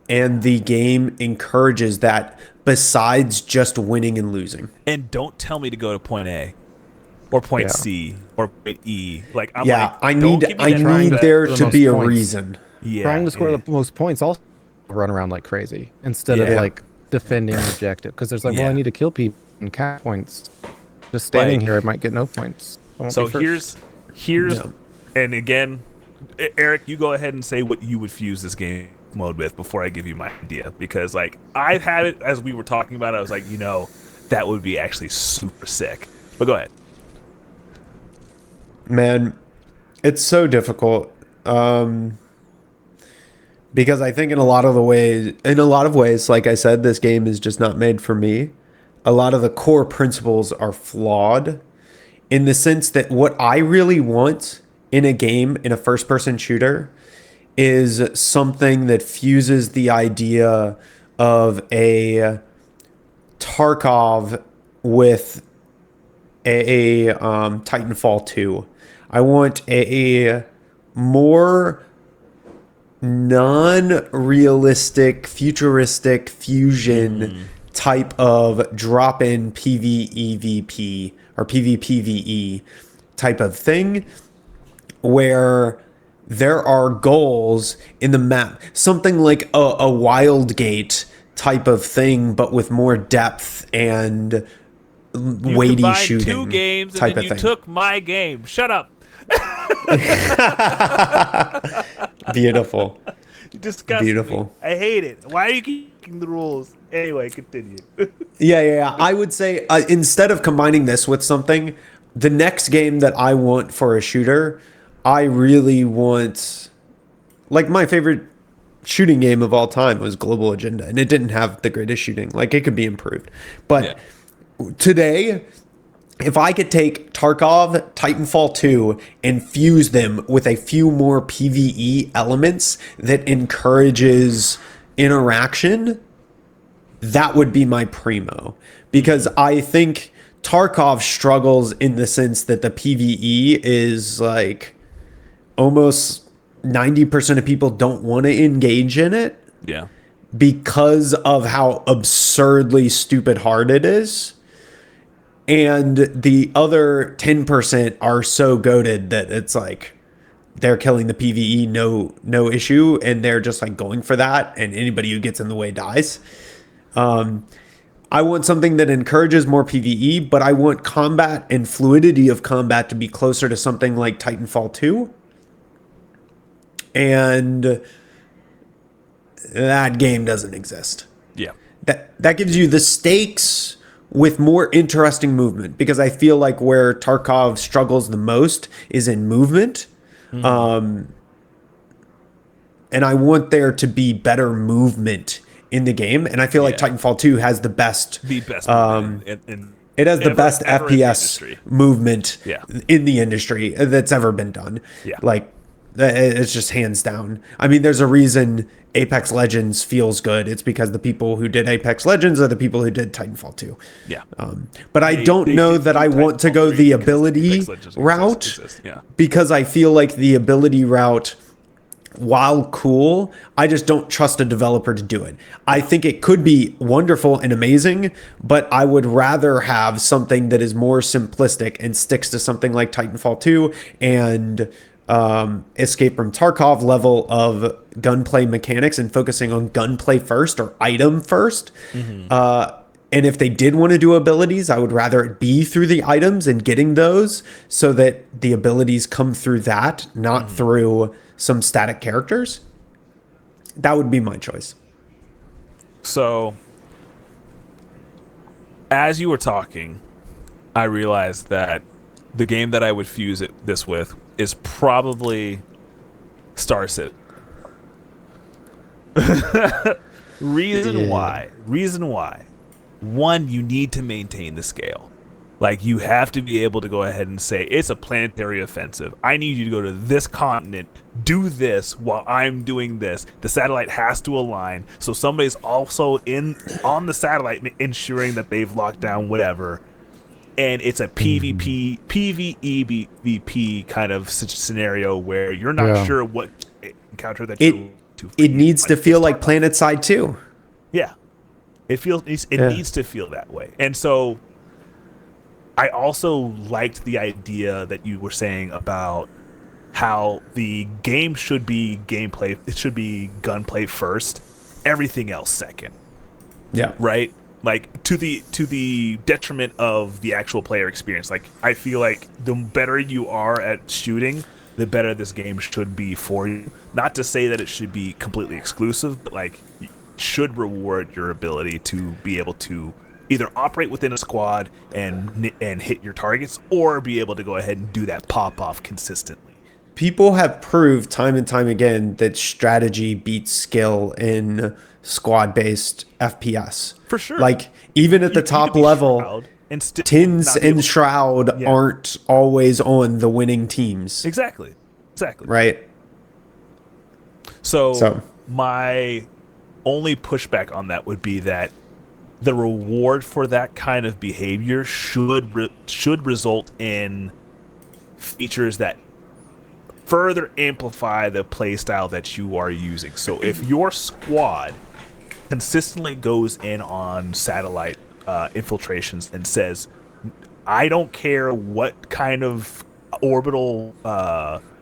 and the game encourages that besides just winning and losing. And don't tell me to go to point A or point C or point E. I need there to be a reason. Yeah, trying to score the most points also run around like crazy instead of like defending the objective, because there's well, I need to kill people and cap points. Just standing here, I might get no points. So here's and again, Eric, you go ahead and say what you would fuse this game mode with before I give you my idea, because I've had it as we were talking about it. I was like, that would be actually super sick. But go ahead. Man, it's so difficult. Because I think in a lot of ways, like I said, this game is just not made for me. A lot of the core principles are flawed in the sense that what I really want in a game, in a first-person shooter, is something that fuses the idea of a Tarkov with a Titanfall 2. I want a more non-realistic, futuristic fusion type of drop-in PvEVP or PvPvE type of thing, where there are goals in the map, something like a wild gate type of thing, but with more depth and weighty shooting. You combined 2 games type and then you took my game. Shut up. Beautiful. Disgusting. Beautiful. I hate it. Why are you keeping the rules? Anyway, continue. Yeah. I would say instead of combining this with something, the next game that I want for a shooter, I really want, like, my favorite shooting game of all time was Global Agenda, and it didn't have the greatest shooting. Like, it could be improved. But today, if I could take Tarkov, Titanfall 2, and fuse them with a few more PvE elements that encourages interaction, that would be my primo. Because I think Tarkov struggles in the sense that the PvE is like almost 90% of people don't want to engage in it. Yeah. Because of how absurdly stupid hard it is. And the other 10% are so goated that it's like they're killing the PvE no issue, and they're just like going for that, and anybody who gets in the way dies. I want something that encourages more PvE, but I want combat and fluidity of combat to be closer to something like Titanfall 2. And that game doesn't exist. Yeah. That gives you the stakes with more interesting movement, because I feel like where Tarkov struggles the most is in movement. And I want there to be better movement in the game, and I feel like Titanfall 2 has the best it has the best FPS movement in the industry that's ever been done. Like, it's just hands down. I mean, there's a reason Apex Legends feels good. It's because the people who did Apex Legends are the people who did Titanfall 2. But I don't know that I want to go the ability route, because I feel like the ability route, while cool, I just don't trust a developer to do it. I think it could be wonderful and amazing, but I would rather have something that is more simplistic and sticks to something like Titanfall 2 and Escape from Tarkov level of gunplay mechanics, and focusing on gunplay first or item first. And if they did want to do abilities, I would rather it be through the items and getting those, so that the abilities come through that, not through some static characters. That would be my choice. So, as you were talking, I realized that the game that I would fuse this with is probably Star Citizen. Reason why. One, you need to maintain the scale. Like, you have to be able to go ahead and say, it's a planetary offensive. I need you to go to this continent, do this while I'm doing this. The satellite has to align. So somebody's also on the satellite ensuring that they've locked down whatever. And it's a PvP, PvE, PvP kind of scenario where you're not sure what encounter that you're to. It needs to feel like PlanetSide 2. Yeah. It needs to feel that way. And so I also liked the idea that you were saying about how the game should be gameplay. It should be gunplay first, everything else second. Yeah. Right? Like, to the detriment of the actual player experience. Like, I feel like the better you are at shooting, the better this game should be for you. Not to say that it should be completely exclusive, but like, it should reward your ability to be able to either operate within a squad and hit your targets, or be able to go ahead and do that pop off consistently. People have proved time and time again that strategy beats skill in squad-based FPS. For sure. Like, even at the top level, Tins and Shroud aren't always on the winning teams. Exactly. Right? So my only pushback on that would be that the reward for that kind of behavior should result in features that further amplify the playstyle that you are using. So if your squad consistently goes in on satellite infiltrations and says, I don't care what kind of orbital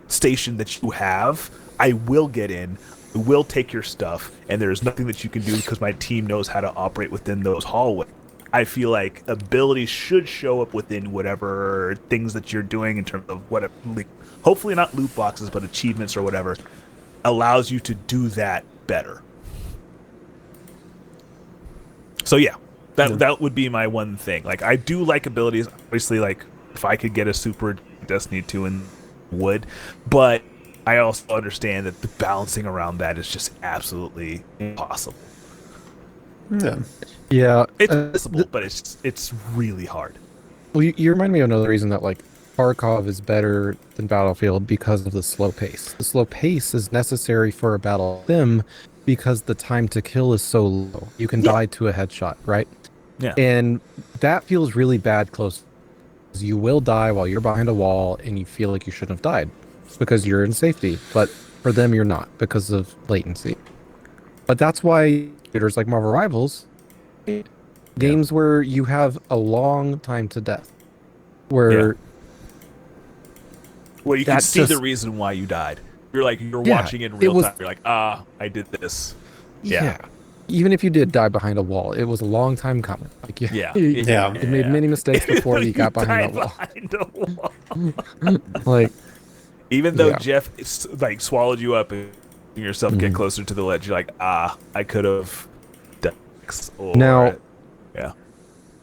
station that you have, I will get in, I will take your stuff, and there's nothing that you can do because my team knows how to operate within those hallways. I feel like abilities should show up within whatever things that you're doing in terms of whatever, hopefully not loot boxes, but achievements or whatever, allows you to do that better. So yeah, that would be my one thing. Like, I do like abilities. Obviously, like, if I could get a super Destiny 2 and would, but I also understand that the balancing around that is just absolutely impossible. Yeah. Yeah. It's possible, but it's really hard. Well, you remind me of another reason that like Tarkov is better than Battlefield because of the slow pace. The slow pace is necessary for a battle sim because the time to kill is so low. You can die to a headshot, right? Yeah. And that feels really bad close. You will die while you're behind a wall and you feel like you shouldn't have died. It's because you're in safety. But for them, you're not because of latency. But that's why shooters like Marvel Rivals, games where you have a long time to death, where well, you can that's see the just- reason why you died. You're like you're Yeah, watching it in it real was- time. You're like, I did this. Yeah. Even if you did die behind a wall, it was a long time coming. Like Yeah. you Yeah. made many mistakes before you got behind died that wall. behind a wall. Like Even though Yeah. Jeff like swallowed you up and yourself get closer to the ledge, you're like, I could have done X. Or, Now- yeah.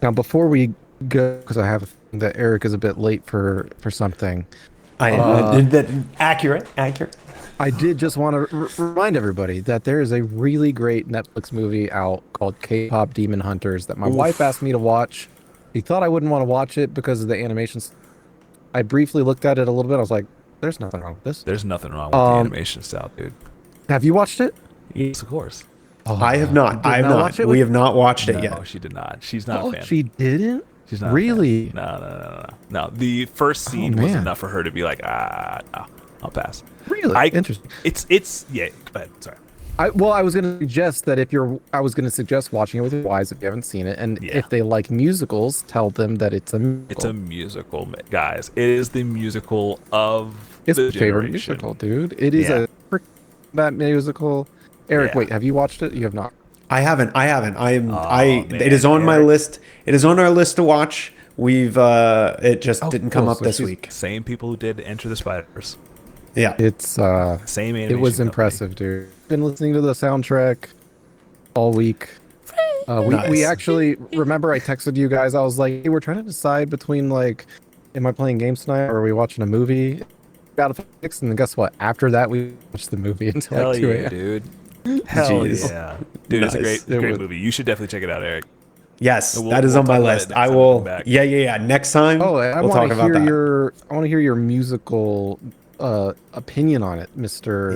now, before we go, because I have a feeling that Eric is a bit late for something. Accurate. I did just want to remind everybody that there is a really great Netflix movie out called K-pop Demon Hunters that my wife asked me to watch. She thought I wouldn't want to watch it because of the animations. I briefly looked at it a little bit. I was like, "There's nothing wrong with this." There's nothing wrong with the animation style, dude. Have you watched it? Yes, of course. I have not. Did I have not not. watch it We with- have not watched it No, yet. she did not. She's not a Oh, fan. she didn't. She's not Really? A fan. No. The first scene was man. enough for her to be like, no, I'll pass. Really interesting. It's yeah. Go ahead. Sorry. I was going to suggest that I was going to suggest watching it with your wives if you haven't seen it, and Yeah. if they like musicals, tell them that it's a musical. It's a musical, guys. It is the musical of It's the my favorite generation. musical, dude. It is Yeah. that musical. Eric, Yeah. wait, have you watched it? You have not. I haven't. man, It is on my Eric. list. It is on our list to watch. We've. It just didn't come cool. up So this she's- week. Same people who did Enter the Spiders. Yeah. It's Same animation. it was company. impressive, dude. Been listening to the soundtrack all week. We Nice. actually remember I texted you guys. I was like, "Hey, we're trying to decide between like, am I playing games tonight or are we watching a movie?" Got a fix, and then guess what? After that, we watched the movie until Hell like 2 yeah, a.m. dude. Hell Jeez. yeah, dude. It's a Nice. great movie. You should definitely check it out, Eric. Yes, We'll- that is we'll on my talk about it list. next I time we will. come back. Yeah. Next time. Oh, I we'll want talk to about hear that. I want to hear your musical opinion on it, Mister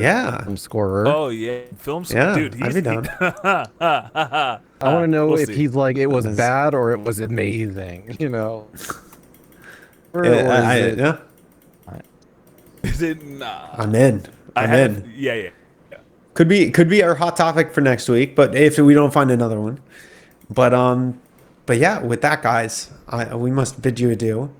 Scorer. Oh yeah, films. Yeah, dude. I'd be down. I want to know we'll if see. he's like it was That is- bad or it was amazing. You know. Or Yeah, is it- yeah. Is it nah? I'm in. I I'm have, in. yeah. Could be our hot topic for next week, but if we don't find another one, but yeah, with that, guys, we must bid you adieu.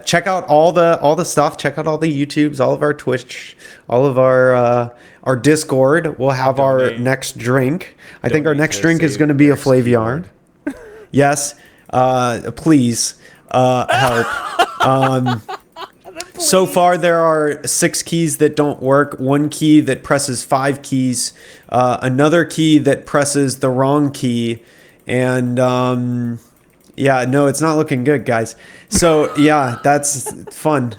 Check out all the stuff. Check out all the YouTubes, all of our Twitch, all of our Discord. We'll have our Donate. next drink. I think our Donate next to drink is save going to be a Eric's Flaviar. Yes, please help. So far, there are 6 keys that don't work. 1 key that presses 5 keys. Another key that presses the wrong key. And yeah, no, it's not looking good, guys. So yeah, that's fun.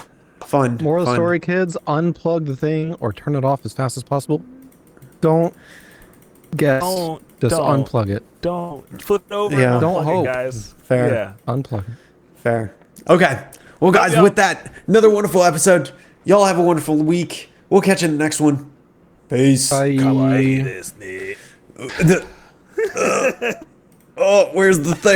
More of the fun. story, kids. Unplug the thing or turn it off as fast as possible. Don't guess. Just Don't. unplug it. Don't flip it over. Yeah. And Don't unplug it, hope. guys. Fair. Yeah. Unplug it. Fair. Okay. Well, guys, Yeah. with that, another wonderful episode. Y'all have a wonderful week. We'll catch you in the next one. Peace. Bye. Kawaii desu ne. Oh, where's the thing?